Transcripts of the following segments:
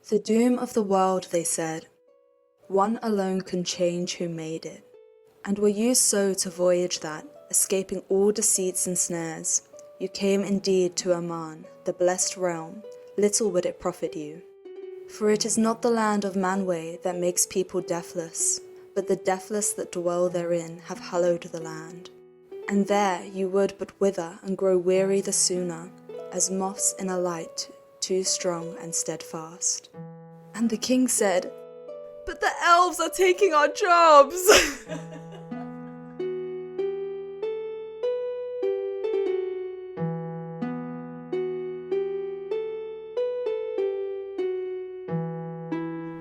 The doom of the world, they said, one alone can change who made it. And were you so to voyage that, escaping all deceits and snares, you came indeed to Aman, the blessed realm, little would it profit you. For it is not the land of Manwë that makes people deathless, but the deathless that dwell therein have hallowed the land. And there you would but wither and grow weary the sooner, as moths in a light too strong and steadfast. And the king said, "But the elves are taking our jobs!"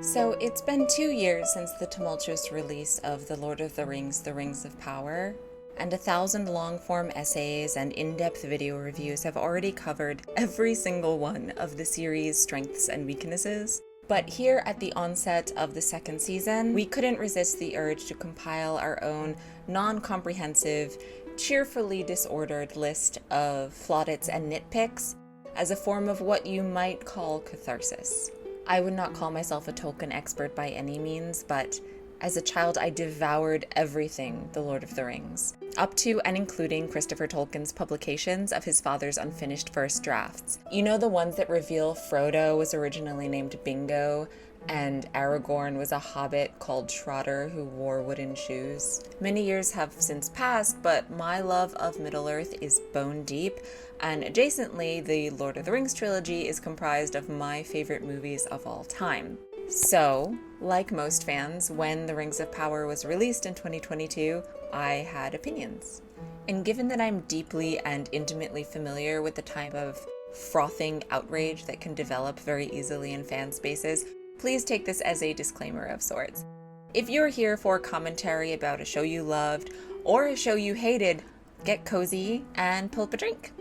So it's been 2 years since the tumultuous release of The Lord of the Rings, The Rings of Power, and 1,000 long-form essays and in-depth video reviews have already covered every single one of the series' strengths and weaknesses. But here at the onset of the second season, we couldn't resist the urge to compile our own non-comprehensive, cheerfully disordered list of plaudits and nitpicks as a form of what you might call catharsis. I would not call myself a Tolkien expert by any means, but as a child I devoured everything The Lord of the Rings, up to and including Christopher Tolkien's publications of his father's unfinished first drafts. You know, the ones that reveal Frodo was originally named Bingo, and Aragorn was a hobbit called Trotter who wore wooden shoes. Many years have since passed, but my love of Middle-earth is bone deep, and adjacently, the Lord of the Rings trilogy is comprised of my favorite movies of all time. So, like most fans, when The Rings of Power was released in 2022, I had opinions. And given that I'm deeply and intimately familiar with the type of frothing outrage that can develop very easily in fan spaces, please take this as a disclaimer of sorts. If you're here for commentary about a show you loved or a show you hated, get cozy and pull up a drink.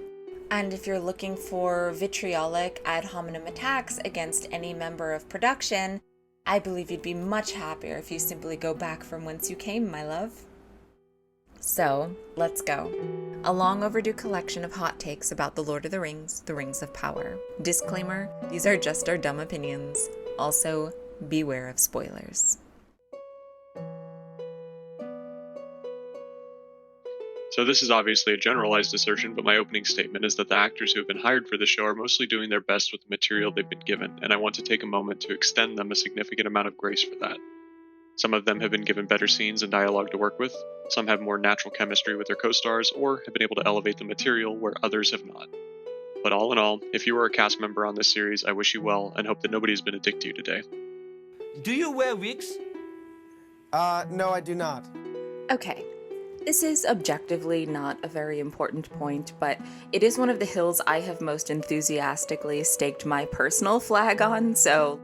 And if you're looking for vitriolic ad hominem attacks against any member of production, I believe you'd be much happier if you simply go back from whence you came, my love. So, let's go. A long overdue collection of hot takes about The Lord of the Rings, The Rings of Power. Disclaimer, these are just our dumb opinions. Also, beware of spoilers. So this is obviously a generalized assertion, but my opening statement is that the actors who have been hired for the show are mostly doing their best with the material they've been given, and I want to take a moment to extend them a significant amount of grace for that. Some of them have been given better scenes and dialogue to work with, some have more natural chemistry with their co-stars, or have been able to elevate the material where others have not. But all in all, if you are a cast member on this series, I wish you well and hope that nobody has been a dick to you today. Do you wear wigs? No, I do not. Okay. This is objectively not a very important point, but it is one of the hills I have most enthusiastically staked my personal flag on, so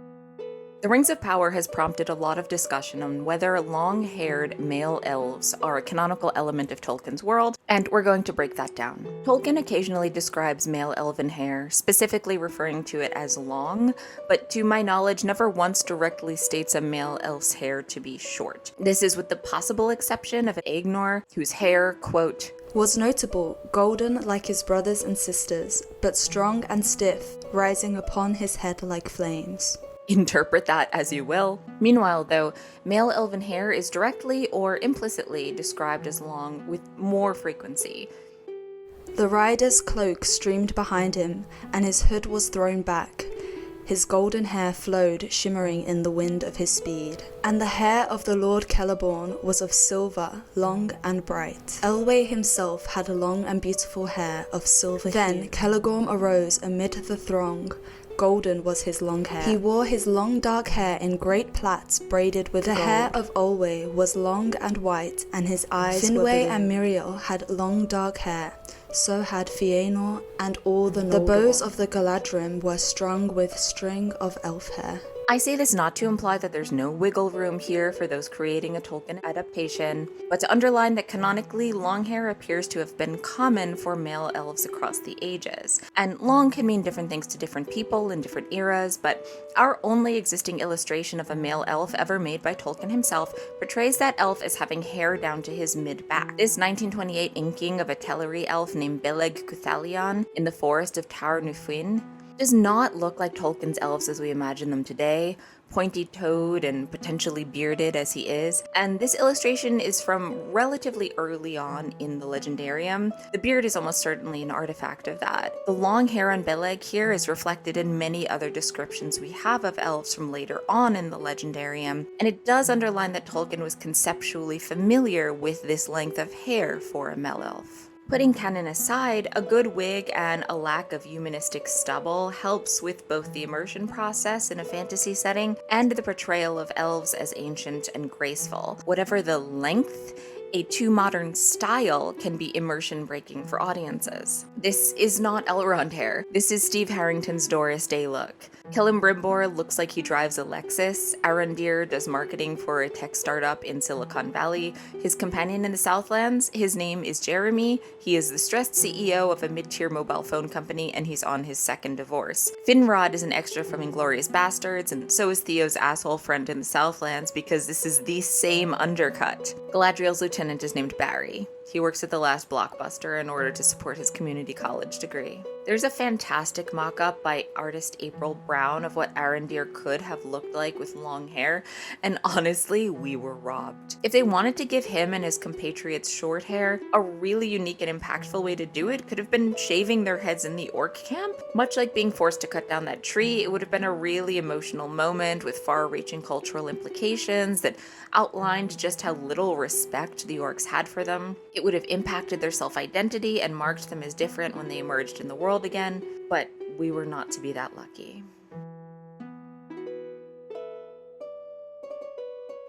The Rings of Power has prompted a lot of discussion on whether long-haired male elves are a canonical element of Tolkien's world, and we're going to break that down. Tolkien occasionally describes male elven hair, specifically referring to it as long, but to my knowledge never once directly states a male elf's hair to be short. This is with the possible exception of Egnor, whose hair, quote, was notable, golden like his brothers and sisters, but strong and stiff, rising upon his head like flames. Interpret that as you will. Meanwhile, though, male elven hair is directly or implicitly described as long with more frequency. The rider's cloak streamed behind him, and his hood was thrown back. His golden hair flowed shimmering in the wind of his speed. And the hair of the Lord Celebrimbor was of silver, long and bright. Elwë himself had long and beautiful hair of silver hue. Then Celebrimbor arose amid the throng. Golden was his long hair. He wore his long dark hair in great plaits braided with gold. The hair of Olwë was long and white, and his eyes were blue. Finwë and Miriel had long dark hair. So had Fëanor and all the Noldor. The bows of the Galadrim were strung with string of elf hair. I say this not to imply that there's no wiggle room here for those creating a Tolkien adaptation, but to underline that canonically, long hair appears to have been common for male elves across the ages. And long can mean different things to different people in different eras, but our only existing illustration of a male elf ever made by Tolkien himself portrays that elf as having hair down to his mid-back. This 1928 inking of a Teleri elf named Beleg Cuthalion in the forest of Tar Nufuin does not look like Tolkien's elves as we imagine them today, pointy-toed and potentially bearded as he is, and this illustration is from relatively early on in the Legendarium. The beard is almost certainly an artifact of that. The long hair on Beleg here is reflected in many other descriptions we have of elves from later on in the Legendarium, and it does underline that Tolkien was conceptually familiar with this length of hair for a Melelf. Putting canon aside, a good wig and a lack of humanistic stubble helps with both the immersion process in a fantasy setting and the portrayal of elves as ancient and graceful. Whatever the length, a too modern style can be immersion breaking for audiences. This is not Elrond hair. This is Steve Harrington's Doris Day look. Celebrimbor looks like he drives a Lexus. Arondir does marketing for a tech startup in Silicon Valley. His companion in the Southlands, his name is Jeremy. He is the stressed CEO of a mid-tier mobile phone company, and he's on his second divorce. Finrod is an extra from Inglourious Bastards, and so is Theo's asshole friend in the Southlands, because this is the same undercut. Galadriel's lieutenant is named Barry. He works at the last Blockbuster in order to support his community college degree. There's a fantastic mock-up by artist April Brown of what Arondir could have looked like with long hair, and honestly, we were robbed. If they wanted to give him and his compatriots short hair, a really unique and impactful way to do it could have been shaving their heads in the orc camp. Much like being forced to cut down that tree, it would have been a really emotional moment with far-reaching cultural implications that outlined just how little respect the orcs had for them. It would have impacted their self-identity and marked them as different when they emerged in the world again, but we were not to be that lucky.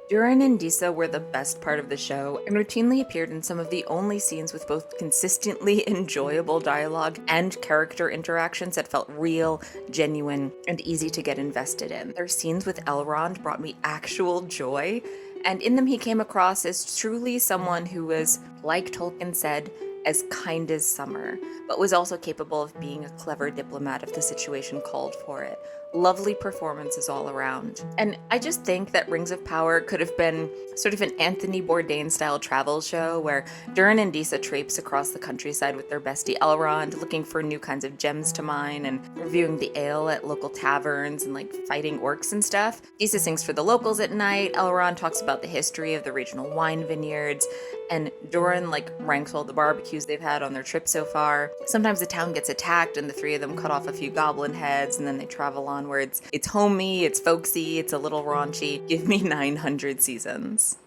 Durin and Disa were the best part of the show and routinely appeared in some of the only scenes with both consistently enjoyable dialogue and character interactions that felt real, genuine, and easy to get invested in. Their scenes with Elrond brought me actual joy, and in them he came across as truly someone who was, like Tolkien said, as kind as summer, but was also capable of being a clever diplomat if the situation called for it. Lovely performances all around. And I just think that Rings of Power could have been sort of an Anthony Bourdain-style travel show where Durin and Disa traipse across the countryside with their bestie Elrond, looking for new kinds of gems to mine and reviewing the ale at local taverns and like fighting orcs and stuff. Disa sings for the locals at night, Elrond talks about the history of the regional wine vineyards, and Durin ranks all the barbecues they've had on their trip so far. Sometimes the town gets attacked and the three of them cut off a few goblin heads and then they travel onwards. It's homey, it's folksy, it's a little raunchy. Give me 900 seasons.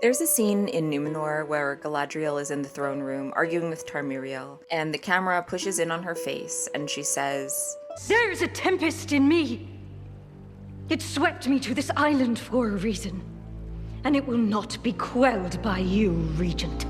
There's a scene in Numenor where Galadriel is in the throne room arguing with Tarmiriel, and the camera pushes in on her face and she says, "There is a tempest in me. It swept me to this island for a reason, and it will not be quelled by you, Regent."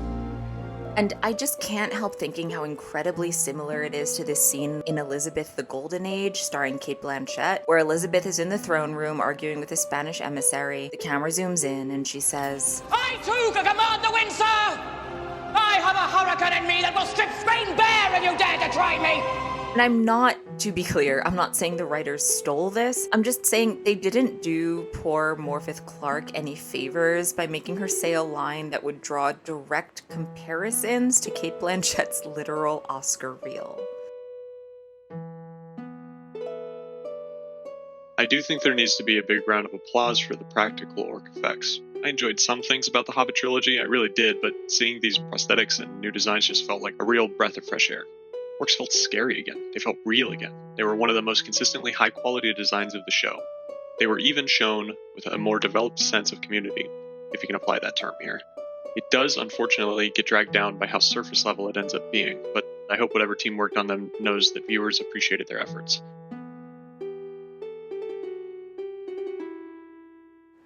And I just can't help thinking how incredibly similar it is to this scene in Elizabeth the Golden Age, starring Cate Blanchett, where Elizabeth is in the throne room arguing with a Spanish emissary. The camera zooms in and she says, "I too can command the wind, sir! I have a hurricane in me that will strip Spain bare if you dare to try me!" And I'm not, to be clear, I'm not saying the writers stole this. I'm just saying they didn't do poor Morfydd Clark any favors by making her say a line that would draw direct comparisons to Cate Blanchett's literal Oscar reel. I do think there needs to be a big round of applause for the practical orc effects. I enjoyed some things about the Hobbit trilogy, I really did, but seeing these prosthetics and new designs just felt like a real breath of fresh air. Orcs felt scary again. They felt real again. They were one of the most consistently high-quality designs of the show. They were even shown with a more developed sense of community, if you can apply that term here. It does, unfortunately, get dragged down by how surface level it ends up being, but I hope whatever team worked on them knows that viewers appreciated their efforts.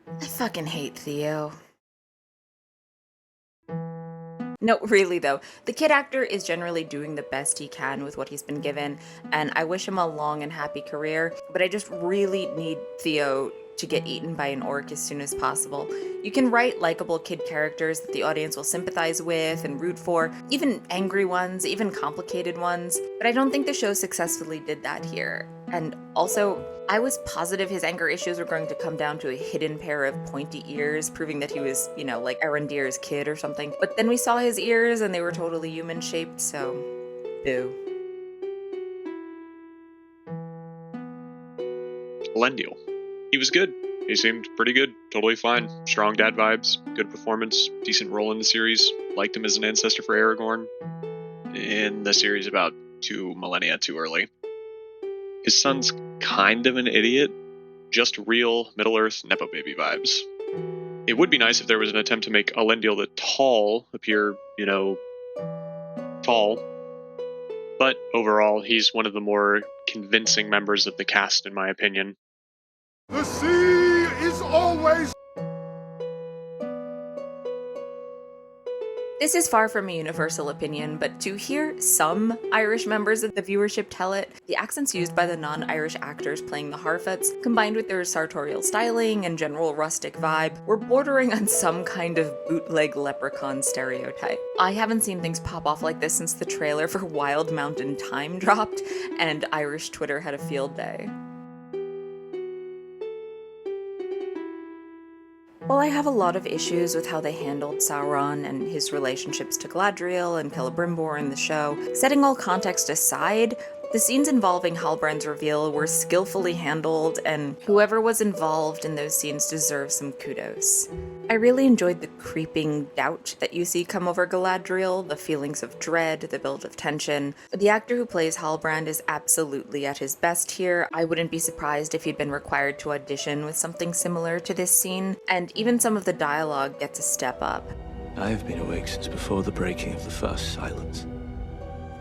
I fucking hate Theo. No, really though, the kid actor is generally doing the best he can with what he's been given, and I wish him a long and happy career, but I just really need Theo to get eaten by an orc as soon as possible. You can write likable kid characters that the audience will sympathize with and root for, even angry ones, even complicated ones, but I don't think the show successfully did that here. And also, I was positive his anger issues were going to come down to a hidden pair of pointy ears, proving that he was, like Arondir's kid or something. But then we saw his ears and they were totally human-shaped, so boo. Elendil. He was good. He seemed pretty good. Totally fine. Strong dad vibes. Good performance. Decent role in the series. Liked him as an ancestor for Aragorn. In the series about 2 millennia too early. His son's kind of an idiot. Just real Middle-earth Nepo baby vibes. It would be nice if there was an attempt to make Elendil the Tall appear, tall. But overall, he's one of the more convincing members of the cast, in my opinion. The sea is always... This is far from a universal opinion, but to hear some Irish members of the viewership tell it, the accents used by the non-Irish actors playing the Harfoots, combined with their sartorial styling and general rustic vibe, were bordering on some kind of bootleg leprechaun stereotype. I haven't seen things pop off like this since the trailer for Wild Mountain Thyme dropped, and Irish Twitter had a field day. While I have a lot of issues with how they handled Sauron and his relationships to Galadriel and Celebrimbor in the show, setting all context aside, the scenes involving Halbrand's reveal were skillfully handled, and whoever was involved in those scenes deserves some kudos. I really enjoyed the creeping doubt that you see come over Galadriel, the feelings of dread, the build of tension. The actor who plays Halbrand is absolutely at his best here. I wouldn't be surprised if he'd been required to audition with something similar to this scene, and even some of the dialogue gets a step up. I have been awake since before the breaking of the first silence.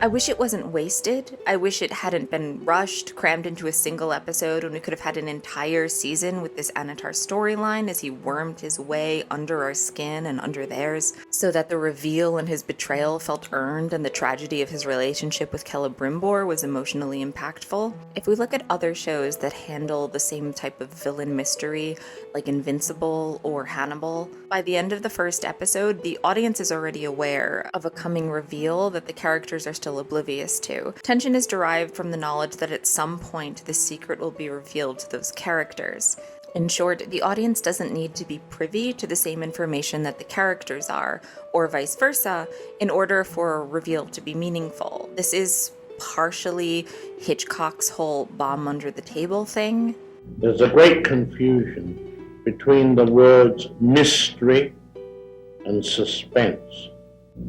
I wish it wasn't wasted. I wish it hadn't been rushed, crammed into a single episode when we could have had an entire season with this Anatar storyline as he wormed his way under our skin and under theirs, so that the reveal and his betrayal felt earned and the tragedy of his relationship with Celebrimbor was emotionally impactful. If we look at other shows that handle the same type of villain mystery, like Invincible or Hannibal, by the end of the first episode, the audience is already aware of a coming reveal that the characters are still oblivious to. Tension is derived from the knowledge that at some point the secret will be revealed to those characters. In short, the audience doesn't need to be privy to the same information that the characters are, or vice versa, in order for a reveal to be meaningful. This is partially Hitchcock's whole bomb under the table thing. There's a great confusion between the words mystery and suspense.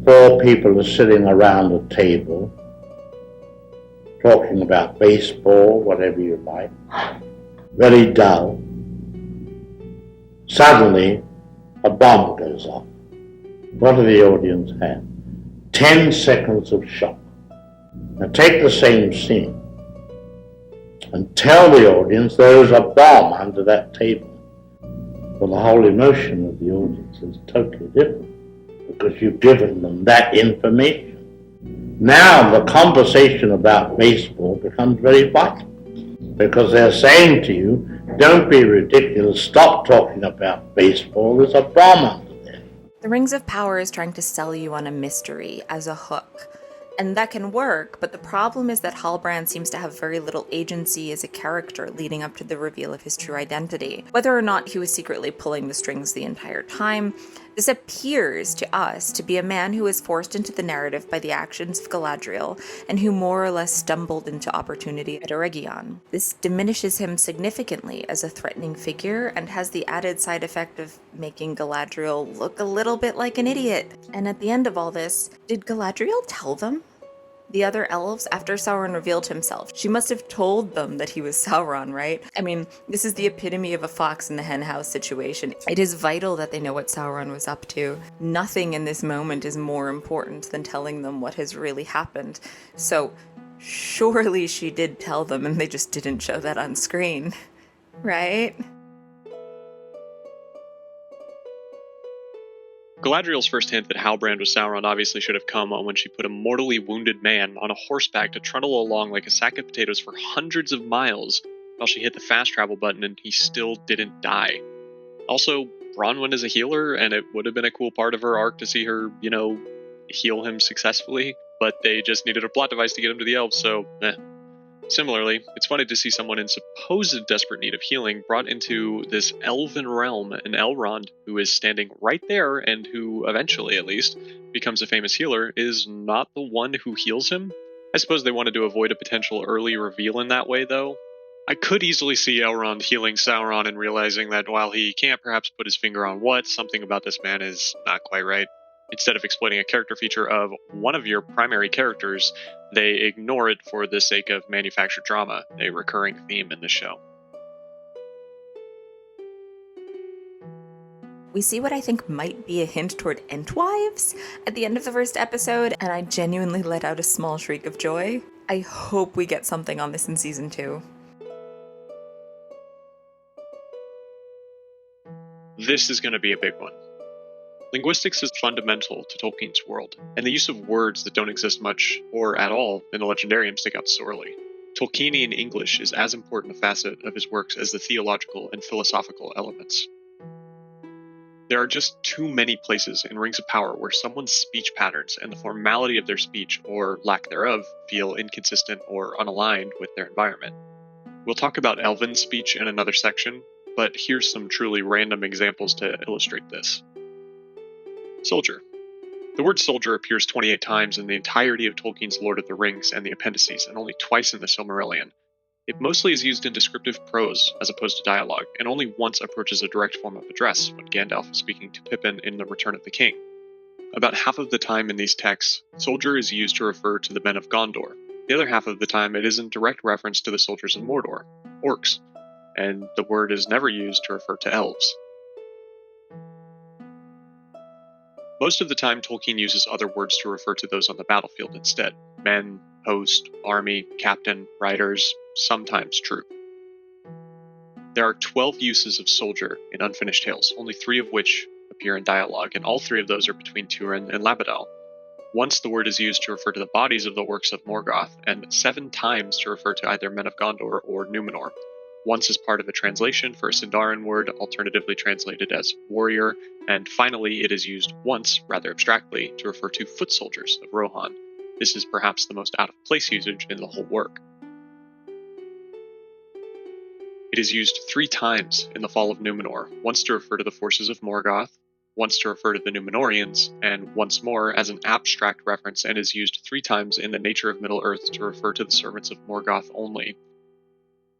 4 people are sitting around a table talking about baseball, whatever you like, very dull. Suddenly, a bomb goes off. What do the audience have? 10 seconds of shock. Now take the same scene and tell the audience there is a bomb under that table. Well, the whole emotion of the audience is totally different because you've given them that information. Now the conversation about baseball becomes very vital because they're saying to you, don't be ridiculous, stop talking about baseball, there's a bomb under there. The Rings of Power is trying to sell you on a mystery as a hook. And that can work, but the problem is that Halbrand seems to have very little agency as a character leading up to the reveal of his true identity. Whether or not he was secretly pulling the strings the entire time, this appears to us to be a man who was forced into the narrative by the actions of Galadriel, and who more or less stumbled into opportunity at Eregion. This diminishes him significantly as a threatening figure, and has the added side effect of making Galadriel look a little bit like an idiot. And at the end of all this, did Galadriel tell them? The other elves, after Sauron revealed himself, she must have told them that he was Sauron, right? I mean, this is the epitome of a fox in the henhouse situation. It is vital that they know what Sauron was up to. Nothing in this moment is more important than telling them what has really happened. So, surely she did tell them and they just didn't show that on screen, right? Galadriel's first hint that Halbrand was Sauron obviously should have come when she put a mortally wounded man on a horseback to trundle along like a sack of potatoes for hundreds of miles while she hit the fast travel button and he still didn't die. Also, Bronwyn is a healer, and it would have been a cool part of her arc to see her, heal him successfully, but they just needed a plot device to get him to the elves, so Similarly, it's funny to see someone in supposed desperate need of healing brought into this elven realm, an Elrond who is standing right there and who, eventually at least, becomes a famous healer, is not the one who heals him. I suppose they wanted to avoid a potential early reveal in that way, though. I could easily see Elrond healing Sauron and realizing that while he can't perhaps put his finger on what, something about this man is not quite right. Instead of exploiting a character feature of one of your primary characters, they ignore it for the sake of manufactured drama, a recurring theme in the show. We see what I think might be a hint toward Entwives at the end of the first episode, and I genuinely let out a small shriek of joy. I hope we get something on this in season 2. This is going to be a big one. Linguistics is fundamental to Tolkien's world, and the use of words that don't exist much, or at all, in the Legendarium stick out sorely. Tolkienian English is as important a facet of his works as the theological and philosophical elements. There are just too many places in Rings of Power where someone's speech patterns and the formality of their speech, or lack thereof, feel inconsistent or unaligned with their environment. We'll talk about Elven speech in another section, but here's some truly random examples to illustrate this. Soldier. The word soldier appears 28 times in the entirety of Tolkien's Lord of the Rings and the appendices, and only twice in the Silmarillion. It mostly is used in descriptive prose as opposed to dialogue, and only once approaches a direct form of address when Gandalf is speaking to Pippin in The Return of the King. About half of the time in these texts, soldier is used to refer to the men of Gondor. The other half of the time it is in direct reference to the soldiers of Mordor, Orcs, and the word is never used to refer to Elves. Most of the time, Tolkien uses other words to refer to those on the battlefield instead. Men, host, army, captain, riders, sometimes troop. There are 12 uses of soldier in Unfinished Tales, only 3 of which appear in dialogue, and all 3 of those are between Durin and Labadal. Once the word is used to refer to the bodies of the Orcs of Morgoth, and 7 times to refer to either men of Gondor or Numenor. Once as part of a translation for a Sindarin word, alternatively translated as warrior, and finally it is used once, rather abstractly, to refer to foot soldiers of Rohan. This is perhaps the most out-of-place usage in the whole work. It is used 3 times in the Fall of Numenor, once to refer to the forces of Morgoth, once to refer to the Numenorians, and once more as an abstract reference, and is used 3 times in the Nature of Middle-earth to refer to the servants of Morgoth only.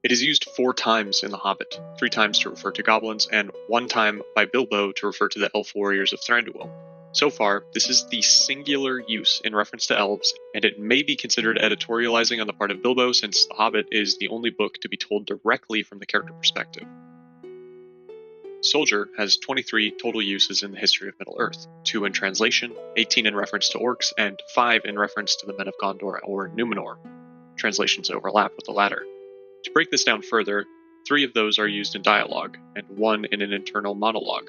It is used 4 times in The Hobbit, 3 times to refer to goblins, and 1 time by Bilbo to refer to the elf warriors of Thranduil. So far, this is the singular use in reference to elves, and it may be considered editorializing on the part of Bilbo since The Hobbit is the only book to be told directly from the character perspective. Soldier has 23 total uses in the history of Middle-earth, 2 in translation, 18 in reference to orcs, and 5 in reference to the men of Gondor or Numenor. Translations overlap with the latter. To break this down further, 3 of those are used in dialogue, and 1 in an internal monologue.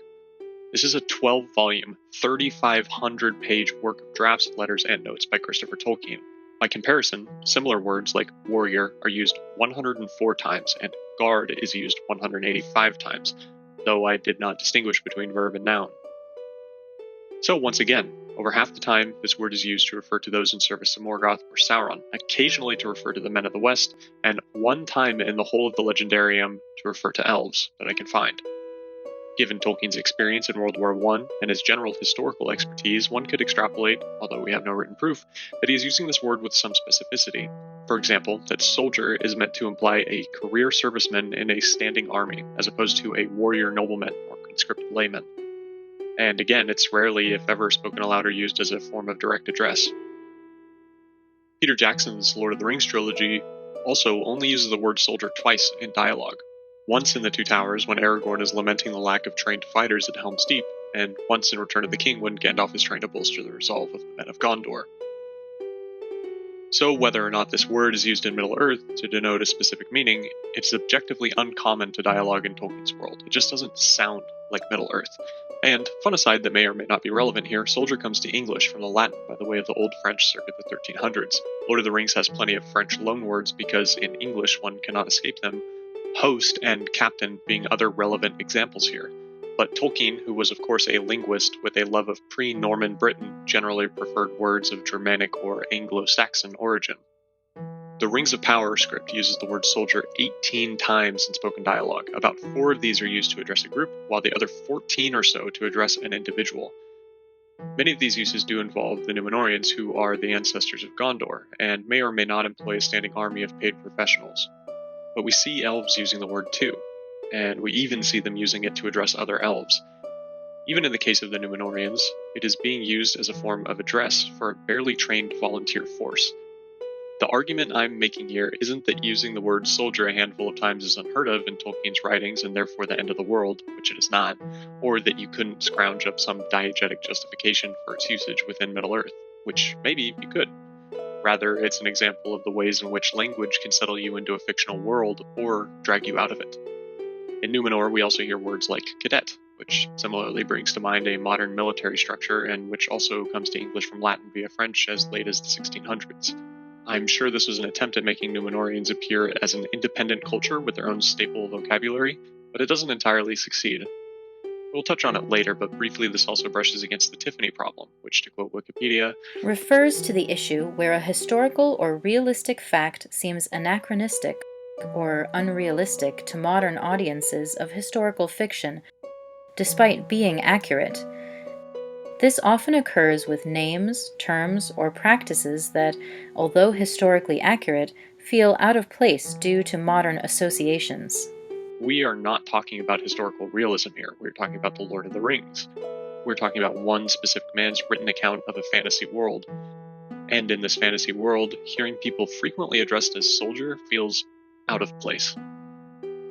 This is a 12-volume, 3,500-page work of drafts, letters, and notes by Christopher Tolkien. By comparison, similar words like warrior are used 104 times, and guard is used 185 times, though I did not distinguish between verb and noun. So once again, over half the time, this word is used to refer to those in service to Morgoth or Sauron, occasionally to refer to the men of the West, and 1 time in the whole of the Legendarium to refer to elves that I can find. Given Tolkien's experience in World War I and his general historical expertise, one could extrapolate, although we have no written proof, that he is using this word with some specificity. For example, that soldier is meant to imply a career serviceman in a standing army, as opposed to a warrior nobleman or conscripted layman. And again, it's rarely, if ever, spoken aloud or used as a form of direct address. Peter Jackson's Lord of the Rings trilogy also only uses the word soldier twice in dialogue. Once in The Two Towers when Aragorn is lamenting the lack of trained fighters at Helm's Deep, and once in Return of the King when Gandalf is trying to bolster the resolve of the men of Gondor. So whether or not this word is used in Middle-earth to denote a specific meaning, it's objectively uncommon to dialogue in Tolkien's world. It just doesn't sound like Middle-earth. And, fun aside that may or may not be relevant here, soldier comes to English from the Latin by the way of the Old French circa the 1300s. Lord of the Rings has plenty of French loanwords because in English one cannot escape them, host and captain being other relevant examples here. But Tolkien, who was of course a linguist with a love of pre-Norman Britain, generally preferred words of Germanic or Anglo-Saxon origin. The Rings of Power script uses the word soldier 18 times in spoken dialogue. About 4 of these are used to address a group, while the other 14 or so to address an individual. Many of these uses do involve the Numenorians, who are the ancestors of Gondor, and may or may not employ a standing army of paid professionals. But we see elves using the word too, and we even see them using it to address other elves. Even in the case of the Numenorians, it is being used as a form of address for a barely trained volunteer force. The argument I'm making here isn't that using the word soldier a handful of times is unheard of in Tolkien's writings and therefore the end of the world, which it is not, or that you couldn't scrounge up some diegetic justification for its usage within Middle-earth, which maybe you could. Rather, it's an example of the ways in which language can settle you into a fictional world or drag you out of it. In Numenor, we also hear words like cadet, which similarly brings to mind a modern military structure and which also comes to English from Latin via French as late as the 1600s. I'm sure this was an attempt at making Numenorians appear as an independent culture with their own staple vocabulary, but it doesn't entirely succeed. We'll touch on it later, but briefly this also brushes against the Tiffany problem, which, to quote Wikipedia, refers to the issue where a historical or realistic fact seems anachronistic or unrealistic to modern audiences of historical fiction, despite being accurate. This often occurs with names, terms, or practices that, although historically accurate, feel out of place due to modern associations. We are not talking about historical realism here. We're talking about The Lord of the Rings. We're talking about one specific man's written account of a fantasy world. And in this fantasy world, hearing people frequently addressed as soldier feels out of place.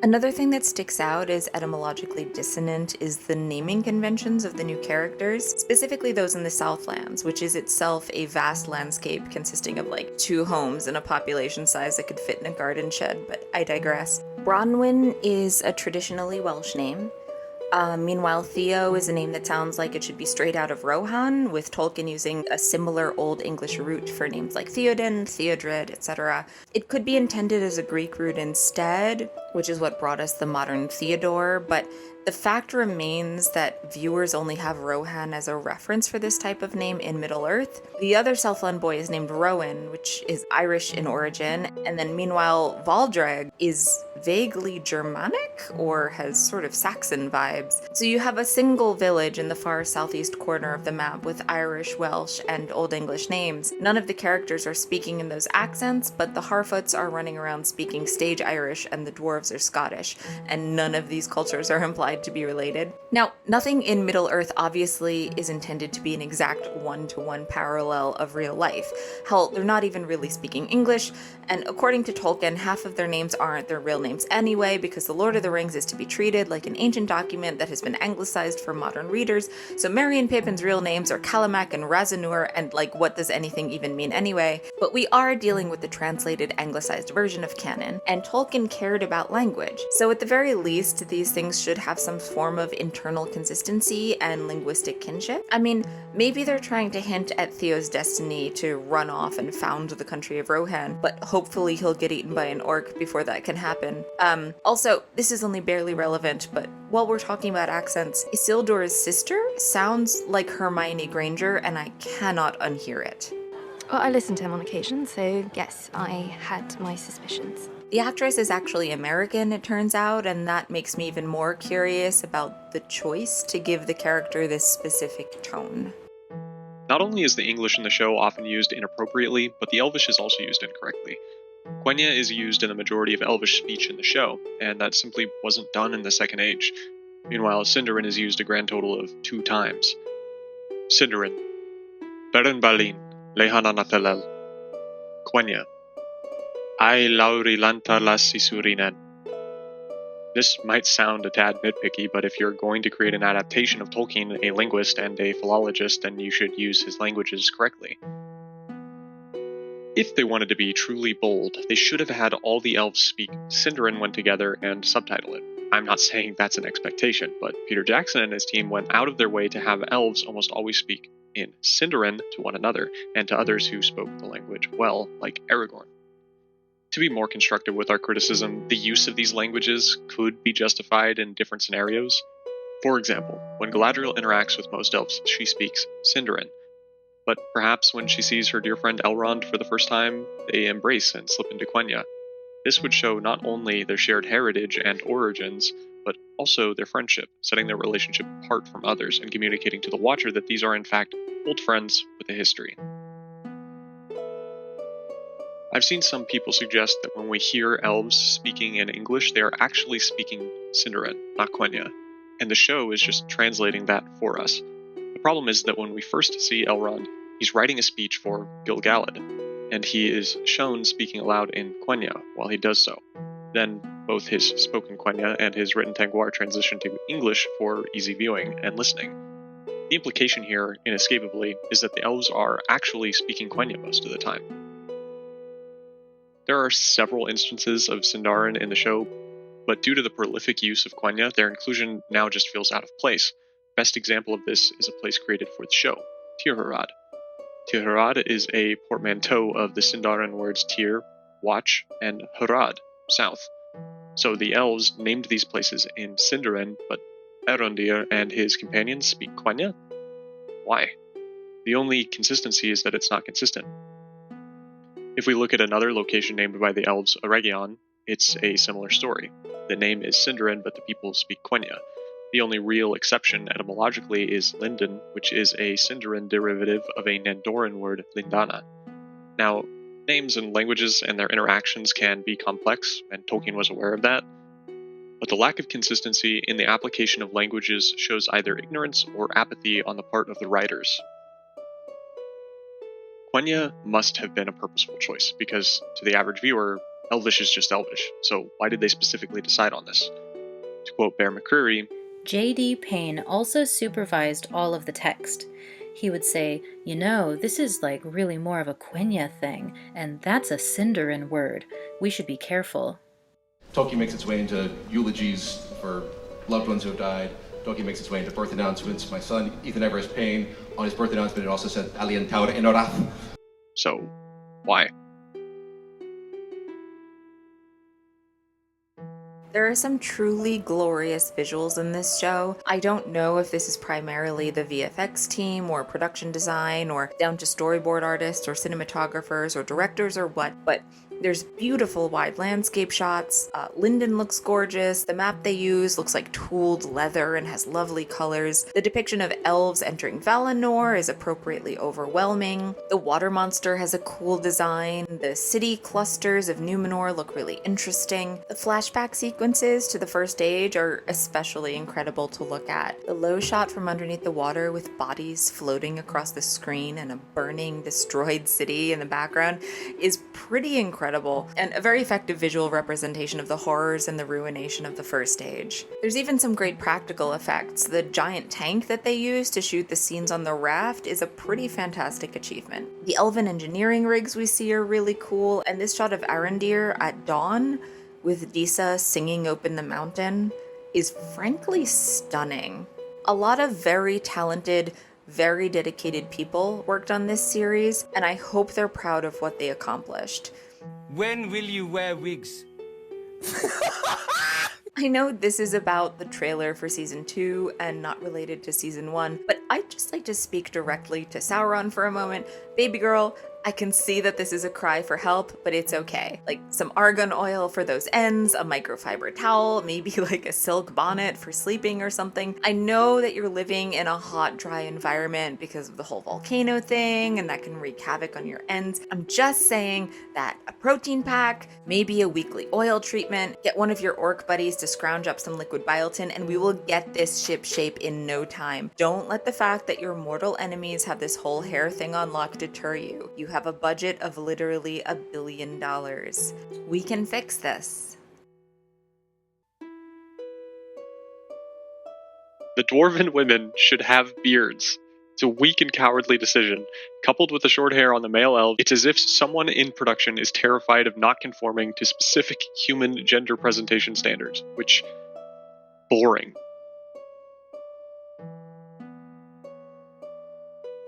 Another thing that sticks out as etymologically dissonant is the naming conventions of the new characters, specifically those in the Southlands, which is itself a vast landscape consisting of like 2 homes and a population size that could fit in a garden shed, but I digress. Bronwyn is a traditionally Welsh name. Meanwhile, Theo is a name that sounds like it should be straight out of Rohan, with Tolkien using a similar Old English root for names like Theoden, Theodred, etc. It could be intended as a Greek root instead, which is what brought us the modern Theodore, but the fact remains that viewers only have Rohan as a reference for this type of name in Middle-earth. The other Southland boy is named Rowan, which is Irish in origin, and then meanwhile Valdreg is vaguely Germanic or has sort of Saxon vibes. So you have a single village in the far southeast corner of the map with Irish, Welsh, and Old English names. None of the characters are speaking in those accents, but the Harfoots are running around speaking stage Irish and the dwarves are Scottish, and none of these cultures are implied to be related. Now, nothing in Middle-earth obviously is intended to be an exact one-to-one parallel of real life. Hell, they're not even really speaking English, and according to Tolkien, half of their names aren't their real names anyway, because The Lord of the Rings is to be treated like an ancient document that has been anglicized for modern readers, so Merry and Pippin's real names are Callbacks and Razanur, and like, what does anything even mean anyway? But we are dealing with the translated anglicized version of canon, and Tolkien cared about language, so at the very least, these things should have some form of internal consistency and linguistic kinship. I mean, maybe they're trying to hint at Theo's destiny to run off and found the country of Rohan, but hopefully he'll get eaten by an orc before that can happen. Also, this is only barely relevant, but while we're talking about accents, Isildur's sister sounds like Hermione Granger, and I cannot unhear it. Well, I listen to him on occasion, so yes, I had my suspicions. The actress is actually American, it turns out, and that makes me even more curious about the choice to give the character this specific tone. Not only is the English in the show often used inappropriately, but the Elvish is also used incorrectly. Quenya is used in the majority of Elvish speech in the show, and that simply wasn't done in the Second Age. Meanwhile, Sindarin is used a grand total of 2 times. Sindarin. Beren Balin, Lehana Nathalel. Quenya. Ai lauri lanta las isurinen. This might sound a tad nitpicky, but if you're going to create an adaptation of Tolkien, a linguist and a philologist, then you should use his languages correctly. If they wanted to be truly bold, they should have had all the elves speak Sindarin when together and subtitle it. I'm not saying that's an expectation, but Peter Jackson and his team went out of their way to have elves almost always speak in Sindarin to one another, and to others who spoke the language well, like Aragorn. To be more constructive with our criticism, the use of these languages could be justified in different scenarios. For example, when Galadriel interacts with most elves, she speaks Sindarin. But perhaps when she sees her dear friend Elrond for the first time, they embrace and slip into Quenya. This would show not only their shared heritage and origins, but also their friendship, setting their relationship apart from others and communicating to the watcher that these are in fact old friends with a history. I've seen some people suggest that when we hear elves speaking in English, they are actually speaking Sindarin, not Quenya, and the show is just translating that for us. The problem is that when we first see Elrond, he's writing a speech for Gil-galad, and he is shown speaking aloud in Quenya while he does so. Then both his spoken Quenya and his written Tangwar transition to English for easy viewing and listening. The implication here, inescapably, is that the elves are actually speaking Quenya most of the time. There are several instances of Sindarin in the show, but due to the prolific use of Quenya, their inclusion now just feels out of place. Best example of this is a place created for the show, Tirharad. Tirharad is a portmanteau of the Sindarin words Tir, watch, and Harad, south. So the elves named these places in Sindarin, but Arondir and his companions speak Quenya? Why? The only consistency is that it's not consistent. If we look at another location named by the elves, Eregion, it's a similar story. The name is Sindarin, but the people speak Quenya. The only real exception etymologically is Linden, which is a Sindarin derivative of a Nandoran word, Lindana. Now, names and languages and their interactions can be complex, and Tolkien was aware of that, but the lack of consistency in the application of languages shows either ignorance or apathy on the part of the writers. Quenya must have been a purposeful choice, because to the average viewer, Elvish is just Elvish, so why did they specifically decide on this? To quote Bear McCreary, J.D. Payne also supervised all of the text. He would say, you know, this is like really more of a Quenya thing, and that's a Sindarin word. We should be careful. Tolkien makes its way into eulogies for loved ones who have died. Tolkien makes its way into birth announcements. My son, Ethan Everest Payne, on his birth announcement, it also said, Alien Taur Enorath. So, why? There are some truly glorious visuals in this show. I don't know if this is primarily the VFX team or production design or down to storyboard artists or cinematographers or directors or what, but there's beautiful wide landscape shots. Linden looks gorgeous. The map they use looks like tooled leather and has lovely colors. The depiction of elves entering Valinor is appropriately overwhelming. The water monster has a cool design. The city clusters of Numenor look really interesting. The flashback sequences to the first age are especially incredible to look at. The low shot from underneath the water with bodies floating across the screen and a burning, destroyed city in the background is pretty incredible, and a very effective visual representation of the horrors and the ruination of the first age. There's even some great practical effects. The giant tank that they use to shoot the scenes on the raft is a pretty fantastic achievement. The elven engineering rigs we see are really cool, and this shot of Arondir at dawn with Disa singing Open the Mountain is frankly stunning. A lot of very talented, very dedicated people worked on this series, and I hope they're proud of what they accomplished. When will you wear wigs? I know this is about the trailer for season 2 and not related to season 1, but I'd just like to speak directly to Sauron for a moment. Baby girl, I can see that this is a cry for help, but it's okay. Like some argan oil for those ends, a microfiber towel, maybe like a silk bonnet for sleeping or something. I know that you're living in a hot, dry environment because of the whole volcano thing, and that can wreak havoc on your ends. I'm just saying that a protein pack, maybe a weekly oil treatment, get one of your orc buddies to scrounge up some liquid biotin, and we will get this ship shape in no time. Don't let the fact that your mortal enemies have this whole hair thing on lock deter you. You have a budget of literally $1 billion. We can fix this. The dwarven women should have beards. It's a weak and cowardly decision. Coupled with the short hair on the male elf, it's as if someone in production is terrified of not conforming to specific human gender presentation standards, which... boring.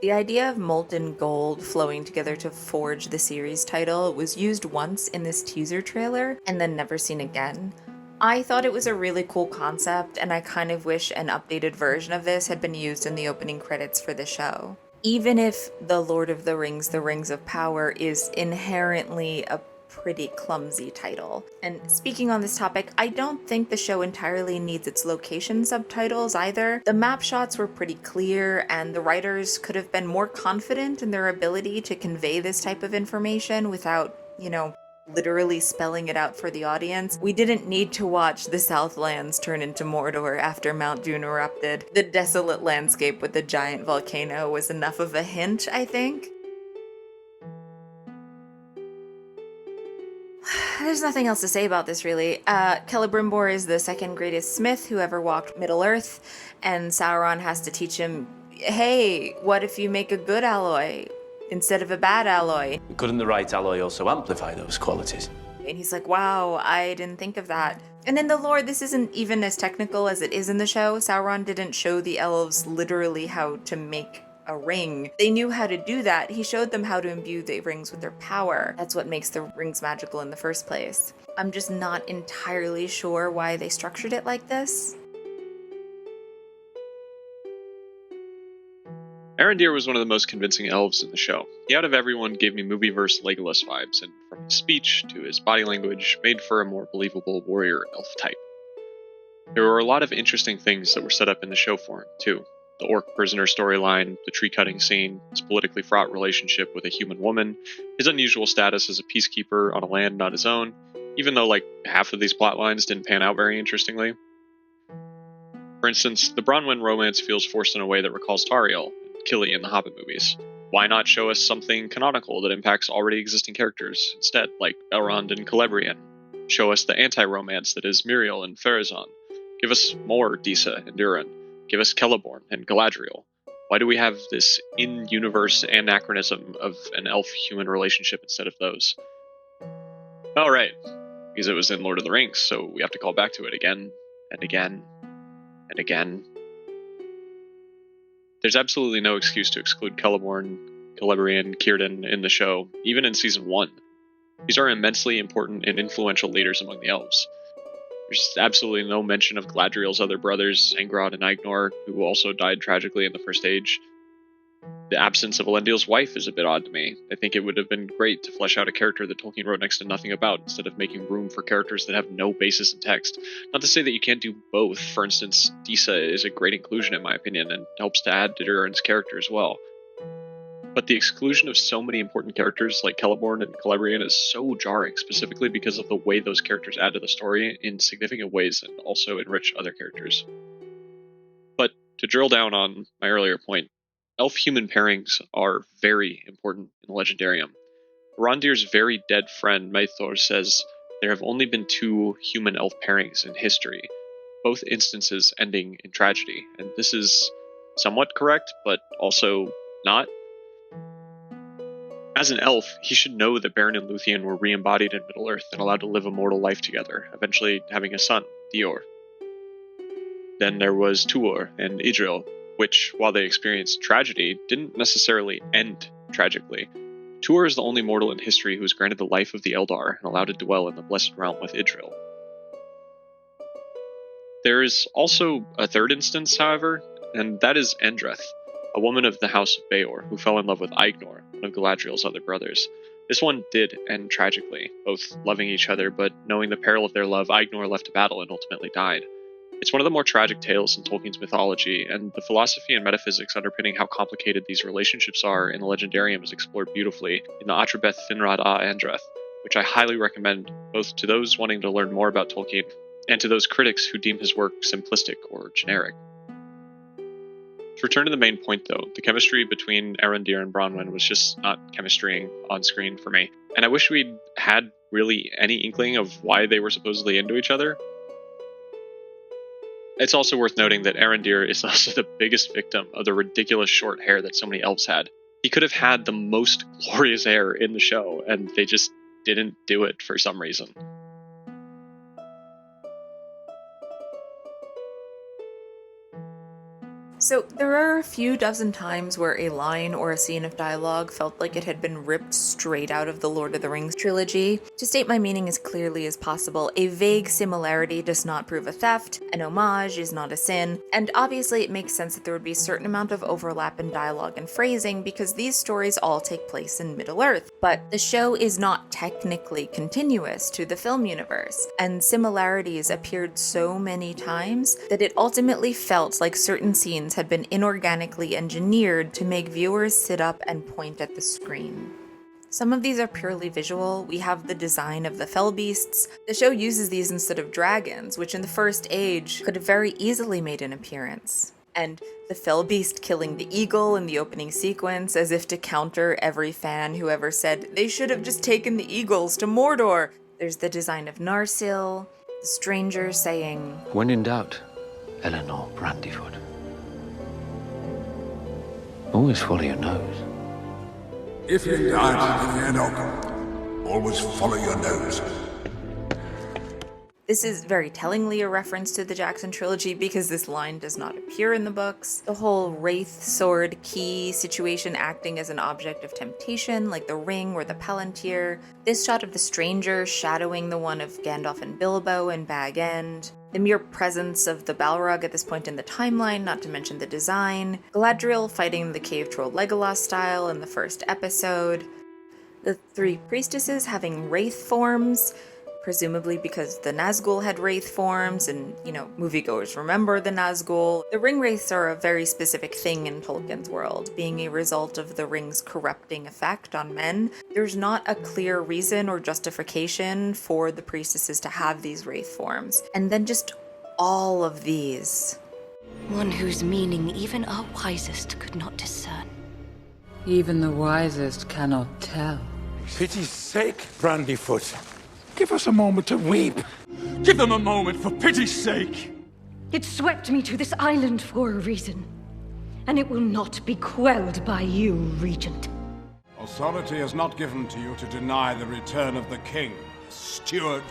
The idea of molten gold flowing together to forge the series title was used once in this teaser trailer and then never seen again. I thought it was a really cool concept, and I kind of wish an updated version of this had been used in the opening credits for the show. even if The Lord of the Rings, The Rings of Power is inherently a pretty clumsy title. And speaking on this topic, I don't think the show entirely needs its location subtitles either. The map shots were pretty clear, and the writers could have been more confident in their ability to convey this type of information without, literally spelling it out for the audience. We didn't need to watch the Southlands turn into Mordor after Mount Doom erupted. The desolate landscape with the giant volcano was enough of a hint, I think. There's nothing else to say about this, really. Celebrimbor is the second greatest smith who ever walked Middle-earth, and Sauron has to teach him, hey, what if you make a good alloy instead of a bad alloy? Couldn't the right alloy also amplify those qualities? And he's like, wow, I didn't think of that. And in the lore, this isn't even as technical as it is in the show. Sauron didn't show the elves literally how to make a ring. They knew how to do that. He showed them how to imbue the rings with their power. That's what makes the rings magical in the first place. I'm just not entirely sure why they structured it like this. Arondir was one of the most convincing elves in the show. He out of everyone gave me movieverse Legolas vibes, and from his speech to his body language, made for a more believable warrior elf type. There were a lot of interesting things that were set up in the show for him, too. The orc prisoner storyline, the tree-cutting scene, his politically fraught relationship with a human woman, his unusual status as a peacekeeper on a land not his own, even though half of these plot lines didn't pan out very interestingly. For instance, the Bronwyn romance feels forced in a way that recalls Tauriel and Killy in the Hobbit movies. Why not show us something canonical that impacts already existing characters instead, like Elrond and Celebrimbor? Show us the anti-romance that is Miriel and Pharazôn. Give us more Disa and Durin. Give us Celeborn and Galadriel. Why do we have this in-universe anachronism of an elf-human relationship instead of those? Oh, right. Because it was in Lord of the Rings, so we have to call back to it again and again and again. There's absolutely no excuse to exclude Celeborn, Celebrimbor, Círdan in the show, even in Season 1. These are immensely important and influential leaders among the elves. There's absolutely no mention of Galadriel's other brothers, Angrod and Ignor, who also died tragically in the First Age. The absence of Elendil's wife is a bit odd to me. I think it would have been great to flesh out a character that Tolkien wrote next to nothing about, instead of making room for characters that have no basis in text. Not to say that you can't do both. For instance, Disa is a great inclusion in my opinion, and helps to add to Durin's character as well. But the exclusion of so many important characters like Celeborn and Celebrimbor is so jarring, specifically because of the way those characters add to the story in significant ways and also enrich other characters. But to drill down on my earlier point, elf-human pairings are very important in the Legendarium. Arondir's very dead friend Maethor says there have only been 2 human-elf pairings in history, both instances ending in tragedy, and this is somewhat correct, but also not. As an elf, he should know that Beren and Luthien were re-embodied in Middle-earth and allowed to live a mortal life together, eventually having a son, Dior. Then there was Tuor and Idril, which, while they experienced tragedy, didn't necessarily end tragically. Tuor is the only mortal in history who was granted the life of the Eldar and allowed to dwell in the Blessed Realm with Idril. There is also a third instance, however, and that is Endreth, a woman of the House of Beor who fell in love with Ignor, one of Galadriel's other brothers. This one did end tragically, both loving each other, but knowing the peril of their love, Ignor left to battle and ultimately died. It's one of the more tragic tales in Tolkien's mythology, and the philosophy and metaphysics underpinning how complicated these relationships are in the Legendarium is explored beautifully in the Atrabeth Finrod a Endreth, which I highly recommend both to those wanting to learn more about Tolkien and to those critics who deem his work simplistic or generic. To return to the main point though, the chemistry between Arondir and Bronwyn was just not chemistrying on screen for me, and I wish we'd had really any inkling of why they were supposedly into each other. It's also worth noting that Arondir is also the biggest victim of the ridiculous short hair that so many elves had. He could have had the most glorious hair in the show, and they just didn't do it for some reason. So there are a few dozen times where a line or a scene of dialogue felt like it had been ripped straight out of the Lord of the Rings trilogy. To state my meaning as clearly as possible, a vague similarity does not prove a theft, an homage is not a sin, and obviously it makes sense that there would be a certain amount of overlap in dialogue and phrasing because these stories all take place in Middle-earth. But the show is not technically continuous to the film universe, and similarities appeared so many times that it ultimately felt like certain scenes had been inorganically engineered to make viewers sit up and point at the screen. Some of these are purely visual. We have the design of the fell beasts. The show uses these instead of dragons, which in the First Age could have very easily made an appearance. And the fell beast killing the eagle in the opening sequence, as if to counter every fan who ever said they should have just taken the eagles to Mordor. There's the design of Narsil, the stranger saying, "When in doubt, Eleanor Brandyfoot. Always follow your nose." If in doubt, fear not. Always follow your nose. This is very tellingly a reference to the Jackson trilogy because this line does not appear in the books. The whole wraith, sword, key situation acting as an object of temptation, like the ring or the palantir. This shot of the stranger shadowing the one of Gandalf and Bilbo in Bag End. The mere presence of the Balrog at this point in the timeline, not to mention the design. Galadriel fighting the cave troll Legolas style in the first episode. The three priestesses having wraith forms, presumably because the Nazgul had wraith forms, and, moviegoers remember the Nazgul. The ring wraiths are a very specific thing in Tolkien's world, being a result of the ring's corrupting effect on men. There's not a clear reason or justification for the priestesses to have these wraith forms. And then just all of these. One whose meaning even our wisest could not discern. Even the wisest cannot tell. Pity's sake, Brandyfoot. Give us a moment to weep. Give them a moment, for pity's sake. It swept me to this island for a reason, and it will not be quelled by you, Regent. Authority is not given to you to deny the return of the king, steward.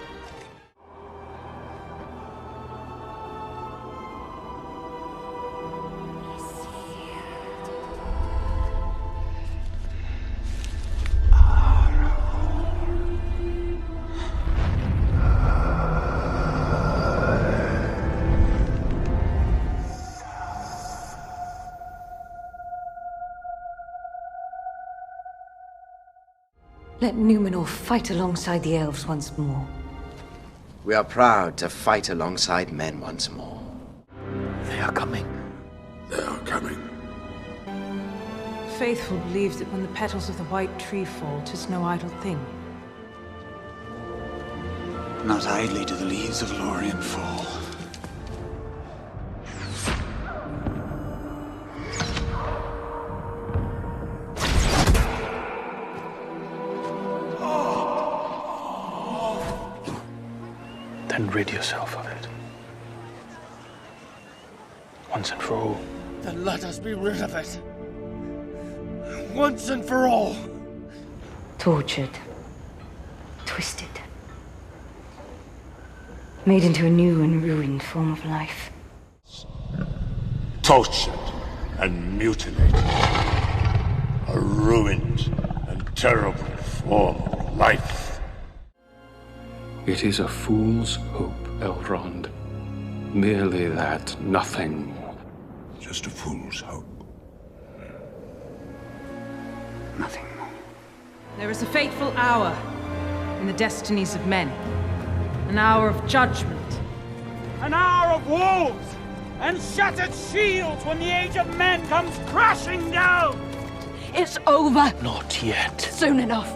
Let Numenor fight alongside the elves once more. We are proud to fight alongside men once more. They are coming. They are coming. Faithful believes that when the petals of the white tree fall, 'tis no idle thing. Not idly do the leaves of Lorien fall. Then rid yourself of it. Once and for all. Then let us be rid of it. Once and for all. Tortured. Twisted. Made into a new and ruined form of life. Tortured and mutilated. A ruined and terrible form of life. It is a fool's hope, Elrond. Merely that, nothing more. Just a fool's hope. Nothing more. There is a fateful hour in the destinies of men. An hour of judgment. An hour of wolves and shattered shields when the age of men comes crashing down. It's over. Not yet. Soon enough.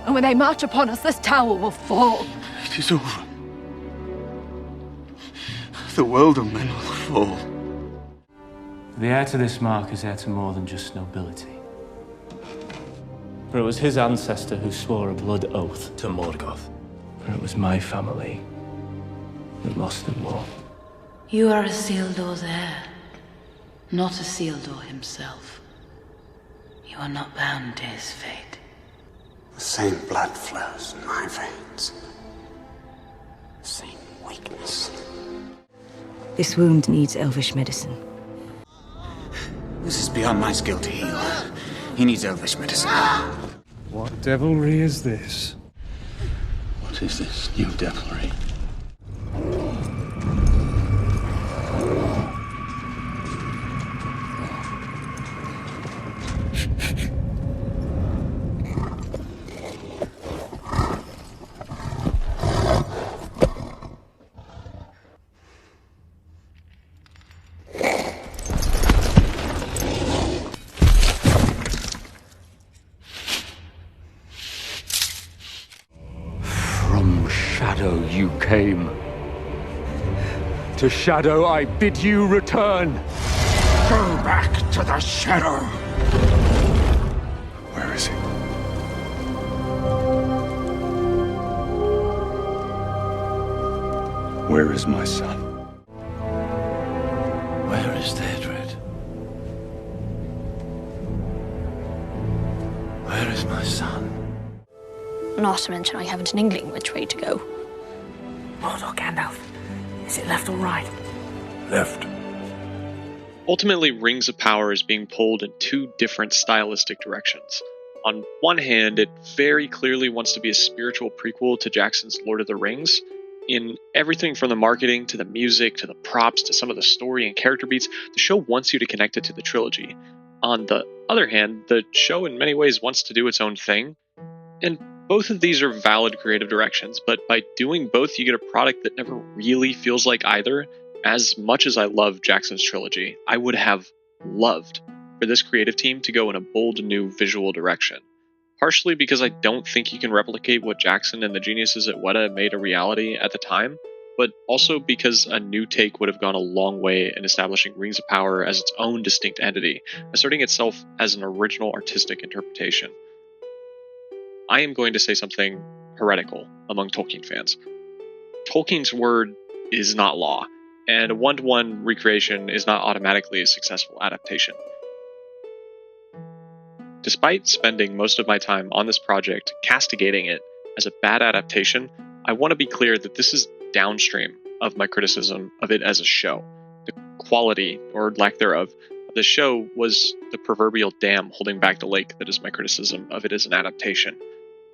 And when they march upon us, this tower will fall. It is over. The world of men will fall. The heir to this mark is heir to more than just nobility. For it was his ancestor who swore a blood oath to Morgoth. For it was my family that lost them all. You are Isildur's heir, not Isildur himself. You are not bound to his fate. The same blood flows in my veins. The same weakness. This wound needs elvish medicine. This is beyond my skill to heal. He needs elvish medicine. What devilry is this? What is this new devilry? Shadow you came. To Shadow I bid you return. Go back to the Shadow. Where is he? Where is my son? Where is Deirdred? Where is my son? Not to mention I haven't an inkling which way to go. Mordor, Gandalf. Is it left or right? Left. Ultimately, Rings of Power is being pulled in two different stylistic directions. On one hand, it very clearly wants to be a spiritual prequel to Jackson's Lord of the Rings. In everything from the marketing to the music to the props to some of the story and character beats, the show wants you to connect it to the trilogy. On the other hand, the show in many ways wants to do its own thing. And both of these are valid creative directions, but by doing both, you get a product that never really feels like either. As much as I love Jackson's trilogy, I would have loved for this creative team to go in a bold new visual direction. Partially because I don't think you can replicate what Jackson and the geniuses at Weta made a reality at the time, but also because a new take would have gone a long way in establishing Rings of Power as its own distinct entity, asserting itself as an original artistic interpretation. I am going to say something heretical among Tolkien fans. Tolkien's word is not law, and a one-to-one recreation is not automatically a successful adaptation. Despite spending most of my time on this project castigating it as a bad adaptation, I want to be clear that this is downstream of my criticism of it as a show. The quality, or lack thereof, of the show was the proverbial dam holding back the lake that is my criticism of it as an adaptation.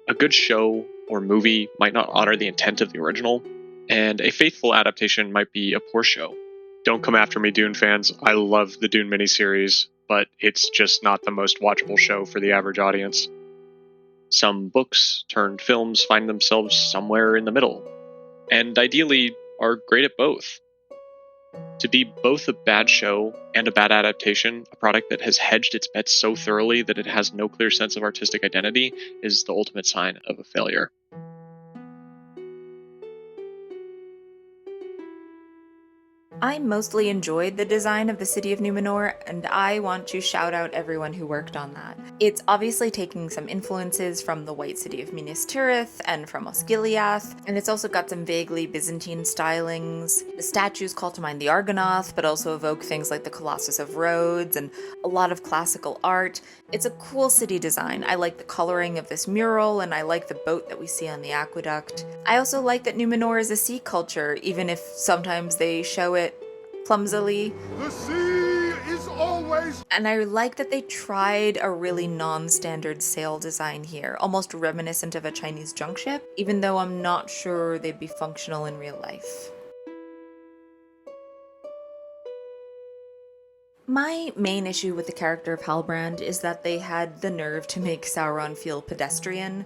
A good show or movie might not honor the intent of the original, and a faithful adaptation might be a poor show. Don't come after me, Dune fans. I love the Dune miniseries, but it's just not the most watchable show for the average audience. Some books turned films find themselves somewhere in the middle, and ideally are great at both. To be both a bad show and a bad adaptation, a product that has hedged its bets so thoroughly that it has no clear sense of artistic identity, is the ultimate sign of a failure. I mostly enjoyed the design of the City of Numenor, and I want to shout out everyone who worked on that. It's obviously taking some influences from the White City of Minas Tirith and from Osgiliath, and it's also got some vaguely Byzantine stylings. The statues call to mind the Argonath, but also evoke things like the Colossus of Rhodes and a lot of classical art. It's a cool city design. I like the coloring of this mural, and I like the boat that we see on the aqueduct. I also like that Numenor is a sea culture, even if sometimes they show it clumsily. The sea is always... And I like that they tried a really non-standard sail design here, almost reminiscent of a Chinese junk ship, even though I'm not sure they'd be functional in real life. My main issue with the character of Halbrand is that they had the nerve to make Sauron feel pedestrian.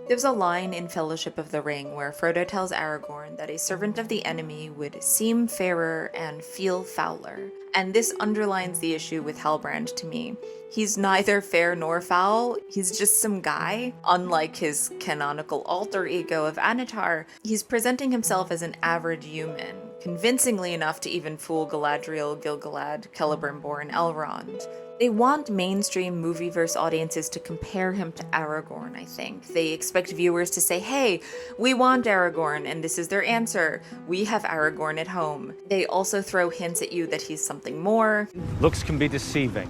There's a line in Fellowship of the Ring where Frodo tells Aragorn that a servant of the enemy would seem fairer and feel fouler, and this underlines the issue with Halbrand to me. He's neither fair nor foul, he's just some guy. Unlike his canonical alter ego of Anatar, he's presenting himself as an average human, convincingly enough to even fool Galadriel, Gil-galad, Celebrimbor, and Elrond. They want mainstream movieverse audiences to compare him to Aragorn, I think. They expect viewers to say, hey, we want Aragorn, and this is their answer. We have Aragorn at home. They also throw hints at you that he's something more. Looks can be deceiving.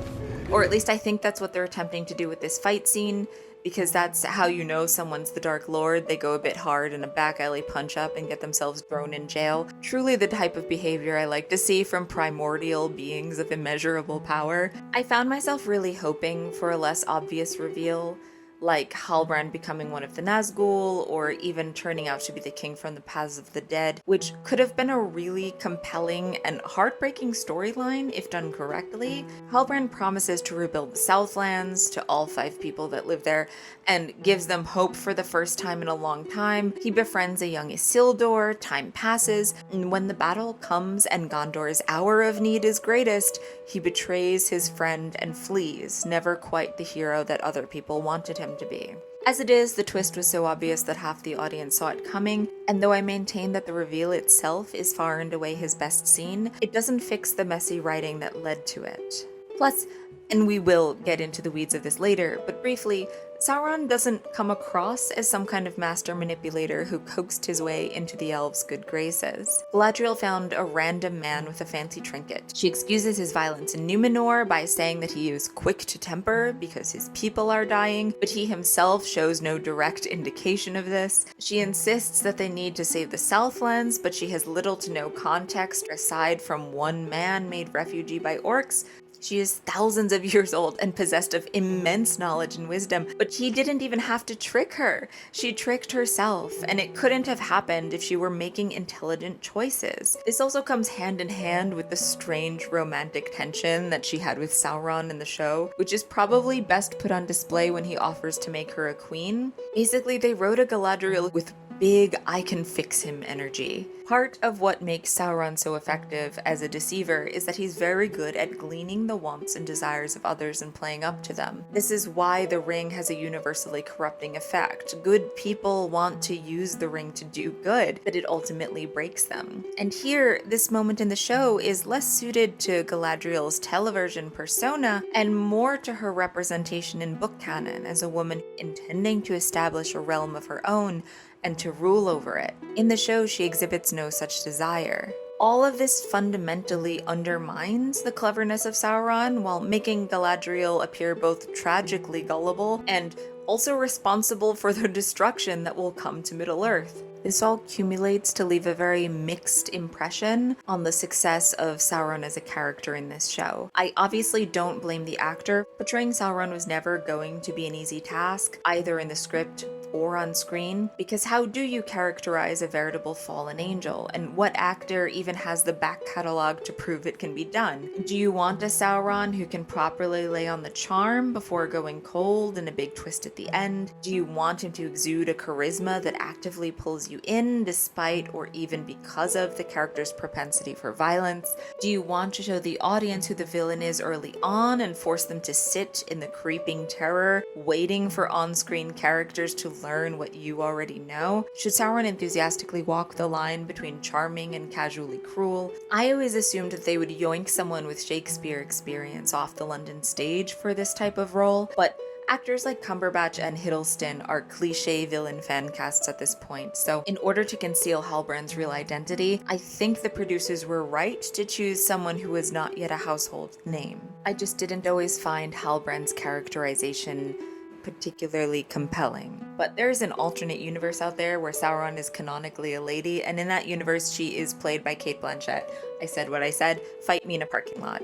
Or at least I think that's what they're attempting to do with this fight scene, because that's how you know someone's the Dark Lord. They go a bit hard in a back alley punch-up and get themselves thrown in jail. Truly the type of behavior I like to see from primordial beings of immeasurable power. I found myself really hoping for a less obvious reveal. like Halbrand becoming one of the Nazgul, or even turning out to be the king from the Paths of the Dead, which could have been a really compelling and heartbreaking storyline if done correctly. Halbrand promises to rebuild the Southlands to all 5 people that live there, and gives them hope for the first time in a long time. He befriends a young Isildur, time passes, and when the battle comes and Gondor's hour of need is greatest, he betrays his friend and flees, never quite the hero that other people wanted him to be. As it is, the twist was so obvious that half the audience saw it coming, and though I maintain that the reveal itself is far and away his best scene, it doesn't fix the messy writing that led to it. Plus, and we will get into the weeds of this later, but briefly, Sauron doesn't come across as some kind of master manipulator who coaxed his way into the elves' good graces. Galadriel found a random man with a fancy trinket. She excuses his violence in Numenor by saying that he is quick to temper because his people are dying, but he himself shows no direct indication of this. She insists that they need to save the Southlands, but she has little to no context aside from one man made refugee by orcs. She is thousands of years old and possessed of immense knowledge and wisdom, but he didn't even have to trick her. She tricked herself, and it couldn't have happened if she were making intelligent choices. This also comes hand in hand with the strange romantic tension that she had with Sauron in the show, which is probably best put on display when he offers to make her a queen. Basically, they wrote a Galadriel with big I can fix him energy. Part of what makes Sauron so effective as a deceiver is that he's very good at gleaning the wants and desires of others and playing up to them. This is why the ring has a universally corrupting effect. Good people want to use the ring to do good, but it ultimately breaks them. And here, this moment in the show is less suited to Galadriel's television persona and more to her representation in book canon as a woman intending to establish a realm of her own and to rule over it. In the show, she exhibits no such desire. All of this fundamentally undermines the cleverness of Sauron while making Galadriel appear both tragically gullible and also responsible for the destruction that will come to Middle-earth. This all accumulates to leave a very mixed impression on the success of Sauron as a character in this show. I obviously don't blame the actor. Portraying Sauron was never going to be an easy task, either in the script or on screen, because how do you characterize a veritable fallen angel, and what actor even has the back catalog to prove it can be done? Do you want a Sauron who can properly lay on the charm before going cold and a big twist at the end? Do you want him to exude a charisma that actively pulls you in despite or even because of the character's propensity for violence? Do you want to show the audience who the villain is early on and force them to sit in the creeping terror, waiting for on-screen characters to learn what you already know? Should Sauron enthusiastically walk the line between charming and casually cruel? I always assumed that they would yoink someone with Shakespeare experience off the London stage for this type of role, but actors like Cumberbatch and Hiddleston are cliché villain fan casts at this point, so in order to conceal Halbrand's real identity, I think the producers were right to choose someone who was not yet a household name. I just didn't always find Halbrand's characterization particularly compelling. But there's an alternate universe out there where Sauron is canonically a lady, and in that universe she is played by Cate Blanchett. I said what I said, fight me in a parking lot.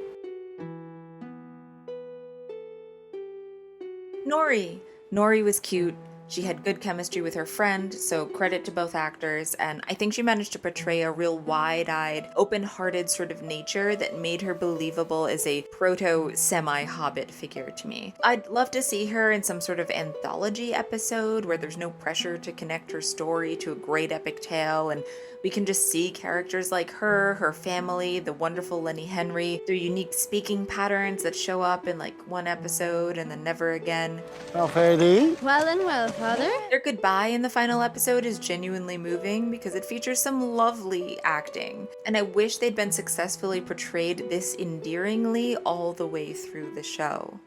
Nori was cute. She had good chemistry with her friend, so credit to both actors, and I think she managed to portray a real wide-eyed, open-hearted sort of nature that made her believable as a proto-semi-hobbit figure to me. I'd love to see her in some sort of anthology episode where there's no pressure to connect her story to a great epic tale, and we can just see characters like her family, the wonderful Lenny Henry, their unique speaking patterns that show up in like one episode and then never again. Well, fair thee? Well and well, father. Their goodbye in the final episode is genuinely moving because it features some lovely acting, and I wish they'd been successfully portrayed this endearingly all the way through the show.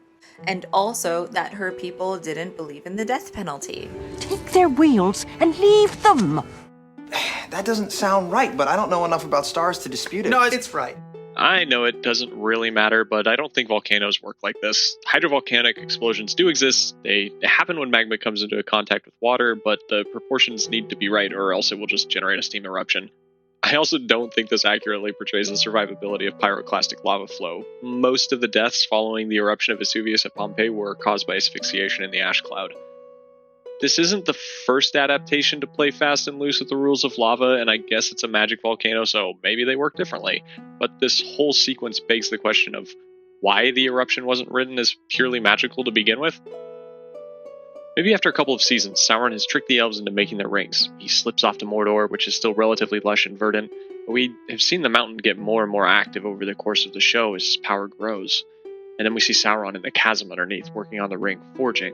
And also that her people didn't believe in the death penalty. Take their wheels and leave them! That doesn't sound right, but I don't know enough about stars to dispute it. No, it's right. I know it doesn't really matter, but I don't think volcanoes work like this. Hydrovolcanic explosions do exist. They happen when magma comes into contact with water, but the proportions need to be right or else it will just generate a steam eruption. I also don't think this accurately portrays the survivability of pyroclastic lava flow. Most of the deaths following the eruption of Vesuvius at Pompeii were caused by asphyxiation in the ash cloud. This isn't the first adaptation to play fast and loose with the rules of lava, and I guess it's a magic volcano, so maybe they work differently. But this whole sequence begs the question of why the eruption wasn't written as purely magical to begin with. Maybe after a couple of seasons, Sauron has tricked the elves into making their rings. He slips off to Mordor, which is still relatively lush and verdant, but we have seen the mountain get more and more active over the course of the show as his power grows. And then we see Sauron in the chasm underneath, working on the ring, forging.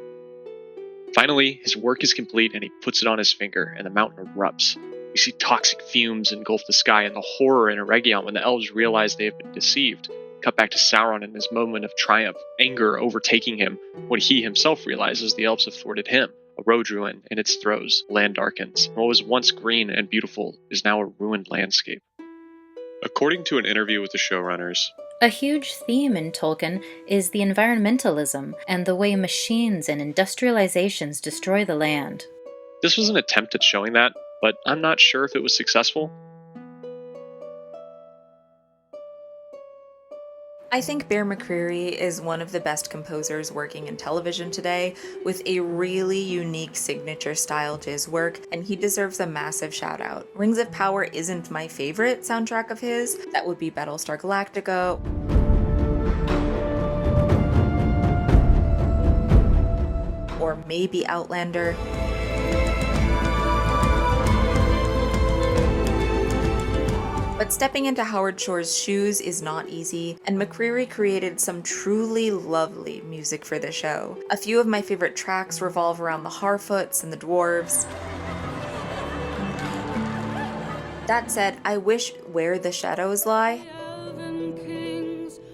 Finally, his work is complete and he puts it on his finger, and the mountain erupts. We see toxic fumes engulf the sky and the horror in Eregion when the elves realize they have been deceived. Cut back to Sauron in his moment of triumph, anger overtaking him when he himself realizes the elves have thwarted him. A road ruin in its throes, land darkens. What was once green and beautiful is now a ruined landscape. According to an interview with the showrunners, a huge theme in Tolkien is the environmentalism and the way machines and industrializations destroy the land. This was an attempt at showing that, but I'm not sure if it was successful. I think Bear McCreary is one of the best composers working in television today, with a really unique signature style to his work, and he deserves a massive shout out. Rings of Power isn't my favorite soundtrack of his. That would be Battlestar Galactica, or maybe Outlander. But stepping into Howard Shore's shoes is not easy, and McCreary created some truly lovely music for the show. A few of my favorite tracks revolve around the Harfoots and the dwarves. That said, I wish Where the Shadows Lie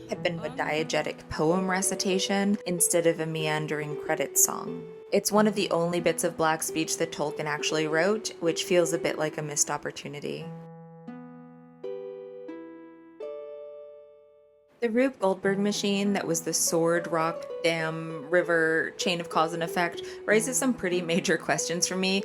had been a diegetic poem recitation instead of a meandering credits song. It's one of the only bits of black speech that Tolkien actually wrote, which feels a bit like a missed opportunity. The Rube Goldberg machine that was the sword, rock, dam, river, chain of cause and effect raises some pretty major questions for me.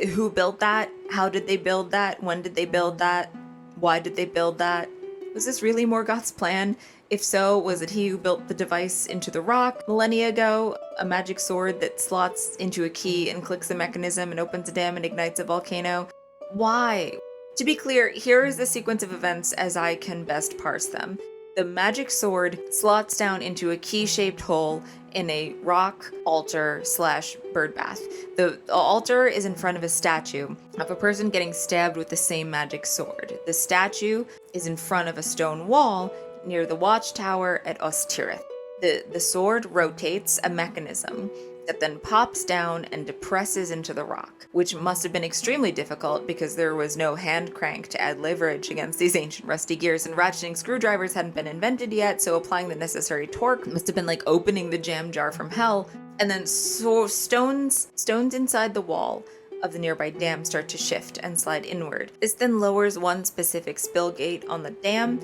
Who built that? How did they build that? When did they build that? Why did they build that? Was this really Morgoth's plan? If so, was it he who built the device into the rock millennia ago? A magic sword that slots into a key and clicks a mechanism and opens a dam and ignites a volcano? Why? To be clear, here is the sequence of events as I can best parse them. The magic sword slots down into a key-shaped hole in a rock altar/birdbath. The altar is in front of a statue of a person getting stabbed with the same magic sword. The statue is in front of a stone wall near the watchtower at Ostirith. The sword rotates a mechanism that then pops down and depresses into the rock, which must have been extremely difficult because there was no hand crank to add leverage against these ancient rusty gears, and ratcheting screwdrivers hadn't been invented yet, so applying the necessary torque must have been like opening the jam jar from hell. And then stones inside the wall of the nearby dam start to shift and slide inward. This then lowers one specific spill gate on the dam,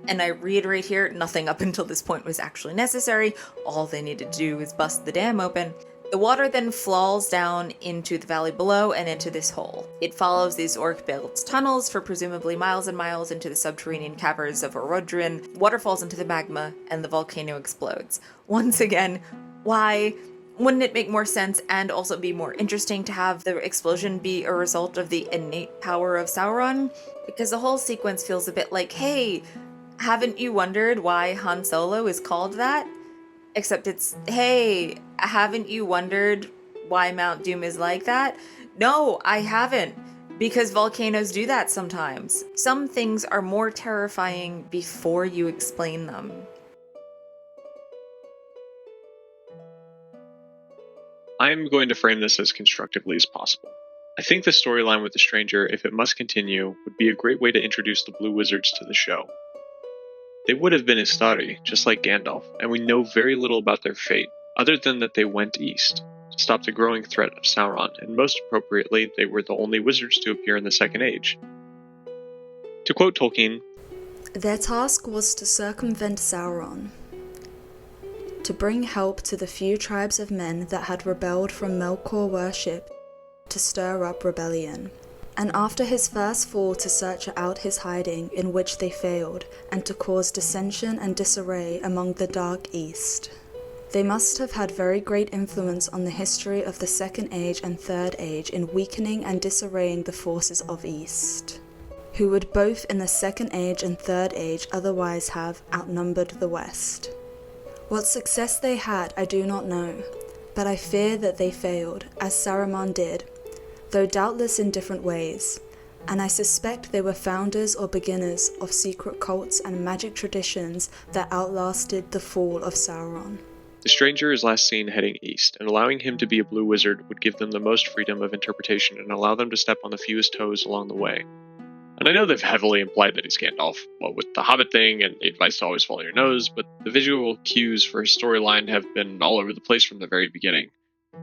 and I reiterate here, nothing up until this point was actually necessary. All they needed to do was bust the dam open. The water then falls down into the valley below and into this hole. It follows these orc-built tunnels for presumably miles and miles into the subterranean caverns of Orodruin. Water falls into the magma, and the volcano explodes. Once again, why? Wouldn't it make more sense and also be more interesting to have the explosion be a result of the innate power of Sauron? Because the whole sequence feels a bit like, hey, haven't you wondered why Han Solo is called that? Except it's, hey, haven't you wondered why Mount Doom is like that? No, I haven't. Because volcanoes do that sometimes. Some things are more terrifying before you explain them. I'm going to frame this as constructively as possible. I think the storyline with the stranger, if it must continue, would be a great way to introduce the Blue Wizards to the show. They would have been Istari, just like Gandalf, and we know very little about their fate, other than that they went east to stop the growing threat of Sauron, and most appropriately, they were the only wizards to appear in the Second Age. To quote Tolkien, "Their task was to circumvent Sauron, to bring help to the few tribes of men that had rebelled from Melkor worship, to stir up rebellion. And after his first fall to search out his hiding, in which they failed, and to cause dissension and disarray among the Dark East. They must have had very great influence on the history of the Second Age and Third Age in weakening and disarraying the forces of East, who would both in the Second Age and Third Age otherwise have outnumbered the West. What success they had I do not know, but I fear that they failed, as Saruman did, though doubtless in different ways, and I suspect they were founders or beginners of secret cults and magic traditions that outlasted the fall of Sauron. The stranger is last seen heading east, and allowing him to be a blue wizard would give them the most freedom of interpretation and allow them to step on the fewest toes along the way. And I know they've heavily implied that he's Gandalf, what with the Hobbit thing and the advice to always follow your nose, but the visual cues for his storyline have been all over the place from the very beginning.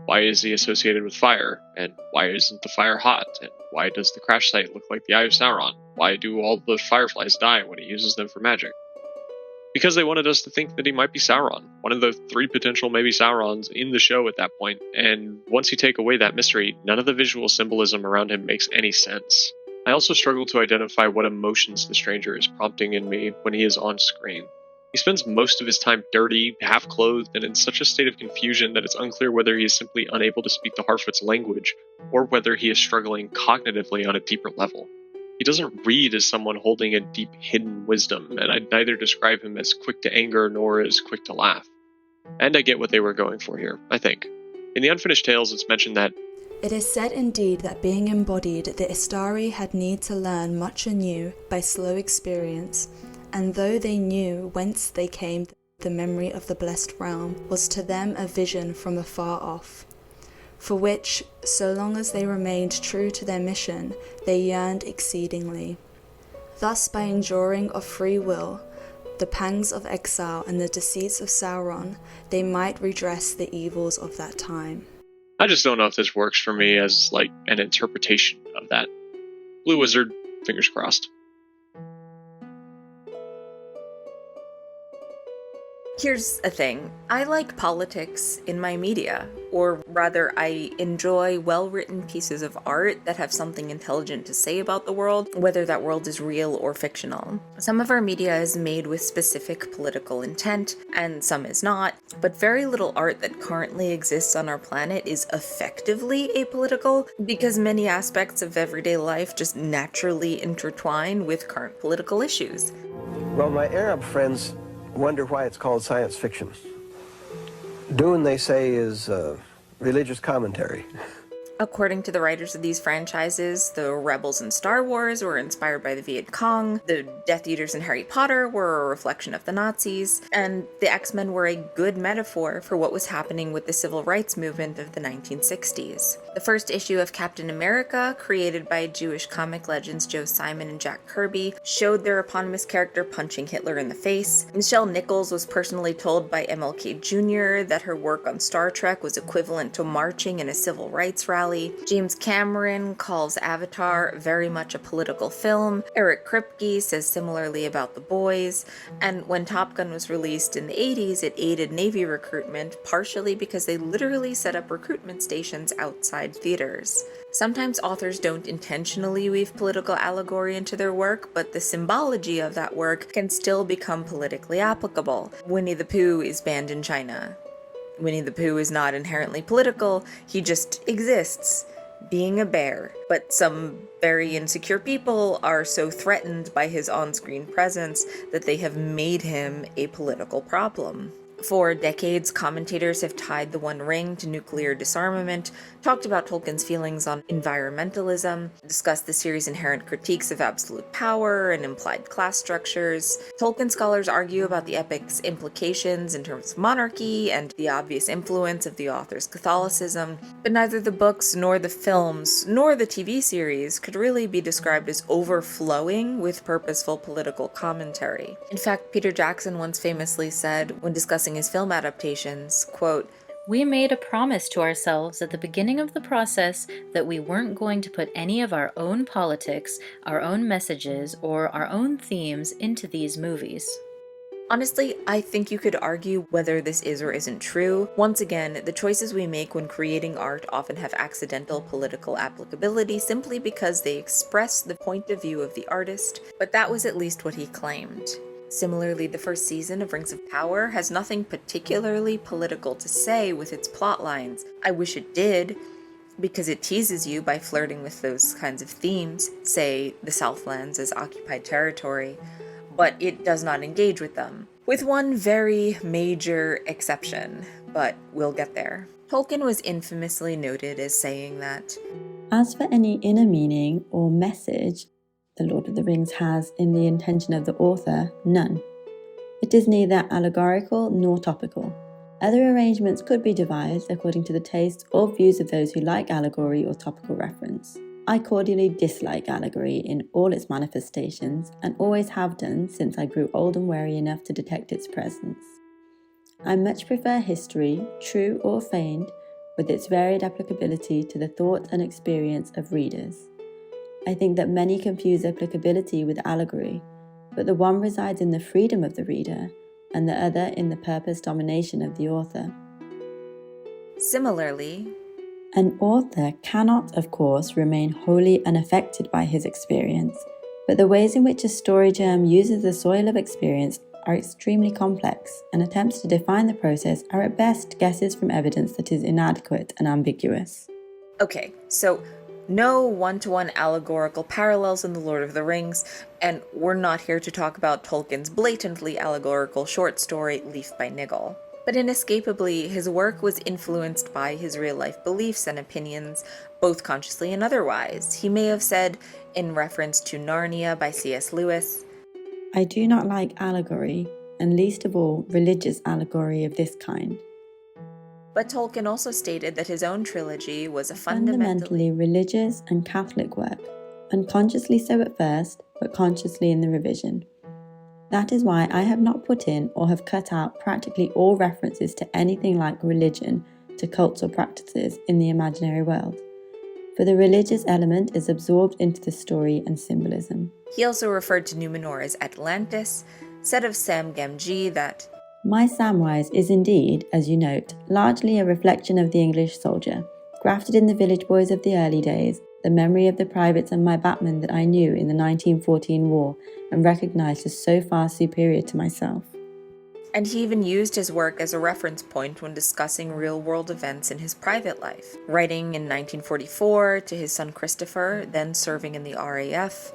Why is he associated with fire? And why isn't the fire hot? And why does the crash site look like the Eye of Sauron? Why do all the fireflies die when he uses them for magic? Because they wanted us to think that he might be Sauron, one of the 3 potential maybe Saurons in the show at that point, and once you take away that mystery, none of the visual symbolism around him makes any sense. I also struggle to identify what emotions the stranger is prompting in me when he is on screen. He spends most of his time dirty, half-clothed, and in such a state of confusion that it's unclear whether he is simply unable to speak the Harfoots' language, or whether he is struggling cognitively on a deeper level. He doesn't read as someone holding a deep hidden wisdom, and I'd neither describe him as quick to anger nor as quick to laugh. And I get what they were going for here, I think. In the Unfinished Tales, it's mentioned that it is said indeed that being embodied, the Istari had need to learn much anew by slow experience, and though they knew whence they came, the memory of the blessed realm was to them a vision from afar off, for which, so long as they remained true to their mission, they yearned exceedingly. Thus, by enduring of free will, the pangs of exile and the deceits of Sauron, they might redress the evils of that time. I just don't know if this works for me as, like, an interpretation of that. Blue Wizard, fingers crossed. Here's a thing. I like politics in my media, or rather, I enjoy well-written pieces of art that have something intelligent to say about the world, whether that world is real or fictional. Some of our media is made with specific political intent, and some is not, but very little art that currently exists on our planet is effectively apolitical, because many aspects of everyday life just naturally intertwine with current political issues. Well, my Arab friends wonder why it's called science fiction. Dune, they say, is religious commentary. According to the writers of these franchises, the rebels in Star Wars were inspired by the Viet Cong, the Death Eaters in Harry Potter were a reflection of the Nazis, and the X-Men were a good metaphor for what was happening with the civil rights movement of the 1960s. The first issue of Captain America, created by Jewish comic legends Joe Simon and Jack Kirby, showed their eponymous character punching Hitler in the face. Nichelle Nichols was personally told by MLK Jr. that her work on Star Trek was equivalent to marching in a civil rights rally. James Cameron calls Avatar very much a political film. Eric Kripke says similarly about The Boys. And when Top Gun was released in the 80s, it aided Navy recruitment, partially because they literally set up recruitment stations outside theaters. Sometimes authors don't intentionally weave political allegory into their work, but the symbology of that work can still become politically applicable. Winnie the Pooh is banned in China. Winnie the Pooh is not inherently political, he just exists, being a bear. But some very insecure people are so threatened by his on-screen presence that they have made him a political problem. For decades, commentators have tied the One Ring to nuclear disarmament, talked about Tolkien's feelings on environmentalism, discussed the series' inherent critiques of absolute power and implied class structures. Tolkien scholars argue about the epic's implications in terms of monarchy and the obvious influence of the author's Catholicism, but neither the books nor the films nor the TV series could really be described as overflowing with purposeful political commentary. In fact, Peter Jackson once famously said, when discussing his film adaptations, quote, "We made a promise to ourselves at the beginning of the process that we weren't going to put any of our own politics, our own messages, or our own themes into these movies." Honestly, I think you could argue whether this is or isn't true. Once again, the choices we make when creating art often have accidental political applicability simply because they express the point of view of the artist, but that was at least what he claimed. Similarly, the first season of Rings of Power has nothing particularly political to say with its plot lines. I wish it did, because it teases you by flirting with those kinds of themes, say the Southlands as occupied territory, but it does not engage with them. With one very major exception, but we'll get there. Tolkien was infamously noted as saying that, "As for any inner meaning or message The Lord of the Rings has in the intention of the author, none. It is neither allegorical nor topical. Other arrangements could be devised according to the tastes or views of those who like allegory or topical reference. I cordially dislike allegory in all its manifestations, and always have done since I grew old and wary enough to detect its presence. I much prefer history, true or feigned, with its varied applicability to the thought and experience of readers. I think that many confuse applicability with allegory, but the one resides in the freedom of the reader, and the other in the purpose domination of the author." Similarly, an author cannot, of course, remain wholly unaffected by his experience, but the ways in which a story germ uses the soil of experience are extremely complex, and attempts to define the process are at best guesses from evidence that is inadequate and ambiguous. Okay, so no one-to-one allegorical parallels in The Lord of the Rings, and we're not here to talk about Tolkien's blatantly allegorical short story, Leaf by Niggle. But inescapably, his work was influenced by his real-life beliefs and opinions, both consciously and otherwise. He may have said, in reference to Narnia by C.S. Lewis, "I do not like allegory, and least of all religious allegory of this kind." But Tolkien also stated that his own trilogy was a fundamentally religious and Catholic work, unconsciously so at first, but consciously in the revision. That is why I have not put in or have cut out practically all references to anything like religion, to cults or practices in the imaginary world, for the religious element is absorbed into the story and symbolism. He also referred to Numenor as Atlantis, said of Sam Gamgee that, "My Samwise is indeed, as you note, largely a reflection of the English soldier, grafted in the village boys of the early days, the memory of the privates and my batmen that I knew in the 1914 war and recognised as so far superior to myself." And he even used his work as a reference point when discussing real-world events in his private life, writing in 1944 to his son Christopher, then serving in the RAF.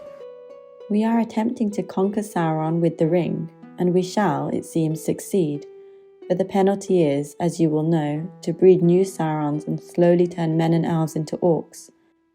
"We are attempting to conquer Sauron with the ring, and we shall, it seems, succeed. But the penalty is, as you will know, to breed new Saurons and slowly turn men and elves into orcs.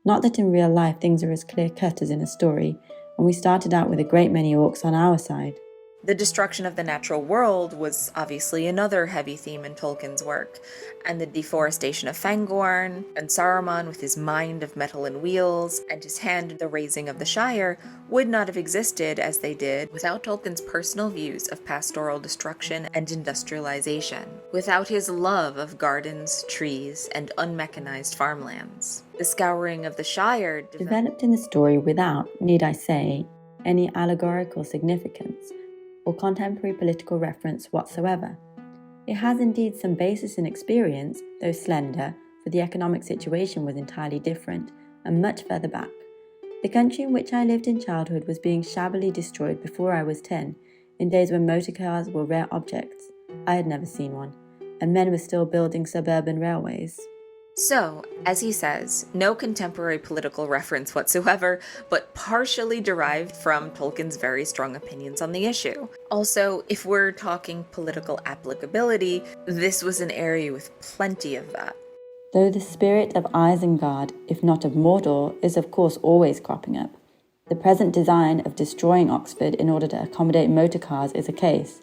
Not that in real life things are as clear-cut as in a story, and we started out with a great many orcs on our side." The destruction of the natural world was obviously another heavy theme in Tolkien's work, and the deforestation of Fangorn, and Saruman with his mind of metal and wheels, and his hand in the raising of the Shire, would not have existed as they did without Tolkien's personal views of pastoral destruction and industrialization, without his love of gardens, trees, and unmechanized farmlands. The Scouring of the Shire developed in the story without, need I say, any allegorical significance, or contemporary political reference whatsoever. It has indeed some basis in experience, though slender, for the economic situation was entirely different, and much further back. The country in which I lived in childhood was being shabbily destroyed before I was 10, in days when motor cars were rare objects. I had never seen one, and men were still building suburban railways. So, as he says, no contemporary political reference whatsoever, but partially derived from Tolkien's very strong opinions on the issue. Also, if we're talking political applicability, this was an area with plenty of that. Though the spirit of Isengard, if not of Mordor, is of course always cropping up. The present design of destroying Oxford in order to accommodate motor cars is a case,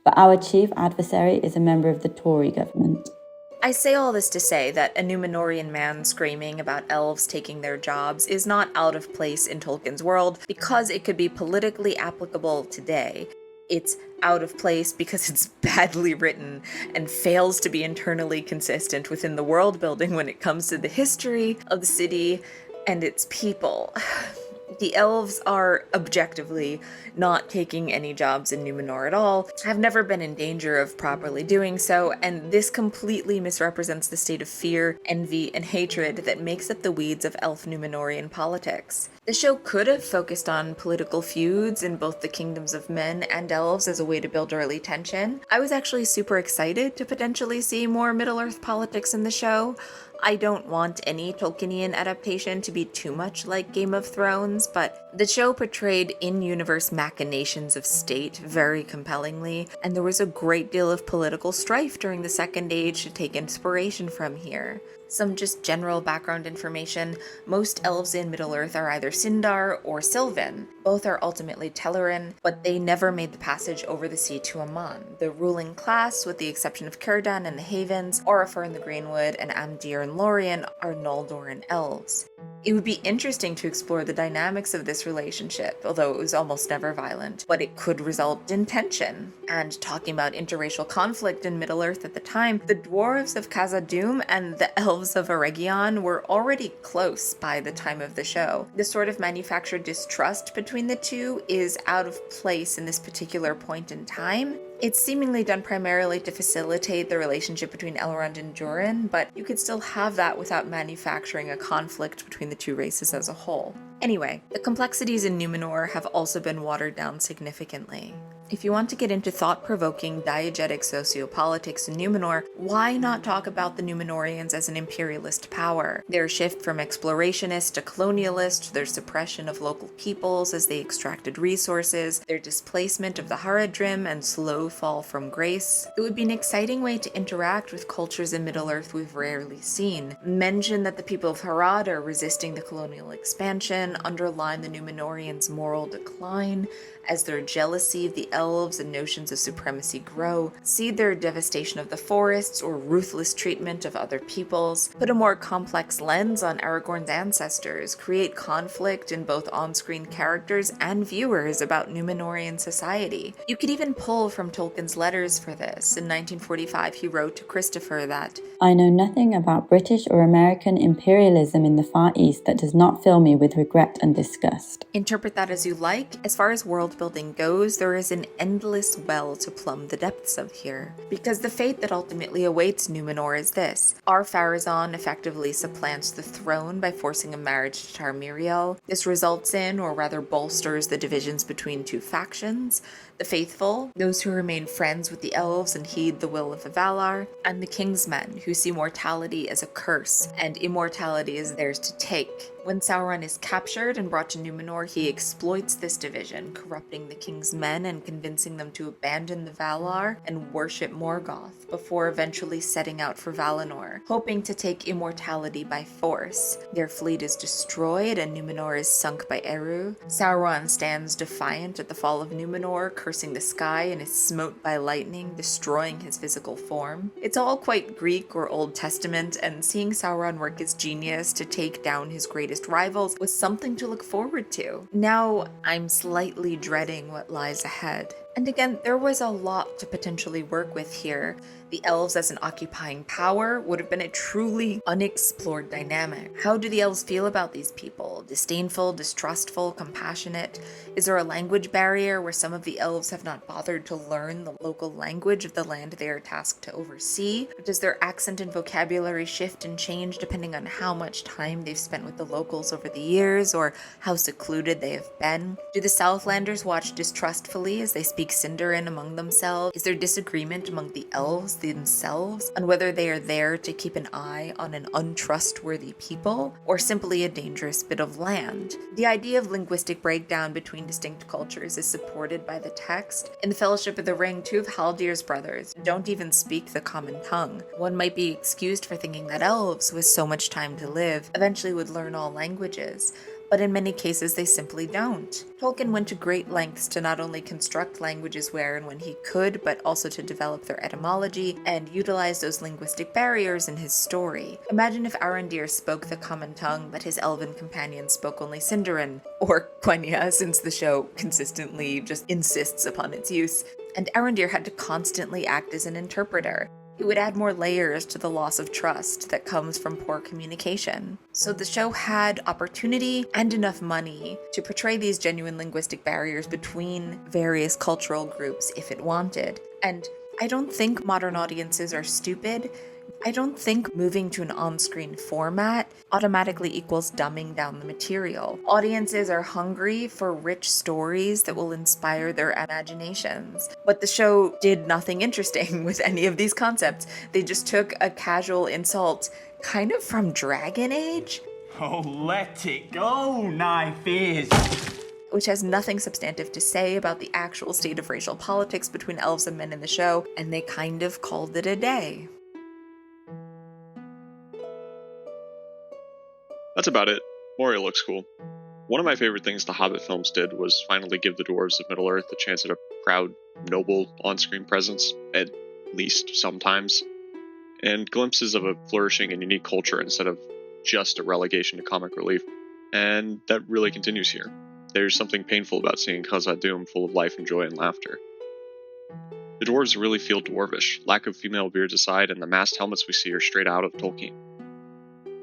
but our chief adversary is a member of the Tory government. I say all this to say that a Numenorian man screaming about elves taking their jobs is not out of place in Tolkien's world because it could be politically applicable today. It's out of place because it's badly written and fails to be internally consistent within the world building when it comes to the history of the city and its people. The elves are objectively not taking any jobs in Numenor at all, have never been in danger of properly doing so, and this completely misrepresents the state of fear, envy, and hatred that makes up the weeds of elf Numenorian politics. The show could have focused on political feuds in both the kingdoms of men and elves as a way to build early tension. I was actually super excited to potentially see more Middle-earth politics in the show. I don't want any Tolkienian adaptation to be too much like Game of Thrones, but the show portrayed in-universe machinations of state very compellingly, and there was a great deal of political strife during the Second Age to take inspiration from here. Some just general background information: most elves in Middle-earth are either Sindar or Sylvan. Both are ultimately Telerin, but they never made the passage over the sea to Aman. The ruling class, with the exception of Círdan and the Havens, Orifer and the Greenwood, and Amdir and Lorien, are Noldoran elves. It would be interesting to explore the dynamics of this relationship, although it was almost never violent, but it could result in tension. And talking about interracial conflict in Middle-earth at the time, the dwarves of Khazad-dûm and the elves of Eregion were already close by the time of the show. The sort of manufactured distrust between the two is out of place in this particular point in time. It's seemingly done primarily to facilitate the relationship between Elrond and Durin, but you could still have that without manufacturing a conflict between the two races as a whole. Anyway, the complexities in Numenor have also been watered down significantly. If you want to get into thought-provoking diegetic sociopolitics in Numenor, why not talk about the Numenorians as an imperialist power? Their shift from explorationist to colonialist, their suppression of local peoples as they extracted resources, their displacement of the Haradrim and slow fall from grace. It would be an exciting way to interact with cultures in Middle-earth we've rarely seen. Mention that the people of Harad are resisting the colonial expansion, underline the Numenorians' moral decline, as their jealousy of the elves and notions of supremacy grow, see their devastation of the forests or ruthless treatment of other peoples, put a more complex lens on Aragorn's ancestors, create conflict in both on-screen characters and viewers about Numenorian society. You could even pull from Tolkien's letters for this. In 1945, he wrote to Christopher that, "I know nothing about British or American imperialism in the Far East that does not fill me with regret and disgust." Interpret that as you like. As far as world building goes, there is an endless well to plumb the depths of here. Because the fate that ultimately awaits Numenor is this. Ar-Pharazôn effectively supplants the throne by forcing a marriage to Tar-Miriel. This results in, or rather bolsters, the divisions between two factions: the faithful, those who remain friends with the elves and heed the will of the Valar, and the Kingsmen, who see mortality as a curse, and immortality as theirs to take. When Sauron is captured and brought to Numenor, he exploits this division, corrupting the king's men and convincing them to abandon the Valar and worship Morgoth, before eventually setting out for Valinor, hoping to take immortality by force. Their fleet is destroyed and Numenor is sunk by Eru. Sauron stands defiant at the fall of Numenor, cursing the sky, and is smote by lightning, destroying his physical form. It's all quite Greek or Old Testament, and seeing Sauron work his genius to take down his greatest rivals was something to look forward to. Now, I'm slightly dreading what lies ahead. And again, there was a lot to potentially work with here. The elves as an occupying power would have been a truly unexplored dynamic. How do the elves feel about these people? Disdainful, distrustful, compassionate? Is there a language barrier where some of the elves have not bothered to learn the local language of the land they are tasked to oversee? Does their accent and vocabulary shift and change depending on how much time they've spent with the locals over the years, or how secluded they have been? Do the Southlanders watch distrustfully as they speak Sindarin among themselves? Is there disagreement among the elves themselves on whether they are there to keep an eye on an untrustworthy people, or simply a dangerous bit of land? The idea of linguistic breakdown between distinct cultures is supported by the text. In the Fellowship of the Ring, two of Haldir's brothers don't even speak the common tongue. One might be excused for thinking that elves, with so much time to live, eventually would learn all languages, but in many cases they simply don't. Tolkien went to great lengths to not only construct languages where and when he could, but also to develop their etymology and utilize those linguistic barriers in his story. Imagine if Arondir spoke the common tongue, but his elven companions spoke only Sindarin, or Quenya, since the show consistently just insists upon its use, and Arondir had to constantly act as an interpreter. It would add more layers to the loss of trust that comes from poor communication. So the show had opportunity and enough money to portray these genuine linguistic barriers between various cultural groups if it wanted. And I don't think modern audiences are stupid. I don't think moving to an on-screen format automatically equals dumbing down the material. Audiences are hungry for rich stories that will inspire their imaginations. But the show did nothing interesting with any of these concepts. They just took a casual insult kind of from Dragon Age. Oh, let it go, knife is. Which has nothing substantive to say about the actual state of racial politics between elves and men in the show, and they kind of called it a day. That's about it. Moria looks cool. One of my favorite things the Hobbit films did was finally give the dwarves of Middle-earth a chance at a proud, noble on-screen presence, at least sometimes, and glimpses of a flourishing and unique culture instead of just a relegation to comic relief. And that really continues here. There's something painful about seeing Khazad-dûm full of life and joy and laughter. The dwarves really feel dwarvish, lack of female beards aside, and the masked helmets we see are straight out of Tolkien.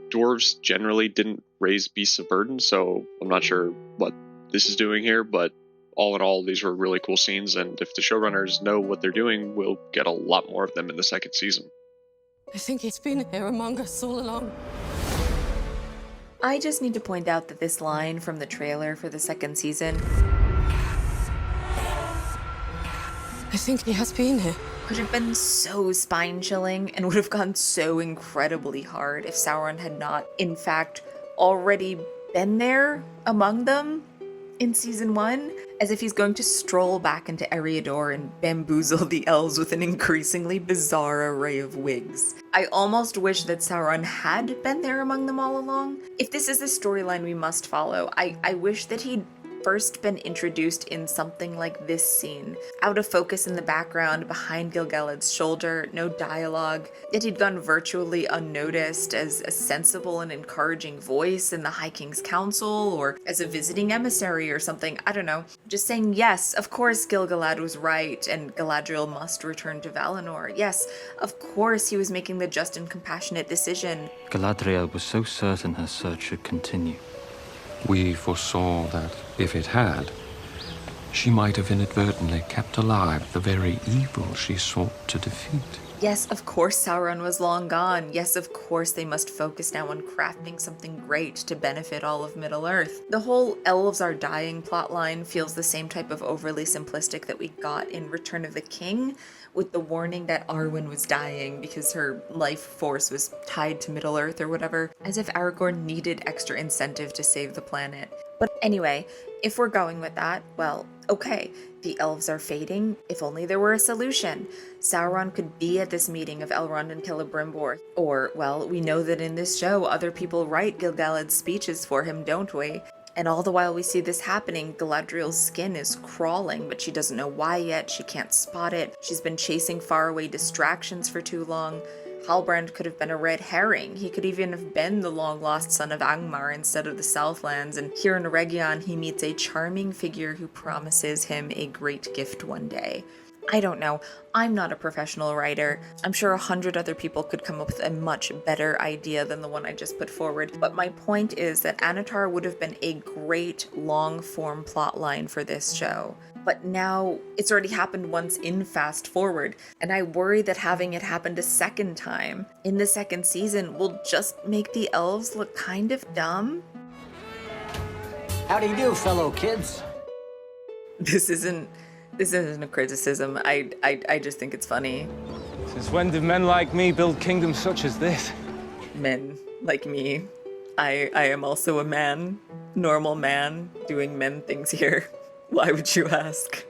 Dwarves generally didn't raise beasts of burden, so I'm not sure what this is doing here, but all in all, these were really cool scenes, and if the showrunners know what they're doing, we'll get a lot more of them in the second season. I think he's been here among us all along. I just need to point out that this line from the trailer for the second season, I think he has been here. Could have been so spine-chilling and would have gone so incredibly hard if Sauron had not, in fact, already been there among them in season 1, as if he's going to stroll back into Eriador and bamboozle the elves with an increasingly bizarre array of wigs. I almost wish that Sauron had been there among them all along. If this is the storyline we must follow, I wish that he'd first been introduced in something like this scene, out of focus in the background behind Gil-galad's shoulder, no dialogue, yet he'd gone virtually unnoticed as a sensible and encouraging voice in the High King's Council, or as a visiting emissary or something, I don't know. Just saying, yes, of course Gil-galad was right and Galadriel must return to Valinor. Yes, of course he was making the just and compassionate decision. Galadriel was so certain her search should continue. We foresaw that if it had, she might have inadvertently kept alive the very evil she sought to defeat. Yes, of course Sauron was long gone. Yes, of course they must focus now on crafting something great to benefit all of Middle-earth. The whole elves are dying plotline feels the same type of overly simplistic that we got in Return of the King, with the warning that Arwen was dying because her life force was tied to Middle-earth or whatever, as if Aragorn needed extra incentive to save the planet. But anyway, if we're going with that, well, okay, the elves are fading. If only there were a solution. Sauron could be at this meeting of Elrond and Celebrimbor. Or, well, we know that in this show, other people write Gil-galad's speeches for him, don't we? And all the while we see this happening, Galadriel's skin is crawling, but she doesn't know why yet. She can't spot it. She's been chasing faraway distractions for too long. Halbrand could have been a red herring. He could even have been the long-lost son of Angmar instead of the Southlands, and here in Eregion he meets a charming figure who promises him a great gift one day. I don't know. I'm not a professional writer. I'm sure 100 other people could come up with a much better idea than the one I just put forward. But my point is that Annatar would have been a great long-form plotline for this show. But now it's already happened once in Fast Forward, and I worry that having it happen a second time in the second season will just make the elves look kind of dumb. How do you do, fellow kids? This isn't a criticism. I just think it's funny. Since when did men like me build kingdoms such as this? Men like me. I am also a man. Normal man doing men things here. Why would you ask?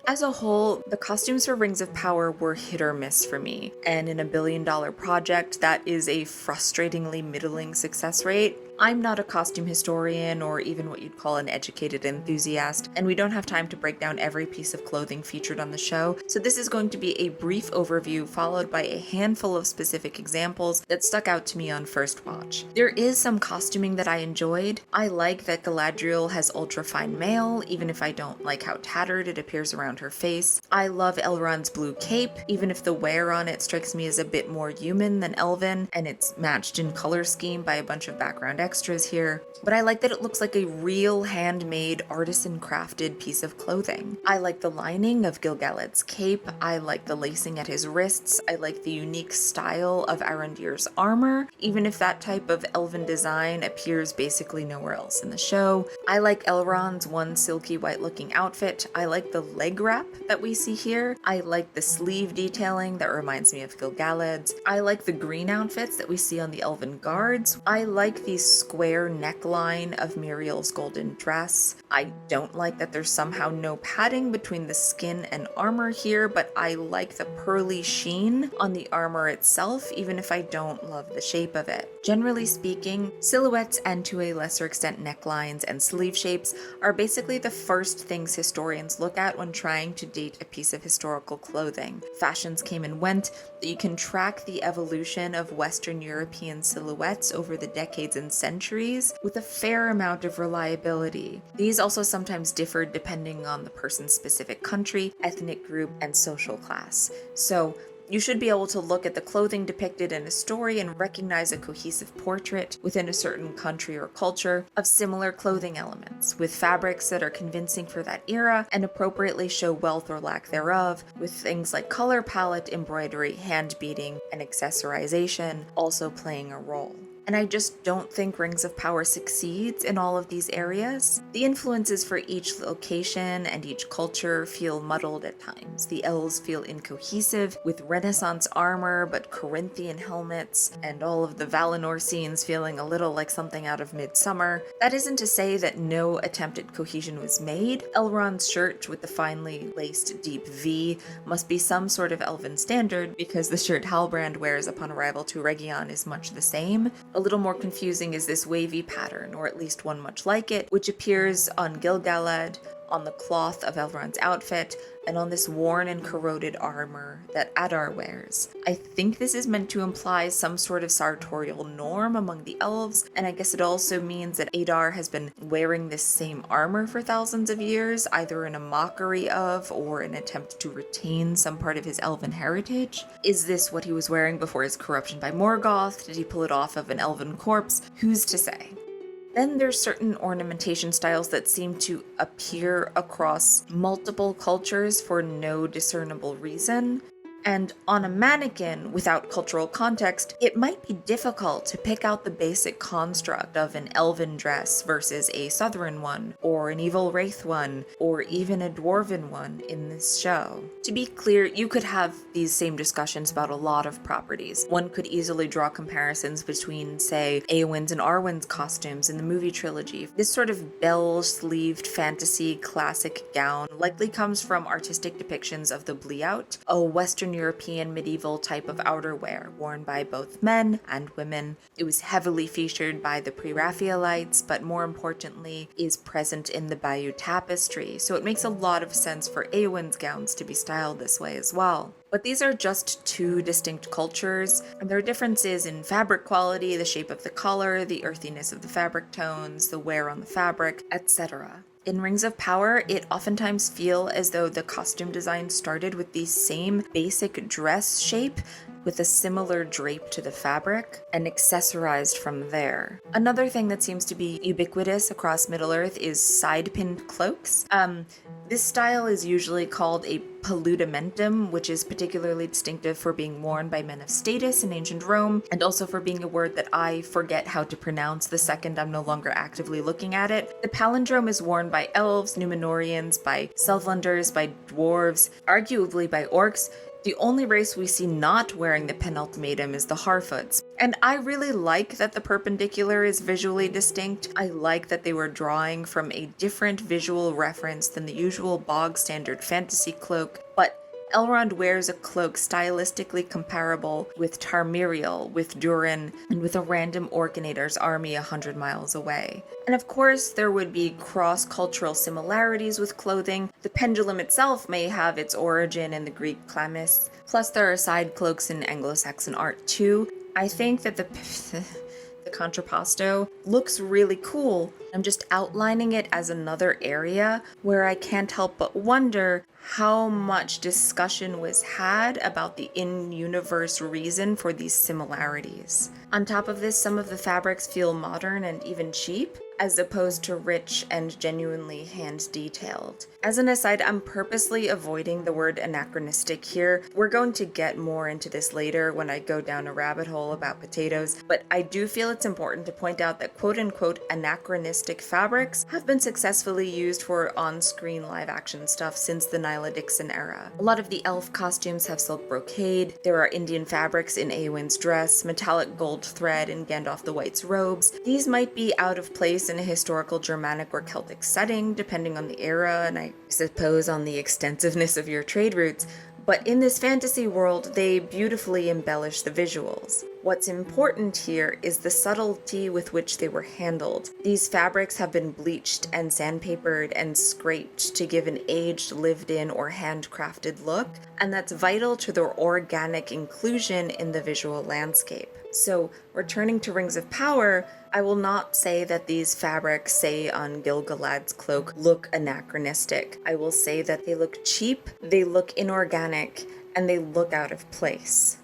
As a whole, the costumes for Rings of Power were hit or miss for me, and in a $1 billion project, that is a frustratingly middling success rate. I'm not a costume historian or even what you'd call an educated enthusiast, and we don't have time to break down every piece of clothing featured on the show, so this is going to be a brief overview followed by a handful of specific examples that stuck out to me on first watch. There is some costuming that I enjoyed. I like that Galadriel has ultra-fine mail, even if I don't like how tattered it appears around her face. I love Elrond's blue cape, even if the wear on it strikes me as a bit more human than elven, and it's matched in color scheme by a bunch of background extras here. But I like that it looks like a real handmade, artisan crafted piece of clothing. I like the lining of Gil-galad's cape, I like the lacing at his wrists, I like the unique style of Arondir's armor, even if that type of elven design appears basically nowhere else in the show. I like Elrond's one silky white looking outfit, I like the leg wrap that we see here, I like the sleeve detailing that reminds me of Gil-galad's, I like the green outfits that we see on the elven guards, I like the square neckline of Muriel's golden dress. I don't like that there's somehow no padding between the skin and armor here, but I like the pearly sheen on the armor itself, even if I don't love the shape of it. Generally speaking, silhouettes and to a lesser extent necklines and sleeve shapes are basically the first things historians look at when trying to date a piece of historical clothing. Fashions came and went, but you can track the evolution of Western European silhouettes over the decades and centuries with a fair amount of reliability. These also sometimes differed depending on the person's specific country, ethnic group, and social class. So you should be able to look at the clothing depicted in a story and recognize a cohesive portrait within a certain country or culture of similar clothing elements, with fabrics that are convincing for that era and appropriately show wealth or lack thereof, with things like color palette, embroidery, hand beading, and accessorization also playing a role. And I just don't think Rings of Power succeeds in all of these areas. The influences for each location and each culture feel muddled at times. The elves feel incohesive, with Renaissance armor but Corinthian helmets, and all of the Valinor scenes feeling a little like something out of Midsummer. That isn't to say that no attempt at cohesion was made. Elrond's shirt with the finely laced deep V must be some sort of elven standard, because the shirt Halbrand wears upon arrival to Region is much the same. A little more confusing is this wavy pattern, or at least one much like it, which appears on Gil-galad, on the cloth of Elrond's outfit, and on this worn and corroded armor that Adar wears. I think this is meant to imply some sort of sartorial norm among the elves, and I guess it also means that Adar has been wearing this same armor for thousands of years, either in a mockery of or an attempt to retain some part of his elven heritage. Is this what he was wearing before his corruption by Morgoth? Did he pull it off of an elven corpse? Who's to say? Then there's certain ornamentation styles that seem to appear across multiple cultures for no discernible reason. And on a mannequin, without cultural context, it might be difficult to pick out the basic construct of an elven dress versus a southern one, or an evil wraith one, or even a dwarven one in this show. To be clear, you could have these same discussions about a lot of properties. One could easily draw comparisons between, say, Éowyn's and Arwen's costumes in the movie trilogy. This sort of bell-sleeved fantasy classic gown likely comes from artistic depictions of the Bleout, a Western European medieval type of outerwear worn by both men and women. It was heavily featured by the Pre-Raphaelites, but more importantly is present in the Bayeux tapestry, so it makes a lot of sense for Éowyn's gowns to be styled this way as well. But these are just two distinct cultures, and there are differences in fabric quality, the shape of the collar, the earthiness of the fabric tones, the wear on the fabric, etc. In Rings of Power, it oftentimes feels as though the costume design started with the same basic dress shape with a similar drape to the fabric and accessorized from there. Another thing that seems to be ubiquitous across Middle-earth is side-pinned cloaks. This style is usually called a paludamentum, which is particularly distinctive for being worn by men of status in ancient Rome, and also for being a word that I forget how to pronounce the second I'm no longer actively looking at it. The palindrome is worn by elves, Numenorians, by Southlanders, by dwarves, arguably by orcs. The only race we see not wearing the penultimatum is the Harfoots. And I really like that the perpendicular is visually distinct. I like that they were drawing from a different visual reference than the usual bog standard fantasy cloak, but Elrond wears a cloak stylistically comparable with Tarmiriel, with Durin, and with a random Orcinator's army 100 miles away. And of course, there would be cross-cultural similarities with clothing. The pendulum itself may have its origin in the Greek chlamys, plus there are side cloaks in Anglo-Saxon art too. I think that the contrapposto looks really cool. I'm just outlining it as another area where I can't help but wonder how much discussion was had about the in-universe reason for these similarities. On top of this, some of the fabrics feel modern and even cheap, as opposed to rich and genuinely hand-detailed. As an aside, I'm purposely avoiding the word anachronistic here. We're going to get more into this later when I go down a rabbit hole about potatoes, but I do feel it's important to point out that quote-unquote anachronistic fabrics have been successfully used for on-screen live-action stuff since the Nyla Dixon era. A lot of the elf costumes have silk brocade, there are Indian fabrics in Eowyn's dress, metallic gold thread in Gandalf the White's robes. These might be out of place in a historical Germanic or Celtic setting, depending on the era, and I suppose on the extensiveness of your trade routes, but in this fantasy world, they beautifully embellish the visuals. What's important here is the subtlety with which they were handled. These fabrics have been bleached and sandpapered and scraped to give an aged, lived-in, or handcrafted look, and that's vital to their organic inclusion in the visual landscape. So, returning to Rings of Power, I will not say that these fabrics, say on Gil-galad's cloak, look anachronistic. I will say that they look cheap, they look inorganic, and they look out of place.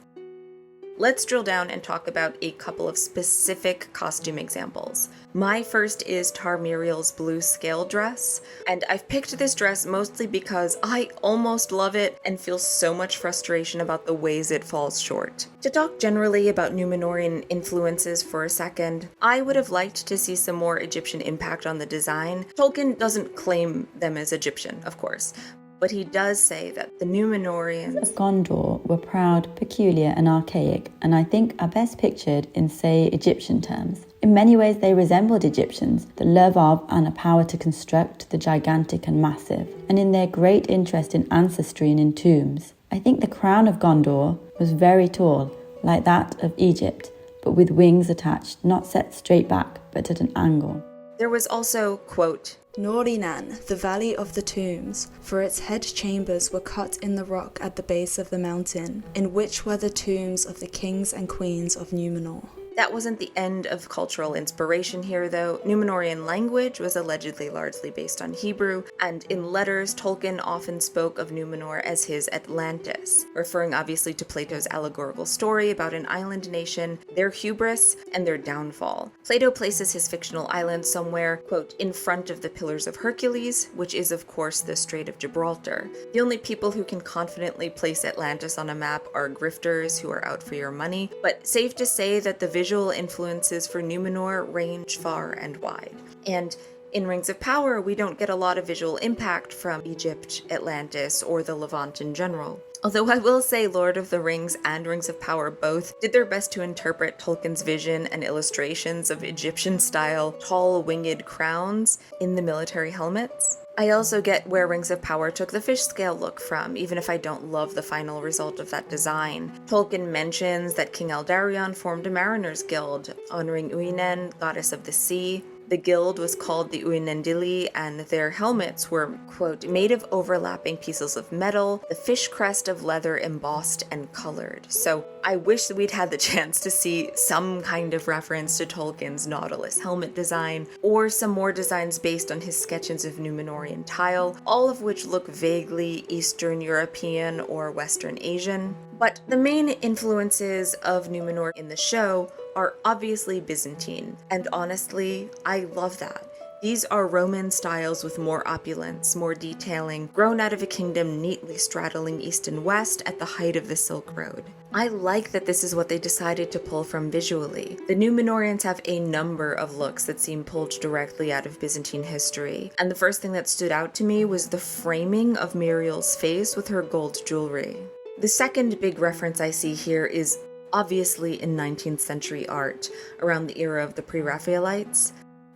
Let's drill down and talk about a couple of specific costume examples. My first is Tarmiriel's blue scale dress, and I've picked this dress mostly because I almost love it and feel so much frustration about the ways it falls short. To talk generally about Numenorian influences for a second, I would have liked to see some more Egyptian impact on the design. Tolkien doesn't claim them as Egyptian, of course, but he does say that the Numenorians of Gondor were proud, peculiar, and archaic, and I think are best pictured in, say, Egyptian terms. In many ways they resembled Egyptians, the love of and a power to construct the gigantic and massive, and in their great interest in ancestry and in tombs. I think the crown of Gondor was very tall, like that of Egypt, but with wings attached, not set straight back, but at an angle. There was also, quote, Nori Nan, the Valley of the Tombs, for its head chambers were cut in the rock at the base of the mountain, in which were the tombs of the kings and queens of Numenor. That wasn't the end of cultural inspiration here, though. Numenorian language was allegedly largely based on Hebrew, and in letters, Tolkien often spoke of Numenor as his Atlantis, referring obviously to Plato's allegorical story about an island nation, their hubris, and their downfall. Plato places his fictional island somewhere, quote, in front of the Pillars of Hercules, which is of course the Strait of Gibraltar. The only people who can confidently place Atlantis on a map are grifters who are out for your money, but safe to say that the visual influences for Numenor range far and wide. And in Rings of Power, we don't get a lot of visual impact from Egypt, Atlantis, or the Levant in general. Although I will say Lord of the Rings and Rings of Power both did their best to interpret Tolkien's vision and illustrations of Egyptian-style tall winged crowns in the military helmets. I also get where Rings of Power took the fish scale look from, even if I don't love the final result of that design. Tolkien mentions that King Eldarion formed a mariners' guild, honoring Uinen, goddess of the sea. The guild was called the Uinendili, and their helmets were, quote, made of overlapping pieces of metal, the fish crest of leather embossed and colored. So I wish that we'd had the chance to see some kind of reference to Tolkien's Nautilus helmet design, or some more designs based on his sketches of Numenorian tile, all of which look vaguely Eastern European or Western Asian. But the main influences of Numenor in the show are obviously Byzantine, and honestly, I love that. These are Roman styles with more opulence, more detailing, grown out of a kingdom neatly straddling east and west at the height of the Silk Road. I like that this is what they decided to pull from visually. The Numenorians have a number of looks that seem pulled directly out of Byzantine history, and the first thing that stood out to me was the framing of Muriel's face with her gold jewelry. The second big reference I see here is obviously in 19th century art, around the era of the Pre-Raphaelites.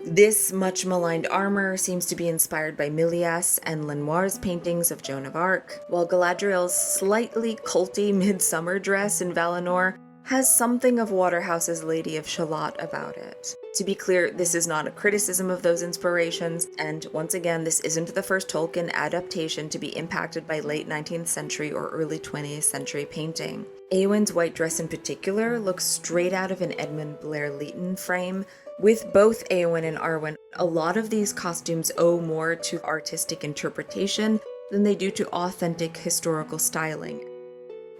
This much maligned armor seems to be inspired by Milias and Lenoir's paintings of Joan of Arc, while Galadriel's slightly culty midsummer dress in Valinor has something of Waterhouse's Lady of Shalott about it. To be clear, this is not a criticism of those inspirations, and once again, this isn't the first Tolkien adaptation to be impacted by late 19th century or early 20th century painting. Éowyn's white dress in particular looks straight out of an Edmund Blair Leighton frame. With both Éowyn and Arwen, a lot of these costumes owe more to artistic interpretation than they do to authentic historical styling.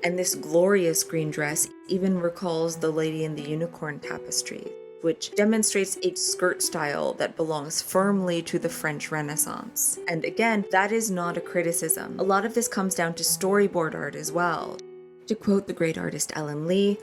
And this glorious green dress even recalls the Lady in the Unicorn tapestry, which demonstrates a skirt style that belongs firmly to the French Renaissance. And again, that is not a criticism. A lot of this comes down to storyboard art as well. To quote the great artist Ellen Lee,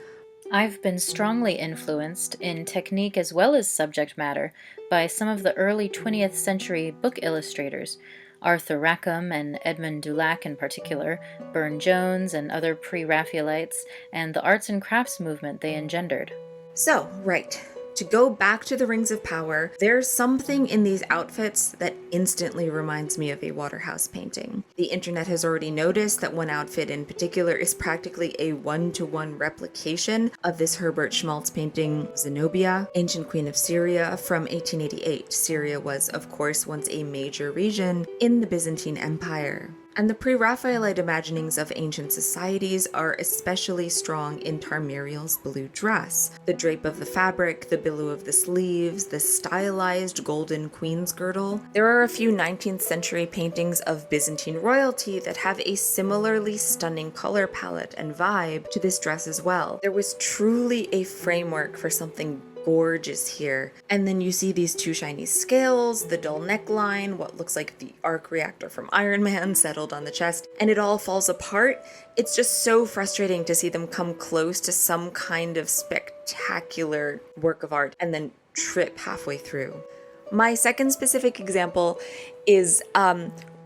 I've been strongly influenced, in technique as well as subject matter, by some of the early 20th century book illustrators, Arthur Rackham and Edmund Dulac in particular, Burne-Jones and other pre-Raphaelites, and the arts and crafts movement they engendered. So, right. To go back to the Rings of Power, there's something in these outfits that instantly reminds me of a Waterhouse painting. The internet has already noticed that one outfit in particular is practically a one-to-one replication of this Herbert Schmaltz painting, Zenobia, Ancient Queen of Syria, from 1888. Syria was, of course, once a major region in the Byzantine Empire. And the pre-Raphaelite imaginings of ancient societies are especially strong in Tarmiriel's blue dress. The drape of the fabric, the billow of the sleeves, the stylized golden queen's girdle. There are a few 19th century paintings of Byzantine royalty that have a similarly stunning color palette and vibe to this dress as well. There was truly a framework for something gorgeous here. And then you see these two shiny scales, the dull neckline, what looks like the arc reactor from Iron Man settled on the chest, and it all falls apart. It's just so frustrating to see them come close to some kind of spectacular work of art and then trip halfway through. My second specific example is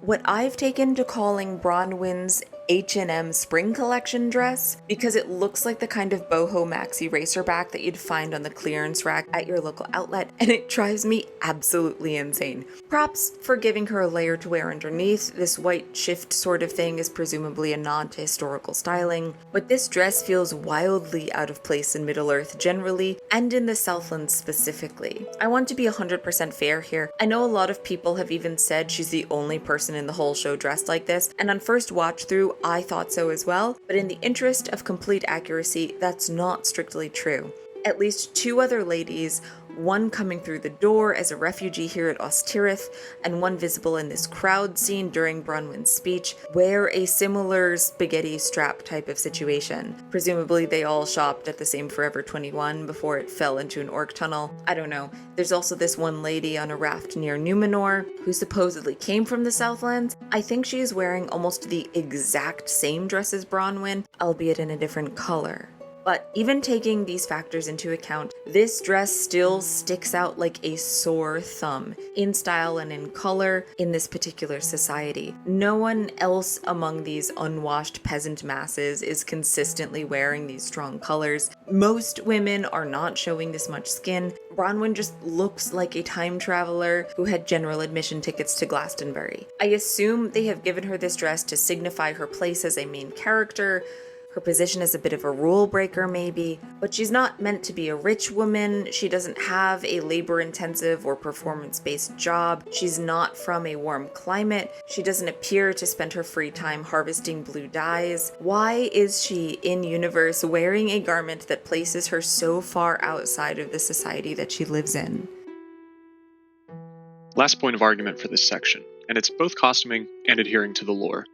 what I've taken to calling Bronwyn's H&M spring collection dress, because it looks like the kind of boho maxi racerback that you'd find on the clearance rack at your local outlet, and it drives me absolutely insane. Props for giving her a layer to wear underneath. This white shift sort of thing is presumably a nod to historical styling, but this dress feels wildly out of place in Middle-earth generally, and in the Southlands specifically. I want to be 100% fair here. I know a lot of people have even said she's the only person in the whole show dressed like this, and on first watch through, I thought so as well, but in the interest of complete accuracy, that's not strictly true. At least two other ladies, one coming through the door as a refugee here at Ostirith, and one visible in this crowd scene during Bronwyn's speech, wear a similar spaghetti strap type of situation. Presumably they all shopped at the same Forever 21 before it fell into an orc tunnel. I don't know. There's also this one lady on a raft near Numenor, who supposedly came from the Southlands. I think she is wearing almost the exact same dress as Bronwyn, albeit in a different color. But even taking these factors into account, this dress still sticks out like a sore thumb, in style and in color, in this particular society. No one else among these unwashed peasant masses is consistently wearing these strong colors. Most women are not showing this much skin. Bronwyn just looks like a time traveler who had general admission tickets to Glastonbury. I assume they have given her this dress to signify her place as a main character, her position as a bit of a rule breaker maybe, but she's not meant to be a rich woman. She doesn't have a labor-intensive or performance-based job. She's not from a warm climate. She doesn't appear to spend her free time harvesting blue dyes. Why is she, in universe, wearing a garment that places her so far outside of the society that she lives in? Last point of argument for this section, and it's both costuming and adhering to the lore.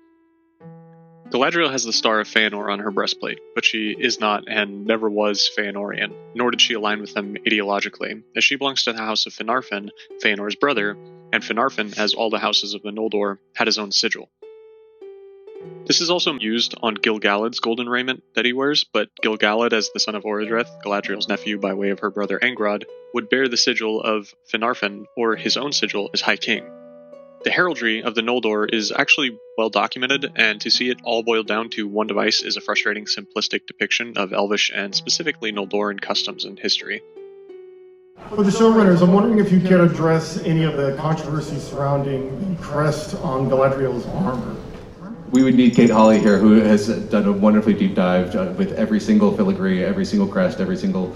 Galadriel has the Star of Feanor on her breastplate, but she is not and never was Feanorian, nor did she align with them ideologically, as she belongs to the House of Finarfin, Feanor's brother, and Finarfin, as all the houses of the Noldor, had his own sigil. This is also used on Gil-galad's golden raiment that he wears, but Gil-galad, as the son of Orodreth, Galadriel's nephew by way of her brother Angrod, would bear the sigil of Finarfin, or his own sigil as High King. The heraldry of the Noldor is actually well documented, and to see it all boiled down to one device is a frustrating simplistic depiction of Elvish and specifically Noldoran customs and history. For the showrunners, I'm wondering if you could address any of the controversy surrounding the crest on Galadriel's armor. We would need Kate Hawley here, who has done a wonderfully deep dive with every single filigree, every single crest, every single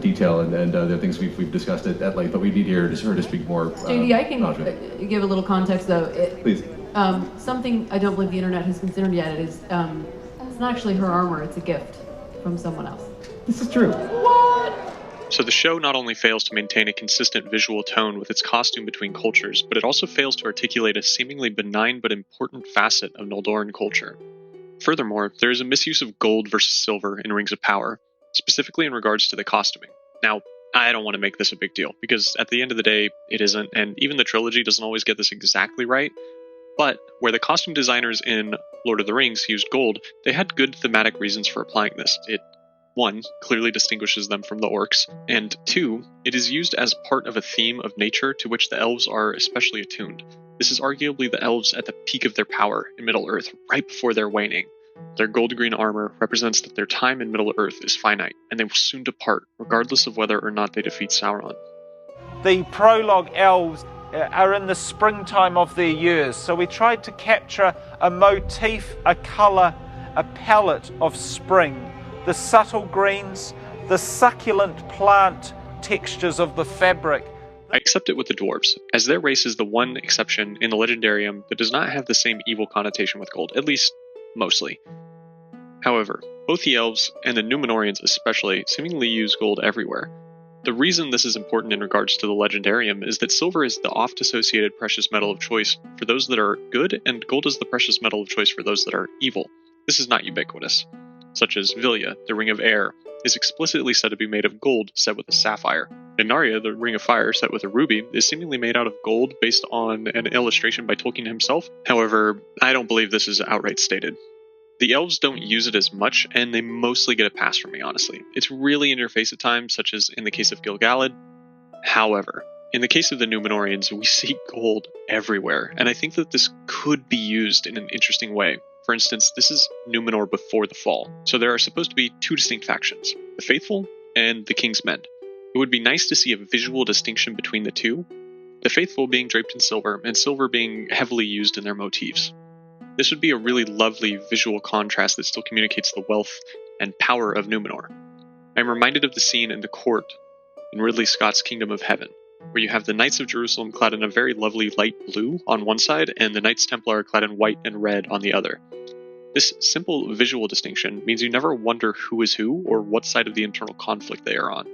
detail, and the things we've discussed at length. But we need her to speak more. JD, I can give a little context, though. Please. Something I don't believe the internet has considered yet is it's not actually her armor; it's a gift from someone else. This is true. So the show not only fails to maintain a consistent visual tone with its costume between cultures, but it also fails to articulate a seemingly benign but important facet of Noldoran culture. Furthermore, there is a misuse of gold versus silver in Rings of Power, specifically in regards to the costuming. Now, I don't want to make this a big deal, because at the end of the day, it isn't, and even the trilogy doesn't always get this exactly right. But where the costume designers in Lord of the Rings used gold, they had good thematic reasons for applying this. It 1, clearly distinguishes them from the Orcs, and 2, it is used as part of a theme of nature to which the Elves are especially attuned. This is arguably the Elves at the peak of their power in Middle-earth, right before their waning. Their gold-green armor represents that their time in Middle-earth is finite, and they will soon depart, regardless of whether or not they defeat Sauron. The prologue Elves are in the springtime of their years, so we tried to capture a motif, a colour, a palette of spring. The subtle greens, the succulent plant textures of the fabric. I accept it with the dwarves, as their race is the one exception in the Legendarium that does not have the same evil connotation with gold, at least mostly. However, both the elves and the Numenorians especially seemingly use gold everywhere. The reason this is important in regards to the Legendarium is that silver is the oft-associated precious metal of choice for those that are good, and gold is the precious metal of choice for those that are evil. This is not ubiquitous. Such as Vilya, the Ring of Air, is explicitly said to be made of gold set with a sapphire. Inaria, the Ring of Fire set with a ruby, is seemingly made out of gold based on an illustration by Tolkien himself. However, I don't believe this is outright stated. The elves don't use it as much, and they mostly get a pass from me, honestly. It's really in your face at times, such as in the case of Gil-galad. However, in the case of the Numenorians, we see gold everywhere, and I think that this could be used in an interesting way. For instance, this is Numenor before the fall, so there are supposed to be 2 distinct factions, the Faithful and the King's Men. It would be nice to see a visual distinction between the two, the Faithful being draped in silver, and silver being heavily used in their motifs. This would be a really lovely visual contrast that still communicates the wealth and power of Numenor. I am reminded of the scene in the court in Ridley Scott's Kingdom of Heaven, where you have the Knights of Jerusalem clad in a very lovely light blue on one side, and the Knights Templar clad in white and red on the other. This simple visual distinction means you never wonder who is who or what side of the internal conflict they are on.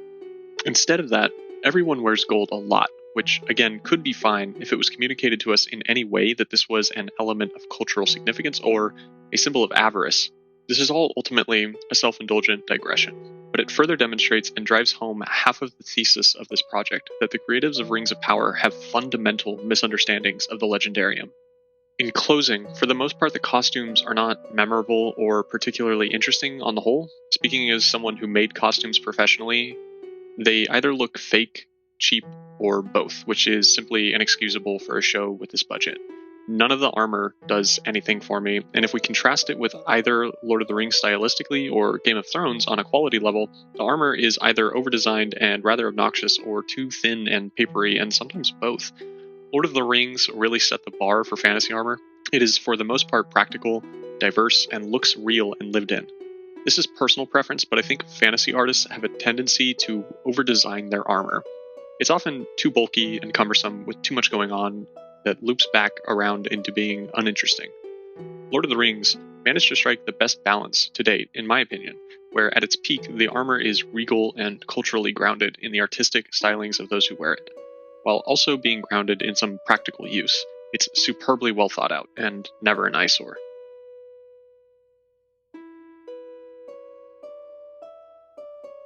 Instead of that, everyone wears gold a lot, which again could be fine if it was communicated to us in any way that this was an element of cultural significance or a symbol of avarice. This is all ultimately a self-indulgent digression, but it further demonstrates and drives home half of the thesis of this project, that the creatives of Rings of Power have fundamental misunderstandings of the Legendarium. In closing, for the most part, the costumes are not memorable or particularly interesting on the whole. Speaking as someone who made costumes professionally, they either look fake, cheap, or both, which is simply inexcusable for a show with this budget. None of the armor does anything for me, and if we contrast it with either Lord of the Rings stylistically or Game of Thrones on a quality level, the armor is either overdesigned and rather obnoxious or too thin and papery, and sometimes both. Lord of the Rings really set the bar for fantasy armor. It is for the most part practical, diverse, and looks real and lived in. This is personal preference, but I think fantasy artists have a tendency to over-design their armor. It's often too bulky and cumbersome with too much going on that loops back around into being uninteresting. Lord of the Rings managed to strike the best balance to date, in my opinion, where at its peak the armor is regal and culturally grounded in the artistic stylings of those who wear it, while also being grounded in some practical use. It's superbly well thought out and never an eyesore.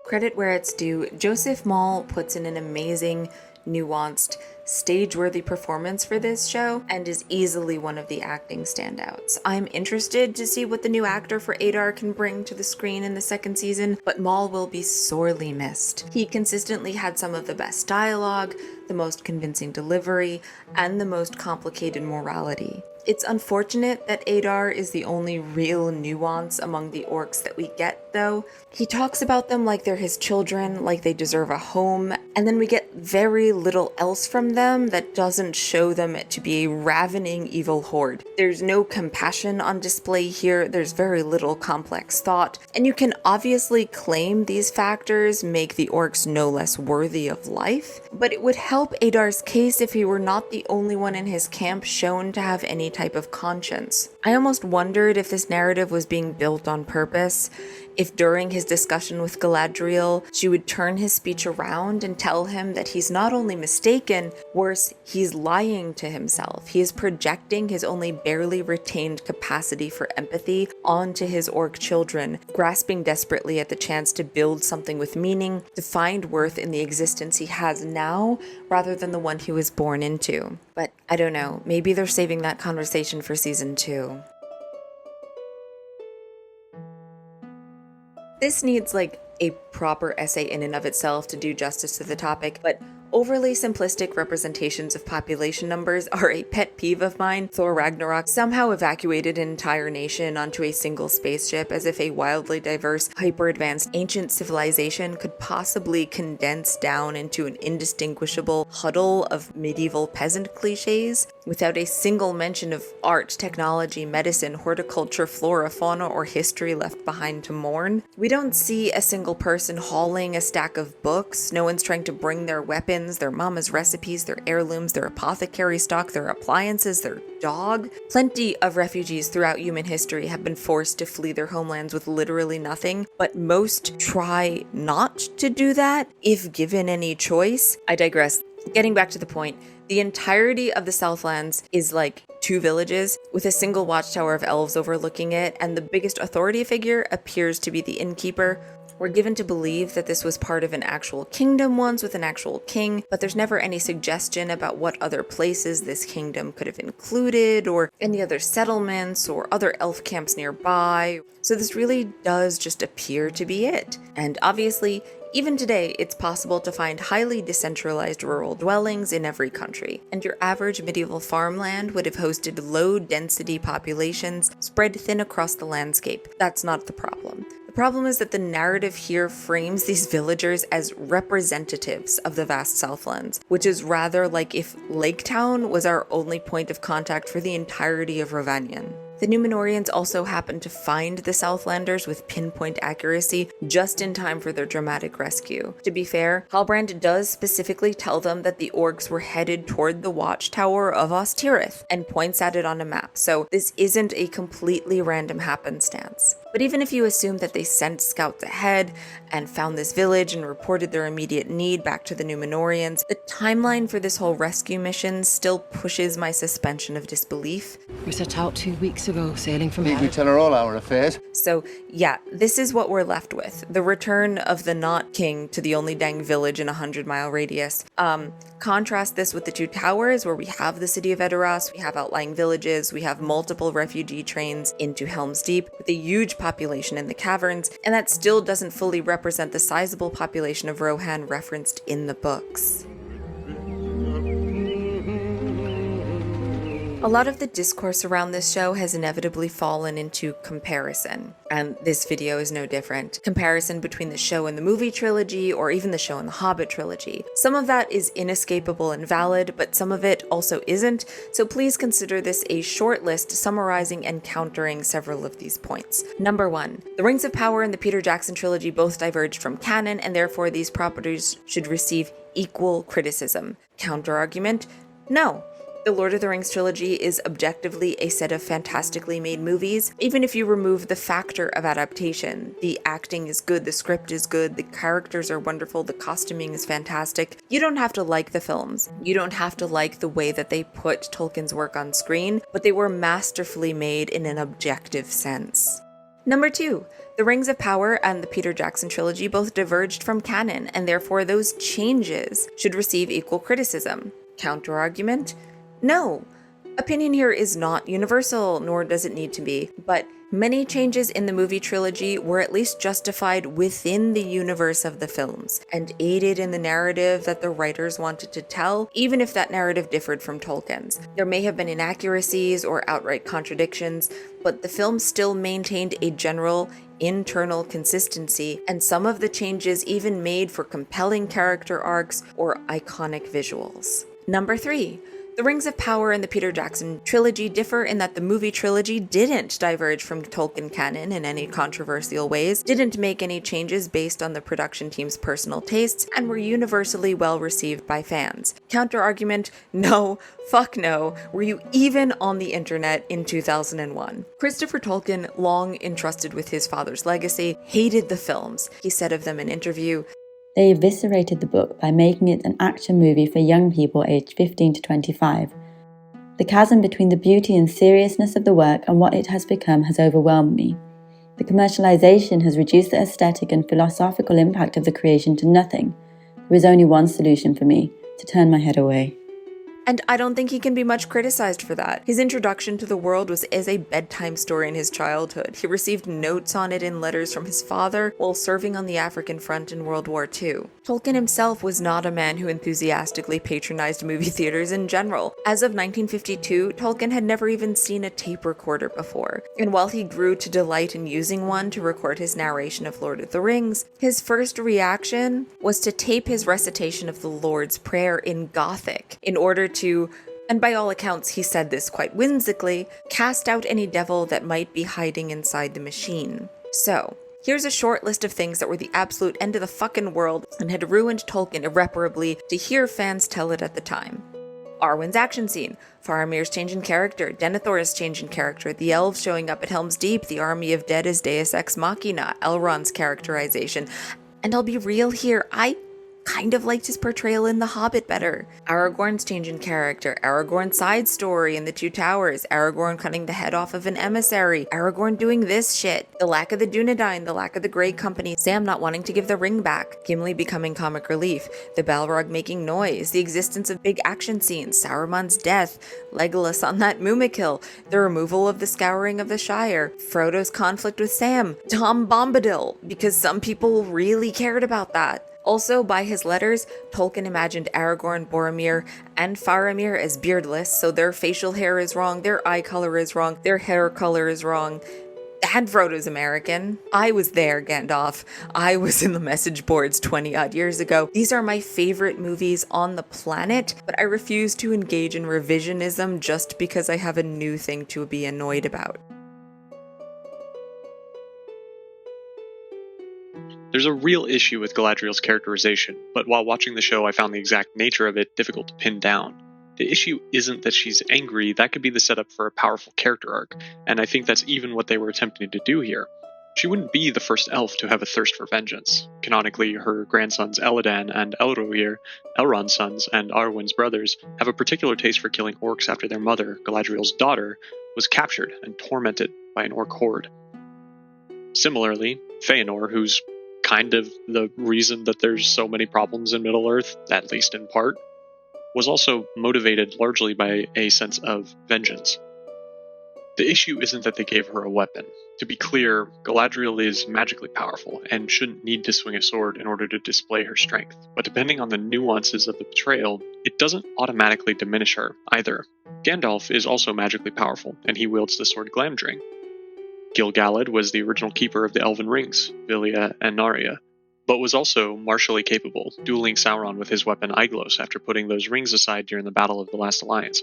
Credit where it's due, Joseph Mall puts in an amazing, nuanced, stage-worthy performance for this show and is easily one of the acting standouts. I'm interested to see what the new actor for Adar can bring to the screen in the second season, but Mall will be sorely missed. He consistently had some of the best dialogue, the most convincing delivery, and the most complicated morality. It's unfortunate that Adar is the only real nuance among the orcs that we get, though. He talks about them like they're his children, like they deserve a home, and then we get very little else from them that doesn't show them to be a ravening evil horde. There's no compassion on display here, there's very little complex thought, and you can obviously claim these factors make the orcs no less worthy of life, but it would help Adar's case if he were not the only one in his camp shown to have any type of conscience. I almost wondered if this narrative was being built on purpose, if during his discussion with Galadriel, she would turn his speech around and tell him that he's not only mistaken, worse, he's lying to himself. He is projecting his only barely retained capacity for empathy onto his orc children, grasping desperately at the chance to build something with meaning, to find worth in the existence he has now, rather than the one he was born into. But I don't know, maybe they're saving that conversation for season 2. This needs like a proper essay in and of itself to do justice to the topic, but overly simplistic representations of population numbers are a pet peeve of mine. Thor Ragnarok somehow evacuated an entire nation onto a single spaceship as if a wildly diverse, hyper-advanced ancient civilization could possibly condense down into an indistinguishable huddle of medieval peasant cliches without a single mention of art, technology, medicine, horticulture, flora, fauna, or history left behind to mourn. We don't see a single person hauling a stack of books. No one's trying to bring their weapons, their mama's recipes, their heirlooms, their apothecary stock, their appliances, their dog. Plenty of refugees throughout human history have been forced to flee their homelands with literally nothing, but most try not to do that if given any choice. I digress. Getting back to the point, the entirety of the Southlands is like 2 villages with a single watchtower of elves overlooking it, and the biggest authority figure appears to be the innkeeper. We're given to believe that this was part of an actual kingdom once with an actual king, but there's never any suggestion about what other places this kingdom could have included, or any other settlements or other elf camps nearby. So this really does just appear to be it. And obviously, even today, it's possible to find highly decentralized rural dwellings in every country, and your average medieval farmland would have hosted low-density populations spread thin across the landscape. That's not the problem. The problem is that the narrative here frames these villagers as representatives of the vast Southlands, which is rather like if Lake Town was our only point of contact for the entirety of Rhovanion. The Numenorians also happened to find the Southlanders with pinpoint accuracy just in time for their dramatic rescue. To be fair, Halbrand does specifically tell them that the orcs were headed toward the watchtower of Ostirith and points at it on a map, so this isn't a completely random happenstance. But even if you assume that they sent scouts ahead and found this village and reported their immediate need back to the Numenorians, the timeline for this whole rescue mission still pushes my suspension of disbelief. We set out 2 weeks ago, sailing from We tell her all our affairs. So yeah, this is what we're left with. The return of the not king to the only dang village in a 100-mile radius. Contrast this with the 2 towers, where we have the city of Edoras, we have outlying villages, we have multiple refugee trains into Helm's Deep, with a huge population in the caverns, and that still doesn't fully represent the sizable population of Rohan referenced in the books. A lot of the discourse around this show has inevitably fallen into comparison, and this video is no different. Comparison between the show and the movie trilogy, or even the show and the Hobbit trilogy. Some of that is inescapable and valid, but some of it also isn't, so please consider this a short list summarizing and countering several of these points. Number 1. The Rings of Power and the Peter Jackson trilogy both diverged from canon, and therefore these properties should receive equal criticism. Counter-argument? No. The Lord of the Rings trilogy is objectively a set of fantastically made movies, even if you remove the factor of adaptation. The acting is good, the script is good, the characters are wonderful, the costuming is fantastic. You don't have to like the films. You don't have to like the way that they put Tolkien's work on screen, but they were masterfully made in an objective sense. Number 2. The Rings of Power and the Peter Jackson trilogy both diverged from canon, and therefore those changes should receive equal criticism. Counter-argument? No. Opinion here is not universal, nor does it need to be, but Many changes in the movie trilogy were at least justified within the universe of the films, and aided in the narrative that the writers wanted to tell, even if that narrative differed from Tolkien's. There may have been inaccuracies or outright contradictions, but the film still maintained a general internal consistency, and some of the changes even made for compelling character arcs or iconic visuals. Number 3. The Rings of Power and the Peter Jackson trilogy differ in that the movie trilogy didn't diverge from Tolkien canon in any controversial ways, didn't make any changes based on the production team's personal tastes, and were universally well received by fans. Counter-argument, no, fuck no, were you even on the internet in 2001? Christopher Tolkien, long entrusted with his father's legacy, hated the films. He said of them in interview, "They eviscerated the book by making it an action movie for young people aged 15 to 25. The chasm between the beauty and seriousness of the work and what it has become has overwhelmed me. The commercialization has reduced the aesthetic and philosophical impact of the creation to nothing. There is only one solution for me: to turn my head away." And I don't think he can be much criticized for that. His introduction to the world was as a bedtime story in his childhood. He received notes on it in letters from his father while serving on the African front in World War II. Tolkien himself was not a man who enthusiastically patronized movie theaters in general. As of 1952, Tolkien had never even seen a tape recorder before. And while he grew to delight in using one to record his narration of Lord of the Rings, his first reaction was to tape his recitation of the Lord's Prayer in Gothic in order to, and by all accounts he said this quite whimsically, cast out any devil that might be hiding inside the machine. So, here's a short list of things that were the absolute end of the fucking world and had ruined Tolkien irreparably to hear fans tell it at the time. Arwen's action scene, Faramir's change in character, Denethor's change in character, the elves showing up at Helm's Deep, the army of dead as Deus Ex Machina, Elrond's characterization. And I'll be real here, I kind of liked his portrayal in The Hobbit better. Aragorn's change in character, Aragorn's side story in The Two Towers, Aragorn cutting the head off of an emissary, Aragorn doing this shit, the lack of the Dunedain, the lack of the Grey Company, Sam not wanting to give the ring back, Gimli becoming comic relief, the Balrog making noise, the existence of big action scenes, Saruman's death, Legolas on that Mumakil, the removal of the Scouring of the Shire, Frodo's conflict with Sam, Tom Bombadil, because some people really cared about that. Also, by his letters, Tolkien imagined Aragorn, Boromir, and Faramir as beardless, so their facial hair is wrong, their eye color is wrong, their hair color is wrong. And Frodo's American. I was there, Gandalf. I was in the message boards 20-odd years ago. These are my favorite movies on the planet, but I refuse to engage in revisionism just because I have a new thing to be annoyed about. There's a real issue with Galadriel's characterization, but while watching the show I found the exact nature of it difficult to pin down. The issue isn't that she's angry, that could be the setup for a powerful character arc, and I think that's even what they were attempting to do here. She wouldn't be the first elf to have a thirst for vengeance. Canonically, her grandsons Elladan and Elrohir, Elrond's sons and Arwen's brothers, have a particular taste for killing orcs after their mother, Galadriel's daughter, was captured and tormented by an orc horde. Similarly, Feanor, who's kind of the reason that there's so many problems in Middle-earth, at least in part, was also motivated largely by a sense of vengeance. The issue isn't that they gave her a weapon. To be clear, Galadriel is magically powerful and shouldn't need to swing a sword in order to display her strength, but depending on the nuances of the betrayal, it doesn't automatically diminish her either. Gandalf is also magically powerful, and he wields the sword Glamdring. Gil-galad was the original keeper of the Elven rings, Vilya and Naria, but was also martially capable, dueling Sauron with his weapon Aiglos after putting those rings aside during the Battle of the Last Alliance.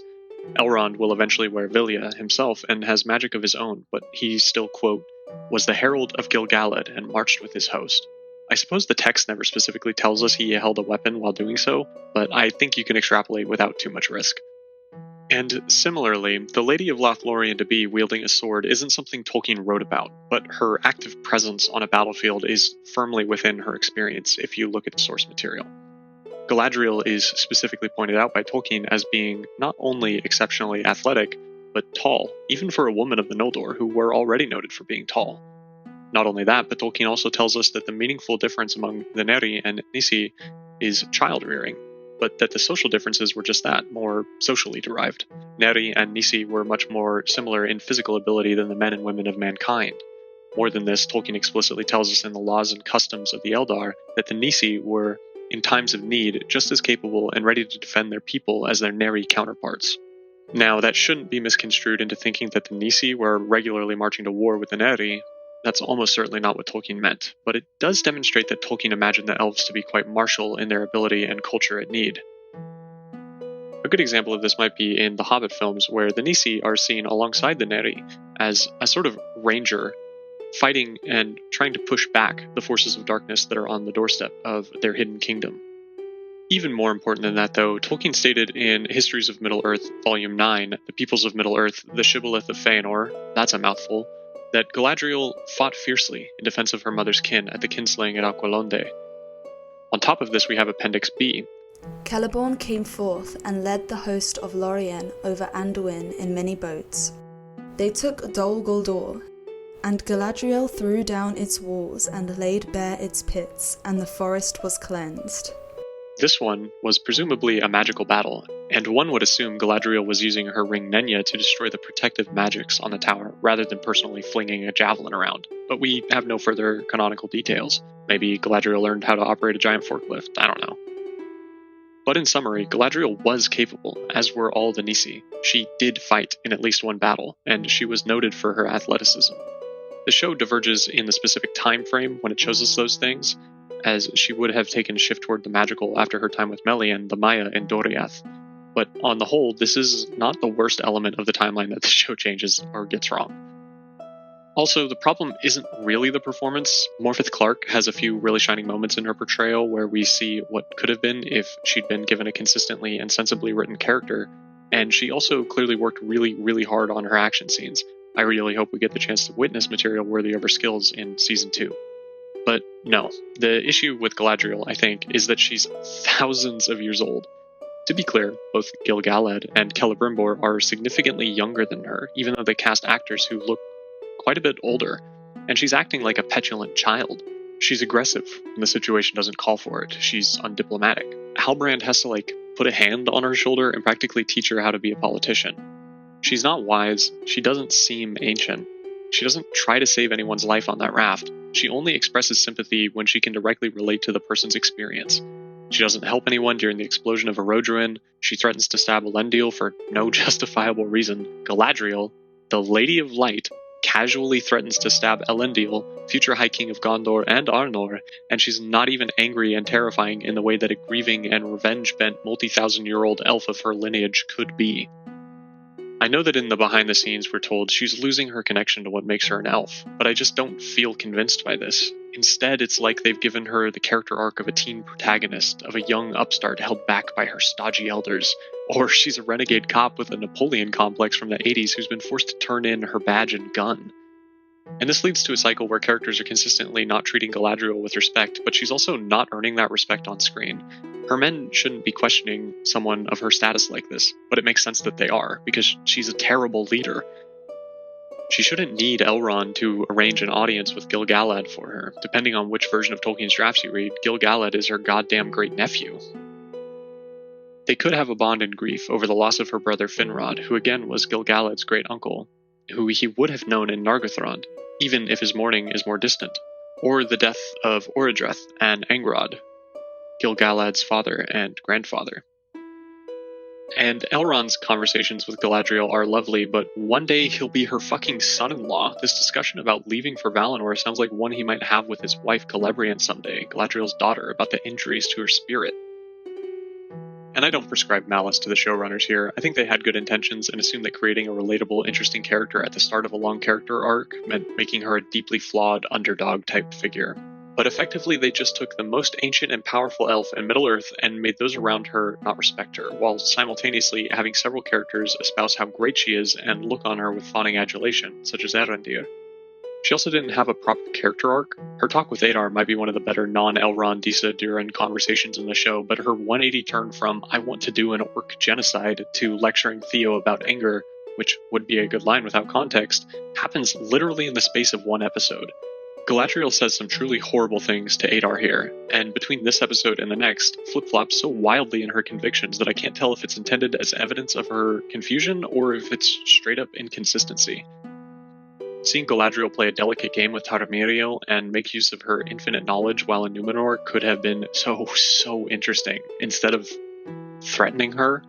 Elrond will eventually wear Vilya himself and has magic of his own, but he still, quote, was the herald of Gil-galad and marched with his host. I suppose the text never specifically tells us he held a weapon while doing so, but I think you can extrapolate without too much risk. And similarly, the Lady of Lothlorien to be wielding a sword isn't something Tolkien wrote about, but her active presence on a battlefield is firmly within her experience if you look at the source material. Galadriel is specifically pointed out by Tolkien as being not only exceptionally athletic, but tall, even for a woman of the Noldor, who were already noted for being tall. Not only that, but Tolkien also tells us that the meaningful difference among the Neri and Nisi is child-rearing. but that the social differences were just that, more socially derived. Neri and Nisi were much more similar in physical ability than the men and women of mankind. More than this, Tolkien explicitly tells us in the laws and customs of the Eldar that the Nisi were, in times of need, just as capable and ready to defend their people as their Neri counterparts. Now, that shouldn't be misconstrued into thinking that the Nisi were regularly marching to war with the Neri. That's almost certainly not what Tolkien meant, but it does demonstrate that Tolkien imagined the elves to be quite martial in their ability and culture at need. A good example of this might be in the Hobbit films, where the Nisi are seen alongside the Neri as a sort of ranger, fighting and trying to push back the forces of darkness that are on the doorstep of their hidden kingdom. Even more important than that, though, Tolkien stated in Histories of Middle-earth, Volume 9, The Peoples of Middle-earth, The Shibboleth of Feanor, that's a mouthful, that Galadriel fought fiercely in defense of her mother's kin at the kinslaying at Aqualonde. On top of this, we have Appendix B. Celebrimbor came forth and led the host of Lorien over Anduin in many boats. They took Dol Guldur, and Galadriel threw down its walls and laid bare its pits, and the forest was cleansed. This one was presumably a magical battle, and one would assume Galadriel was using her ring Nenya to destroy the protective magics on the tower, rather than personally flinging a javelin around. But we have no further canonical details. Maybe Galadriel learned how to operate a giant forklift, I don't know. But in summary, Galadriel was capable, as were all the Nisi. She did fight in at least one battle, and she was noted for her athleticism. The show diverges in the specific time frame when it shows us those things, as she would have taken a shift toward the magical after her time with Melian, the Maya, and Doriath. But on the whole, this is not the worst element of the timeline that the show changes or gets wrong. Also, the problem isn't really the performance. Morfydd Clark has a few really shining moments in her portrayal where we see what could have been if she'd been given a consistently and sensibly written character, and she also clearly worked really, really hard on her action scenes. I really hope we get the chance to witness material worthy of her skills in Season 2. But no, the issue with Galadriel, I think, is that she's thousands of years old. To be clear, both Gil-galad and Celebrimbor are significantly younger than her, even though they cast actors who look quite a bit older, and she's acting like a petulant child. She's aggressive when the situation doesn't call for it. She's undiplomatic. Halbrand has to, put a hand on her shoulder and practically teach her how to be a politician. She's not wise. She doesn't seem ancient. She doesn't try to save anyone's life on that raft. She only expresses sympathy when she can directly relate to the person's experience. She doesn't help anyone during the explosion of Orodruin. She threatens to stab Elendil for no justifiable reason. Galadriel, the Lady of Light, casually threatens to stab Elendil, future High King of Gondor and Arnor, and she's not even angry and terrifying in the way that a grieving and revenge-bent multi-thousand-year-old elf of her lineage could be. I know that in the behind the scenes we're told she's losing her connection to what makes her an elf, but I just don't feel convinced by this. Instead, it's like they've given her the character arc of a teen protagonist, of a young upstart held back by her stodgy elders, or she's a renegade cop with a Napoleon complex from the 80s who's been forced to turn in her badge and gun. And this leads to a cycle where characters are consistently not treating Galadriel with respect, but she's also not earning that respect on screen. Her men shouldn't be questioning someone of her status like this, but it makes sense that they are, because she's a terrible leader. She shouldn't need Elrond to arrange an audience with Gil-galad for her. Depending on which version of Tolkien's drafts you read, Gil-galad is her goddamn great-nephew. They could have a bond in grief over the loss of her brother Finrod, who again was Gil-galad's great-uncle, who he would have known in Nargothrond, even if his mourning is more distant, or the death of Orodreth and Angrod, Gil-galad's father and grandfather. And Elrond's conversations with Galadriel are lovely, but one day he'll be her fucking son-in-law. This discussion about leaving for Valinor sounds like one he might have with his wife Celebrimbor someday, Galadriel's daughter, about the injuries to her spirit. And I don't prescribe malice to the showrunners here. I think they had good intentions and assumed that creating a relatable, interesting character at the start of a long character arc meant making her a deeply flawed underdog-type figure. But effectively, they just took the most ancient and powerful elf in Middle-earth and made those around her not respect her, while simultaneously having several characters espouse how great she is and look on her with fawning adulation, such as Arondir. She also didn't have a proper character arc. Her talk with Adar might be one of the better non-Elrond, Disa, Durin conversations in the show, but her 180 turn from "I want to do an orc genocide" to lecturing Theo about anger, which would be a good line without context, happens literally in the space of one episode. Galadriel says some truly horrible things to Adar here, and between this episode and the next, flip-flops so wildly in her convictions that I can't tell if it's intended as evidence of her confusion or if it's straight-up inconsistency. Seeing Galadriel play a delicate game with Taramiriel and make use of her infinite knowledge while in Numenor could have been so interesting. Instead of threatening her,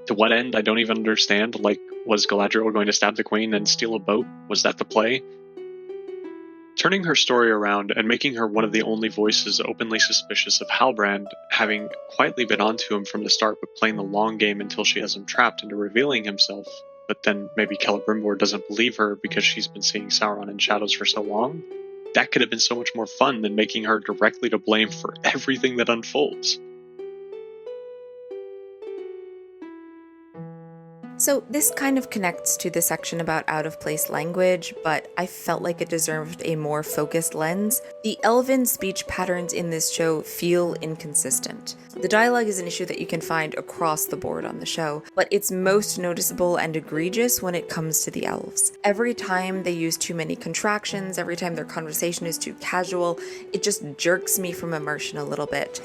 to what end I don't even understand. Like, was Galadriel going to stab the queen and steal a boat? Was that the play? Turning her story around and making her one of the only voices openly suspicious of Halbrand, having quietly been onto him from the start but playing the long game until she has him trapped into revealing himself, but then maybe Celebrimbor doesn't believe her because she's been seeing Sauron in shadows for so long, that could have been so much more fun than making her directly to blame for everything that unfolds. So this kind of connects to the section about out-of-place language, but I felt like it deserved a more focused lens. The Elven speech patterns in this show feel inconsistent. The dialogue is an issue that you can find across the board on the show, but it's most noticeable and egregious when it comes to the Elves. Every time they use too many contractions, every time their conversation is too casual, it just jerks me from immersion a little bit.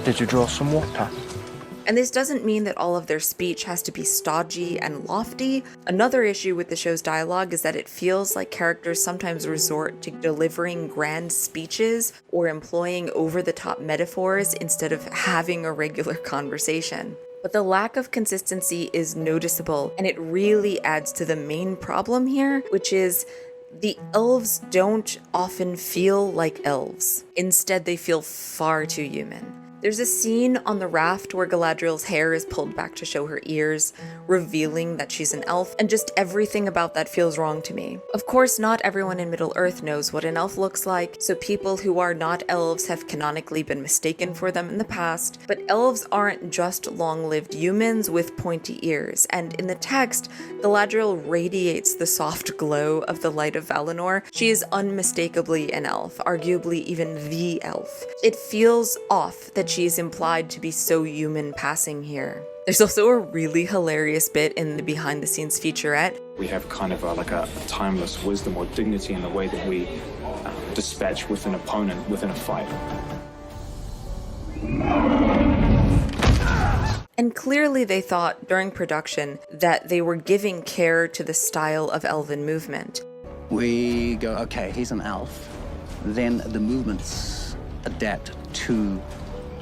Did you draw some water? And this doesn't mean that all of their speech has to be stodgy and lofty. Another issue with the show's dialogue is that it feels like characters sometimes resort to delivering grand speeches or employing over-the-top metaphors instead of having a regular conversation. But the lack of consistency is noticeable, and it really adds to the main problem here, which is the elves don't often feel like elves. Instead, they feel far too human. There's a scene on the raft where Galadriel's hair is pulled back to show her ears, revealing that she's an elf, and just everything about that feels wrong to me. Of course, not everyone in Middle-earth knows what an elf looks like, so people who are not elves have canonically been mistaken for them in the past, but elves aren't just long-lived humans with pointy ears, and in the text, Galadriel radiates the soft glow of the light of Valinor. She is unmistakably an elf, arguably even the elf. It feels off that she is implied to be so human passing here. There's also a really hilarious bit in the behind-the-scenes featurette. We have kind of like a timeless wisdom or dignity in the way that we dispatch with an opponent within a fight. And clearly they thought during production that they were giving care to the style of Elven movement. We go, okay, he's an elf. Then the movements adapt to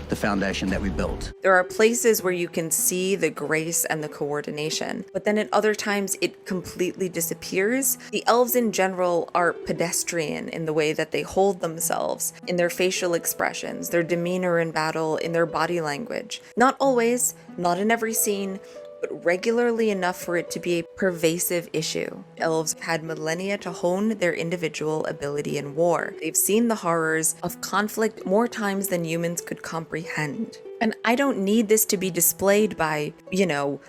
the foundation that we built. There are places where you can see the grace and the coordination, but then at other times it completely disappears. The elves in general are pedestrian in the way that they hold themselves, in their facial expressions, their demeanor in battle, in their body language. Not always, not in every scene, but regularly enough for it to be a pervasive issue. Elves had millennia to hone their individual ability in war. They've seen the horrors of conflict more times than humans could comprehend. And I don't need this to be displayed by, a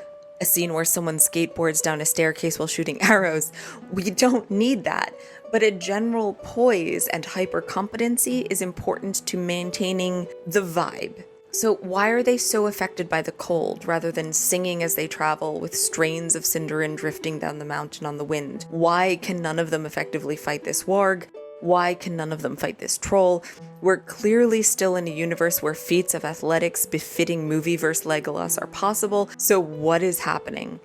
scene where someone skateboards down a staircase while shooting arrows. We don't need that. But a general poise and hyper-competency is important to maintaining the vibe. So why are they so affected by the cold rather than singing as they travel with strains of Sindarin drifting down the mountain on the wind? Why can none of them effectively fight this warg? Why can none of them fight this troll? We're clearly still in a universe where feats of athletics befitting movieverse Legolas are possible, so what is happening?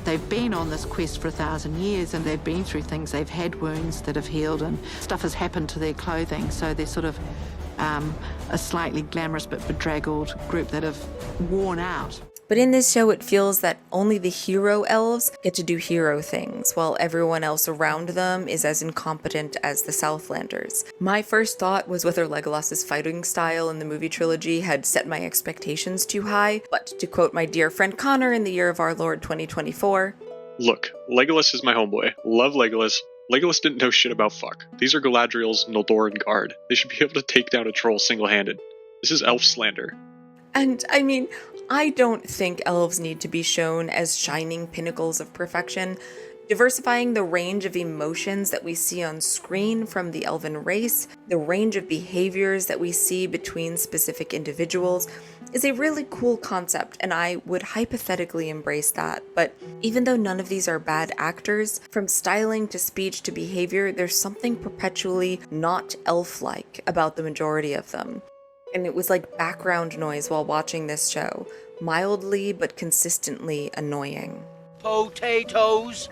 They've been on this quest for 1,000 years and they've been through things. They've had wounds that have healed and stuff has happened to their clothing, so they're sort of a slightly glamorous but bedraggled group that have worn out. But in this show, it feels that only the hero elves get to do hero things, while everyone else around them is as incompetent as the Southlanders. My first thought was whether Legolas's fighting style in the movie trilogy had set my expectations too high, but to quote my dear friend Connor in the year of our Lord 2024, "Look, Legolas is my homeboy. Love Legolas. Legolas didn't know shit about fuck. These are Galadriel's Noldoran guard. They should be able to take down a troll single-handed. This is elf slander." And I mean, I don't think elves need to be shown as shining pinnacles of perfection. Diversifying the range of emotions that we see on screen from the elven race, the range of behaviors that we see between specific individuals, is a really cool concept, and I would hypothetically embrace that. But even though none of these are bad actors, from styling to speech to behavior, there's something perpetually not elf-like about the majority of them. And it was like background noise while watching this show, mildly but consistently annoying. Potatoes.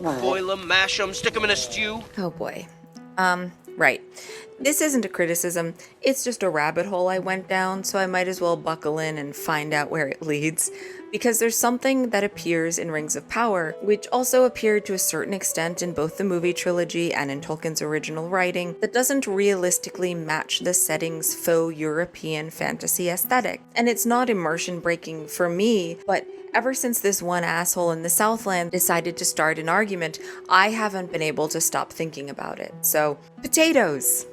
Boil them, mash them, stick them in a stew. Oh boy. Right. This isn't a criticism, it's just a rabbit hole I went down, so I might as well buckle in and find out where it leads. Because there's something that appears in Rings of Power, which also appeared to a certain extent in both the movie trilogy and in Tolkien's original writing, that doesn't realistically match the setting's faux European fantasy aesthetic. And it's not immersion breaking for me, but ever since this one asshole in the Southlands decided to start an argument, I haven't been able to stop thinking about it. So, potatoes!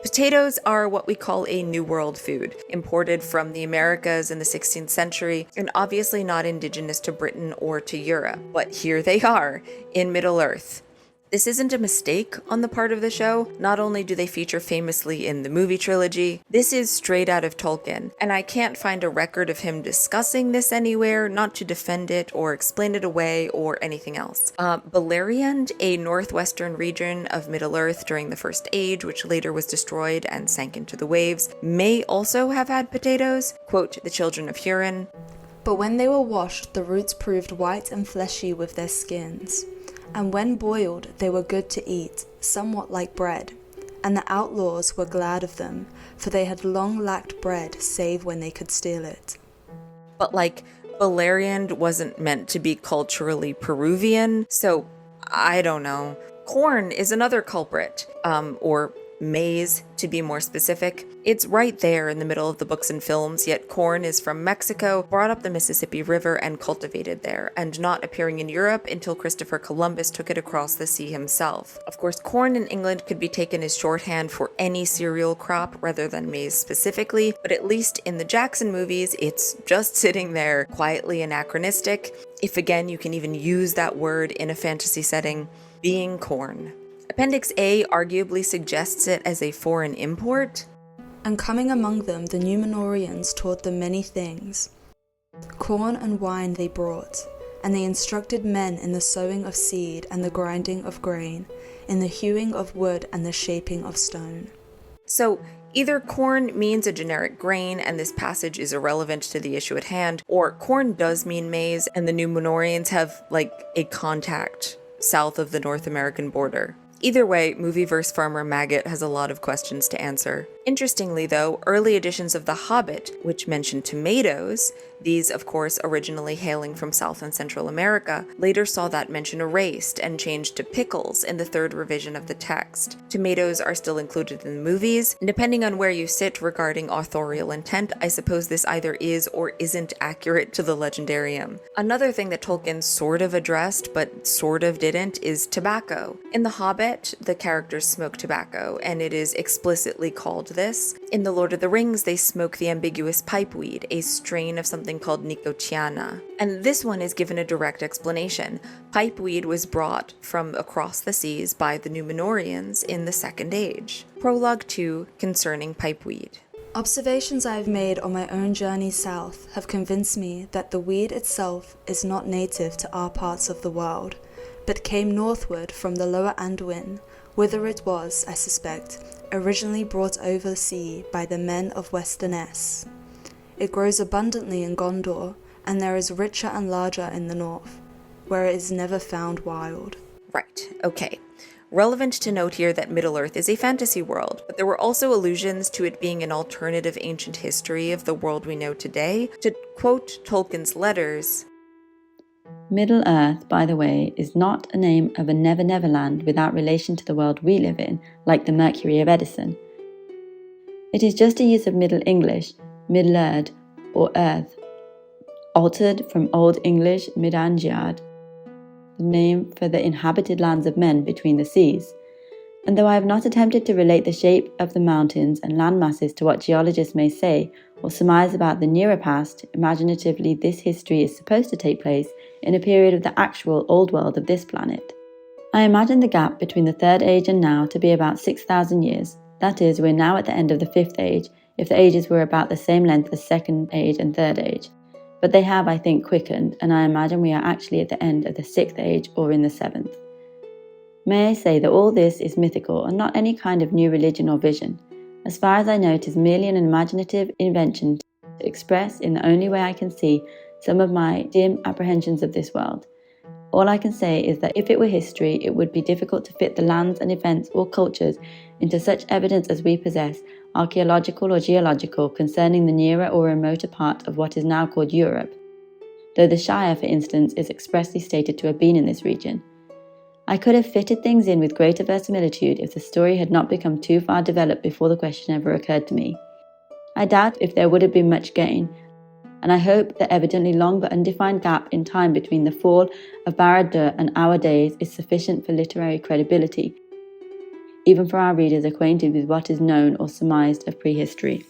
Potatoes are what we call a New World food, imported from the Americas in the 16th century, and obviously not indigenous to Britain or to Europe. But here they are, in Middle-earth. This isn't a mistake on the part of the show. Not only do they feature famously in the movie trilogy, this is straight out of Tolkien, and I can't find a record of him discussing this anywhere, not to defend it or explain it away or anything else. Beleriand, a northwestern region of Middle-earth during the First Age, which later was destroyed and sank into the waves, may also have had potatoes, quote, the children of Hurin. But when they were washed, the roots proved white and fleshy with their skins. And when boiled, they were good to eat, somewhat like bread. And the outlaws were glad of them, for they had long lacked bread, save when they could steal it. But like, Beleriand wasn't meant to be culturally Peruvian, so I don't know. Corn is another culprit, or maize, to be more specific. It's right there in the middle of the books and films, yet corn is from Mexico, brought up the Mississippi River and cultivated there, and not appearing in Europe until Christopher Columbus took it across the sea himself. Of course, corn in England could be taken as shorthand for any cereal crop rather than maize specifically, but at least in the Jackson movies, it's just sitting there, quietly anachronistic, if again you can even use that word in a fantasy setting, being corn. Appendix A arguably suggests it as a foreign import. And coming among them, the Numenorians taught them many things. Corn and wine they brought, and they instructed men in the sowing of seed and the grinding of grain, in the hewing of wood and the shaping of stone. So, either corn means a generic grain and this passage is irrelevant to the issue at hand, or corn does mean maize and the Numenorians have, like, a contact south of the North American border. Either way, Movieverse farmer Maggot has a lot of questions to answer. Interestingly though, early editions of The Hobbit, which mention tomatoes, these of course originally hailing from South and Central America, later saw that mention erased and changed to pickles in the third revision of the text. Tomatoes are still included in the movies, and depending on where you sit regarding authorial intent, I suppose this either is or isn't accurate to the legendarium. Another thing that Tolkien sort of addressed, but sort of didn't, is tobacco. In The Hobbit, the characters smoke tobacco, and it is explicitly called this. In The Lord of the Rings, they smoke the ambiguous pipeweed, a strain of something called Nicotiana. And this one is given a direct explanation. Pipeweed was brought from across the seas by the Numenorians in the Second Age. Prologue 2 concerning pipeweed. Observations I have made on my own journey south have convinced me that the weed itself is not native to our parts of the world, but came northward from the lower Anduin, whither it was, I suspect, originally brought over the sea by the men of Westernesse. It grows abundantly in Gondor, and there is richer and larger in the north, where it is never found wild. Right, okay. Relevant to note here that Middle-earth is a fantasy world, but there were also allusions to it being an alternative ancient history of the world we know today. To quote Tolkien's letters, Middle-earth, by the way, is not a name of a never-never land without relation to the world we live in, like the Mercury of Edison. It is just a use of Middle English, Middle-earth, or earth, altered from Old English Midangiad, the name for the inhabited lands of men between the seas. And though I have not attempted to relate the shape of the mountains and land masses to what geologists may say or surmise about the nearer past, imaginatively this history is supposed to take place in a period of the actual old world of this planet. I imagine the gap between the Third Age and now to be about 6,000 years. That is, we're now at the end of the Fifth Age, if the ages were about the same length as Second Age and Third Age. But they have, I think, quickened, and I imagine we are actually at the end of the 6th Age or in the 7th. May I say that all this is mythical and not any kind of new religion or vision. As far as I know, it is merely an imaginative invention to express, in the only way I can see, some of my dim apprehensions of this world. All I can say is that if it were history, it would be difficult to fit the lands and events or cultures into such evidence as we possess, archaeological or geological, concerning the nearer or remoter part of what is now called Europe, though the Shire, for instance, is expressly stated to have been in this region. I could have fitted things in with greater verisimilitude if the story had not become too far developed before the question ever occurred to me. I doubt if there would have been much gain, and I hope the evidently long but undefined gap in time between the fall of Barad-dûr and our days is sufficient for literary credibility, even for our readers acquainted with what is known or surmised of prehistory.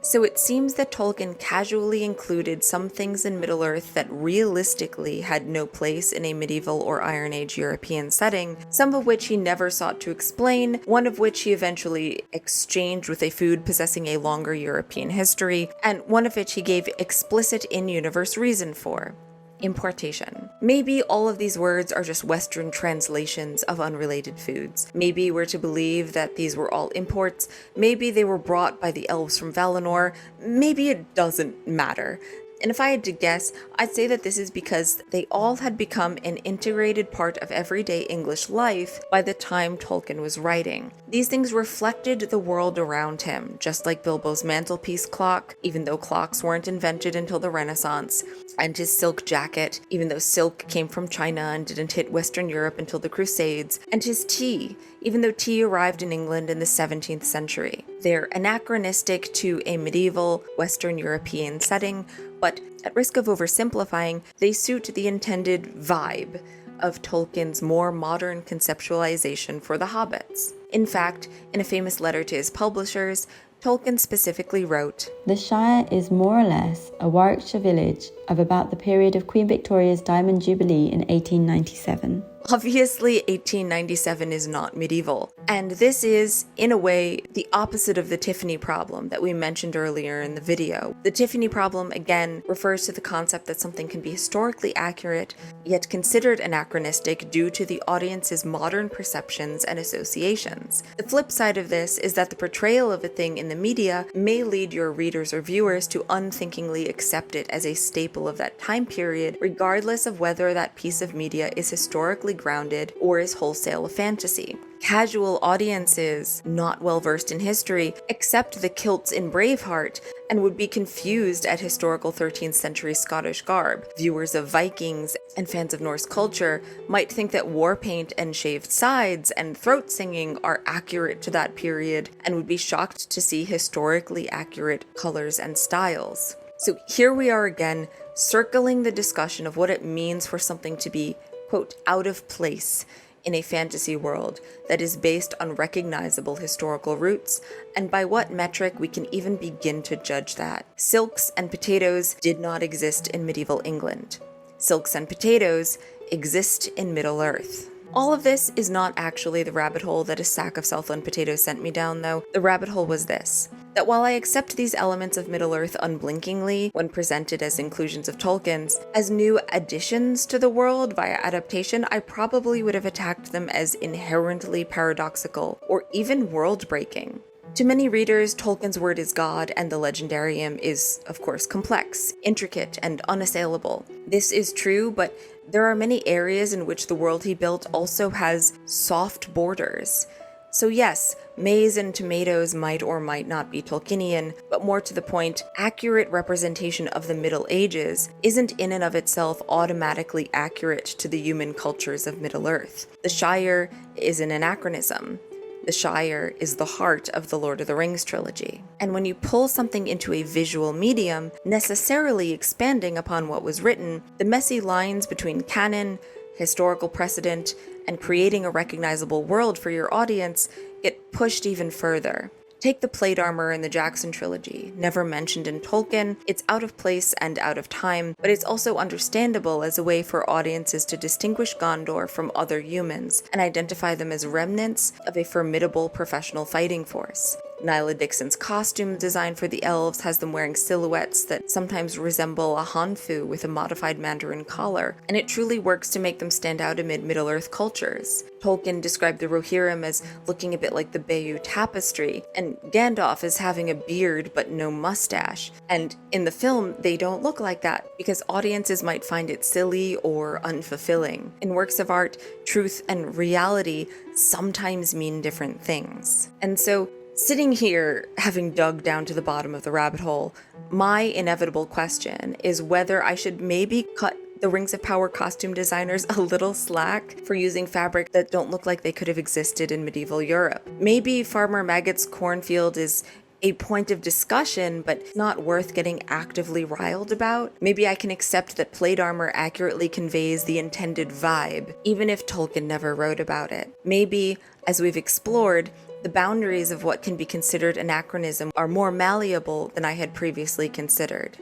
So it seems that Tolkien casually included some things in Middle-earth that realistically had no place in a medieval or Iron Age European setting, some of which he never sought to explain, one of which he eventually exchanged with a food possessing a longer European history, and one of which he gave explicit in-universe reason for. Importation. Maybe all of these words are just Western translations of unrelated foods. Maybe we're to believe that these were all imports. Maybe they were brought by the elves from Valinor. Maybe it doesn't matter. And if I had to guess, I'd say that this is because they all had become an integrated part of everyday English life by the time Tolkien was writing. These things reflected the world around him, just like Bilbo's mantelpiece clock, even though clocks weren't invented until the Renaissance, and his silk jacket, even though silk came from China and didn't hit Western Europe until the Crusades, and his tea, even though tea arrived in England in the 17th century. They're anachronistic to a medieval Western European setting, but at risk of oversimplifying, they suit the intended vibe of Tolkien's more modern conceptualization for the hobbits. In fact, in a famous letter to his publishers, Tolkien specifically wrote, "The Shire is more or less a Warwickshire village of about the period of Queen Victoria's Diamond Jubilee in 1897. Obviously, 1897 is not medieval, and this is, in a way, the opposite of the Tiffany problem that we mentioned earlier in the video. The Tiffany problem, again, refers to the concept that something can be historically accurate, yet considered anachronistic due to the audience's modern perceptions and associations. The flip side of this is that the portrayal of a thing in the media may lead your readers or viewers to unthinkingly accept it as a staple of that time period, regardless of whether that piece of media is historically grounded or is wholesale a fantasy. Casual audiences, not well versed in history, accept the kilts in Braveheart and would be confused at historical 13th century Scottish garb. Viewers of Vikings and fans of Norse culture might think that war paint and shaved sides and throat singing are accurate to that period and would be shocked to see historically accurate colors and styles. So here we are again, circling the discussion of what it means for something to be, quote, out of place in a fantasy world that is based on recognizable historical roots, and by what metric we can even begin to judge that. Silks and potatoes did not exist in medieval England. Silks and potatoes exist in Middle-earth. All of this is not actually the rabbit hole that a sack of Southland potatoes sent me down, though. The rabbit hole was this: that while I accept these elements of Middle-earth unblinkingly when presented as inclusions of Tolkien's, as new additions to the world via adaptation, I probably would have attacked them as inherently paradoxical or even world-breaking. To many readers, Tolkien's word is God, and the legendarium is, of course, complex, intricate, and unassailable. This is true, but there are many areas in which the world he built also has soft borders. So yes, maize and tomatoes might or might not be Tolkienian, but more to the point, accurate representation of the Middle Ages isn't in and of itself automatically accurate to the human cultures of Middle-earth. The Shire is an anachronism. The Shire is the heart of the Lord of the Rings trilogy. And when you pull something into a visual medium, necessarily expanding upon what was written, the messy lines between canon, historical precedent, and creating a recognizable world for your audience get pushed even further. Take the plate armor in the Jackson trilogy. Never mentioned in Tolkien, it's out of place and out of time, but it's also understandable as a way for audiences to distinguish Gondor from other humans and identify them as remnants of a formidable professional fighting force. Nyla Dixon's costume design for the elves has them wearing silhouettes that sometimes resemble a hanfu with a modified Mandarin collar, and it truly works to make them stand out amid Middle-earth cultures. Tolkien described the Rohirrim as looking a bit like the Bayeux Tapestry, and Gandalf as having a beard but no mustache. And in the film, they don't look like that, because audiences might find it silly or unfulfilling. In works of art, truth and reality sometimes mean different things. And so, sitting here, having dug down to the bottom of the rabbit hole, my inevitable question is whether I should maybe cut the Rings of Power costume designers a little slack for using fabric that don't look like they could have existed in medieval Europe. Maybe Farmer Maggot's cornfield is a point of discussion, but not worth getting actively riled about. Maybe I can accept that plate armor accurately conveys the intended vibe, even if Tolkien never wrote about it. Maybe, as we've explored, the boundaries of what can be considered anachronism are more malleable than I had previously considered.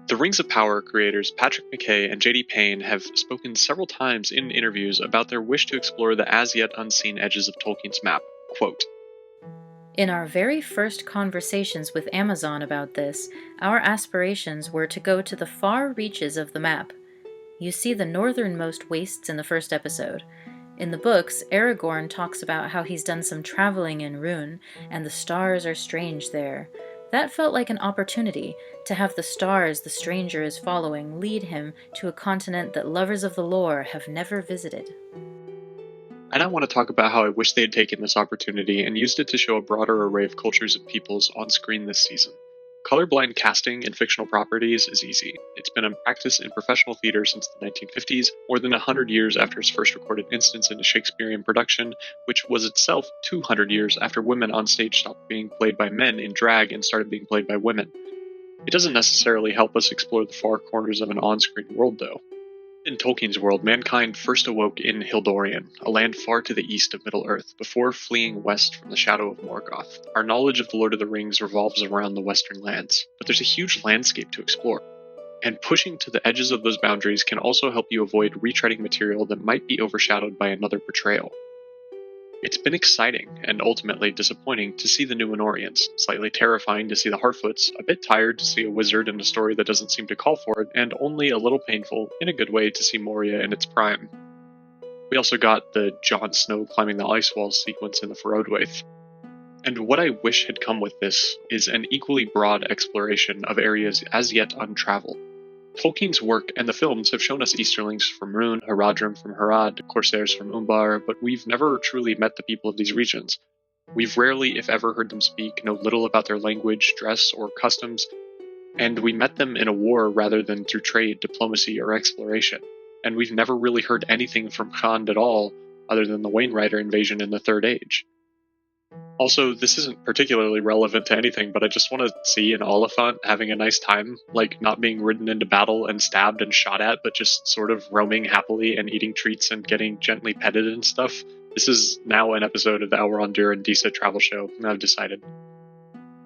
The Rings of Power creators Patrick McKay and J.D. Payne have spoken several times in interviews about their wish to explore the as-yet unseen edges of Tolkien's map. Quote, "In our very first conversations with Amazon about this, our aspirations were to go to the far reaches of the map. You see the northernmost wastes in the first episode. In the books, Aragorn talks about how he's done some traveling in Rhûn, and the stars are strange there. That felt like an opportunity to have the stars the stranger is following lead him to a continent that lovers of the lore have never visited." And I want to talk about how I wish they had taken this opportunity and used it to show a broader array of cultures and peoples on screen this season. Colorblind casting in fictional properties is easy. It's been a practice in professional theater since the 1950s, more than 100 years after its first recorded instance in a Shakespearean production, which was itself 200 years after women on stage stopped being played by men in drag and started being played by women. It doesn't necessarily help us explore the far corners of an on-screen world, though. In Tolkien's world, mankind first awoke in Hildorian, a land far to the east of Middle-earth, before fleeing west from the shadow of Morgoth. Our knowledge of the Lord of the Rings revolves around the western lands, but there's a huge landscape to explore. And pushing to the edges of those boundaries can also help you avoid retreading material that might be overshadowed by another portrayal. It's been exciting, and ultimately disappointing, to see the Numenorians, slightly terrifying to see the Harfoots, a bit tired to see a wizard in a story that doesn't seem to call for it, and only a little painful, in a good way, to see Moria in its prime. We also got the Jon Snow climbing the ice wall sequence in the Ferodwaith. And what I wish had come with this is an equally broad exploration of areas as yet untraveled. Tolkien's work and the films have shown us Easterlings from Rhûn, Haradrim from Harad, Corsairs from Umbar, but we've never truly met the people of these regions. We've rarely, if ever, heard them speak, know little about their language, dress, or customs, and we met them in a war rather than through trade, diplomacy, or exploration. And we've never really heard anything from Khand at all, other than the Wainwriter invasion in the Third Age. Also, this isn't particularly relevant to anything, but I just want to see an Oliphant having a nice time, like not being ridden into battle and stabbed and shot at, but just sort of roaming happily and eating treats and getting gently petted and stuff. This is now an episode of the Arondir and Disa travel show, I've decided.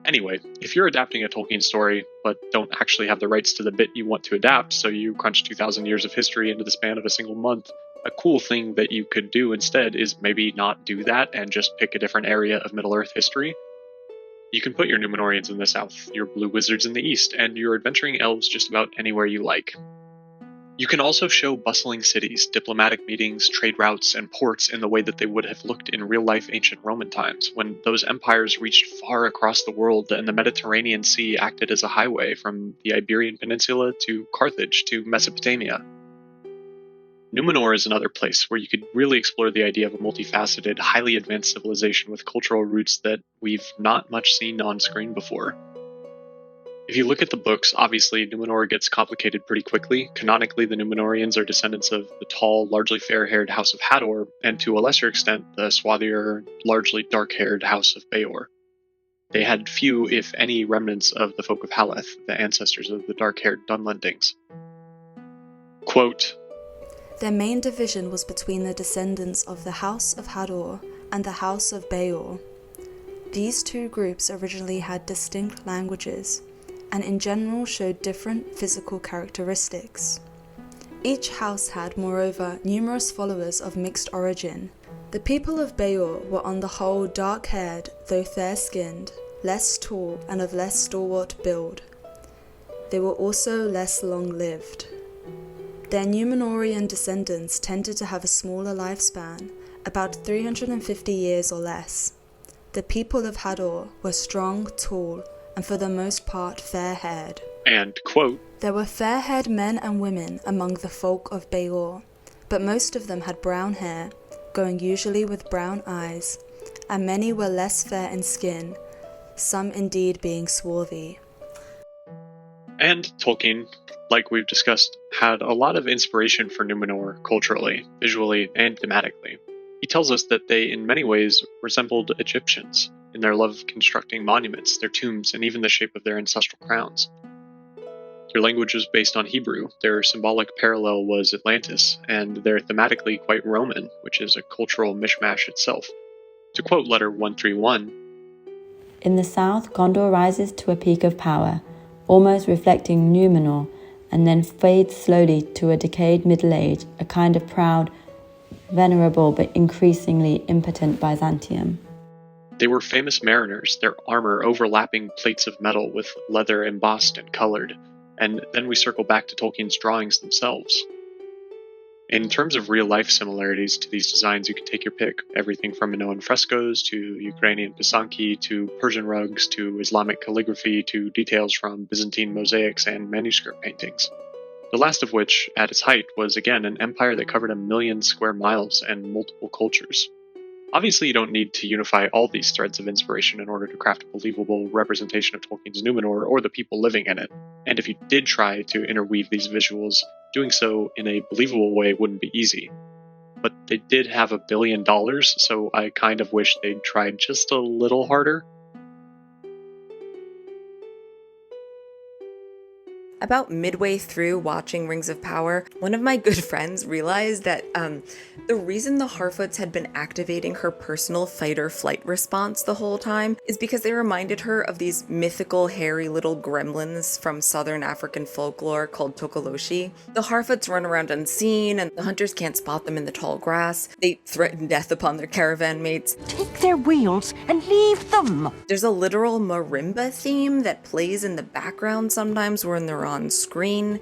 Anyway, if you're adapting a Tolkien story, but don't actually have the rights to the bit you want to adapt, so you crunch 2,000 years of history into the span of a single month, a cool thing that you could do instead is maybe not do that and just pick a different area of Middle-earth history. You can put your Numenorians in the south, your blue wizards in the east, and your adventuring elves just about anywhere you like. You can also show bustling cities, diplomatic meetings, trade routes, and ports in the way that they would have looked in real-life ancient Roman times, when those empires reached far across the world and the Mediterranean Sea acted as a highway from the Iberian Peninsula to Carthage to Mesopotamia. Numenor is another place where you could really explore the idea of a multifaceted, highly advanced civilization with cultural roots that we've not much seen on screen before. If you look at the books, obviously Numenor gets complicated pretty quickly. Canonically, the Numenorians are descendants of the tall, largely fair-haired House of Hador, and to a lesser extent, the swarthier, largely dark-haired House of Beor. They had few, if any, remnants of the folk of Haleth, the ancestors of the dark-haired Dunlendings. Quote, Their main division was between the descendants of the House of Adar and the House of Beor. These two groups originally had distinct languages, and in general showed different physical characteristics. Each house had, moreover, numerous followers of mixed origin. The people of Beor were on the whole dark-haired, though fair-skinned, less tall and of less stalwart build. They were also less long-lived. Their Numenorian descendants tended to have a smaller lifespan, about 350 years or less. The people of Adar were strong, tall, and for the most part fair-haired. And, quote, There were fair-haired men and women among the folk of Beor, but most of them had brown hair, going usually with brown eyes, and many were less fair in skin, some indeed being swarthy. And Tolkien, like we've discussed, had a lot of inspiration for Numenor culturally, visually, and thematically. He tells us that they, in many ways, resembled Egyptians in their love of constructing monuments, their tombs, and even the shape of their ancestral crowns. Their language was based on Hebrew, their symbolic parallel was Atlantis, and they're thematically quite Roman, which is a cultural mishmash itself. To quote letter 131, In the south, Gondor rises to a peak of power, almost reflecting Numenor, and then fades slowly to a decayed middle age, a kind of proud, venerable but increasingly impotent Byzantium. They were famous mariners, their armor overlapping plates of metal with leather embossed and colored, and then we circle back to Tolkien's drawings themselves. In terms of real-life similarities to these designs, you can take your pick, everything from Minoan frescoes to Ukrainian pisanki to Persian rugs to Islamic calligraphy to details from Byzantine mosaics and manuscript paintings. The last of which, at its height, was again an empire that covered 1 million square miles and multiple cultures. Obviously, you don't need to unify all these threads of inspiration in order to craft a believable representation of Tolkien's Numenor or the people living in it. And if you did try to interweave these visuals, doing so in a believable way wouldn't be easy. But they did have $1 billion, so I kind of wish they'd tried just a little harder. About midway through watching Rings of Power, one of my good friends realized that the reason the Harfoots had been activating her personal fight-or-flight response the whole time is because they reminded her of these mythical hairy little gremlins from southern African folklore called Tokoloshi. The Harfoots run around unseen, and the hunters can't spot them in the tall grass. They threaten death upon their caravan mates. Take their wheels and leave them! There's a literal marimba theme that plays in the background sometimes when they're on screen.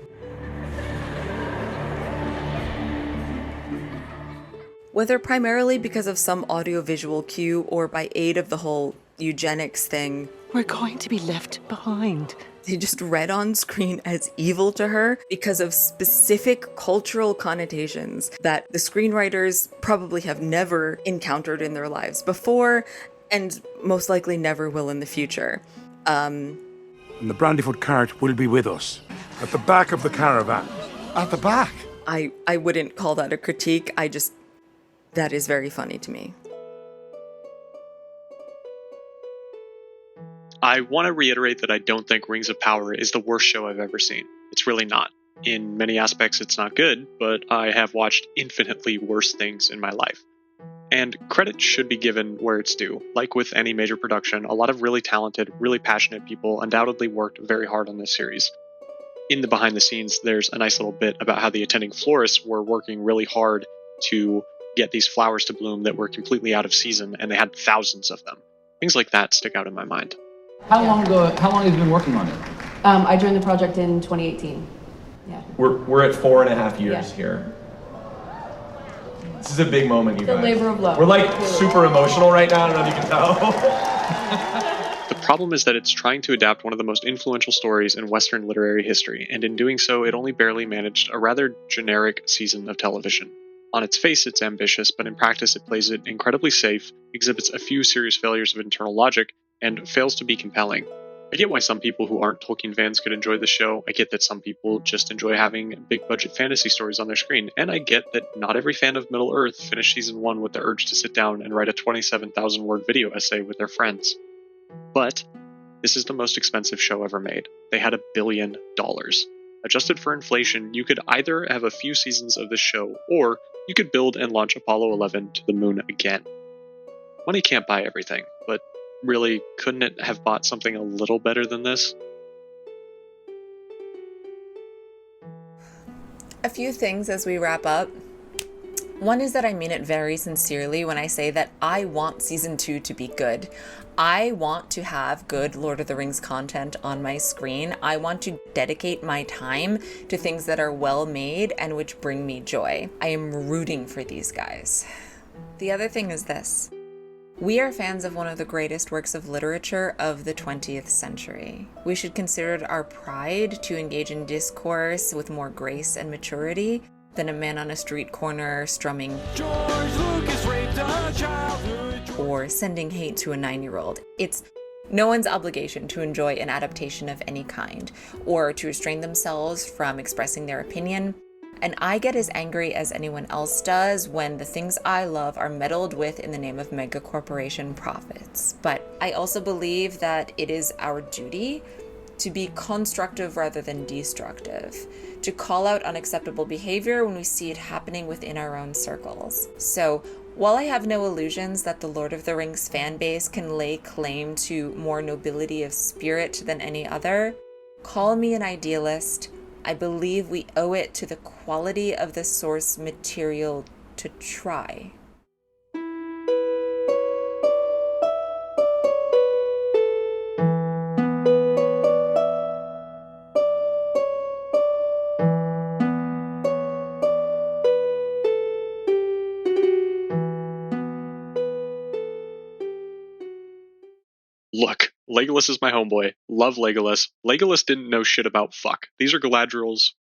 Whether primarily because of some audiovisual cue or by aid of the whole eugenics thing, We're going to be left behind. They just read on screen as evil to her because of specific cultural connotations that the screenwriters probably have never encountered in their lives before and most likely never will in the future. And the Brandyfoot cart will be with us. At the back of the caravan. At the back? I wouldn't call that a critique. That is very funny to me. I want to reiterate that I don't think Rings of Power is the worst show I've ever seen. It's really not. In many aspects, it's not good, but I have watched infinitely worse things in my life. And credit should be given where it's due. Like with any major production, a lot of really talented, really passionate people undoubtedly worked very hard on this series. In the behind the scenes, there's a nice little bit about how the attending florists were working really hard to get these flowers to bloom that were completely out of season, and they had thousands of them. Things like that stick out in my mind. How long have you been working on it? I joined the project in 2018. Yeah. We're at 4.5 years here. This is a big moment, you The guys. labor of love. We're like super emotional right now. I don't know if you can tell. The problem is that it's trying to adapt one of the most influential stories in Western literary history, and in doing so, it only barely managed a rather generic season of television. On its face, it's ambitious, but in practice, it plays it incredibly safe, exhibits a few serious failures of internal logic, and fails to be compelling. I get why some people who aren't Tolkien fans could enjoy the show. I get that some people just enjoy having big-budget fantasy stories on their screen, and I get that not every fan of Middle-earth finished Season 1 with the urge to sit down and write a 27,000-word video essay with their friends. But this is the most expensive show ever made. They had $1 billion. Adjusted for inflation, you could either have a few seasons of this show, or you could build and launch Apollo 11 to the moon again. Money can't buy everything, but really, couldn't it have bought something a little better than this? A few things as we wrap up. One is that I mean it very sincerely when I say that I want Season 2 to be good. I want to have good Lord of the Rings content on my screen. I want to dedicate my time to things that are well made and which bring me joy. I am rooting for these guys. The other thing is this. We are fans of one of the greatest works of literature of the 20th century. We should consider it our pride to engage in discourse with more grace and maturity than a man on a street corner strumming or sending hate to a 9-year-old. It's no one's obligation to enjoy an adaptation of any kind or to restrain themselves from expressing their opinion. And I get as angry as anyone else does when the things I love are meddled with in the name of mega corporation profits. But I also believe that it is our duty to be constructive rather than destructive, to call out unacceptable behavior when we see it happening within our own circles. So while I have no illusions that the Lord of the Rings fan base can lay claim to more nobility of spirit than any other, call me an idealist. I believe we owe it to the quality of the source material to try. Look, Legolas is my homeboy. Love Legolas. Legolas didn't know shit about fuck. These are Galadriel's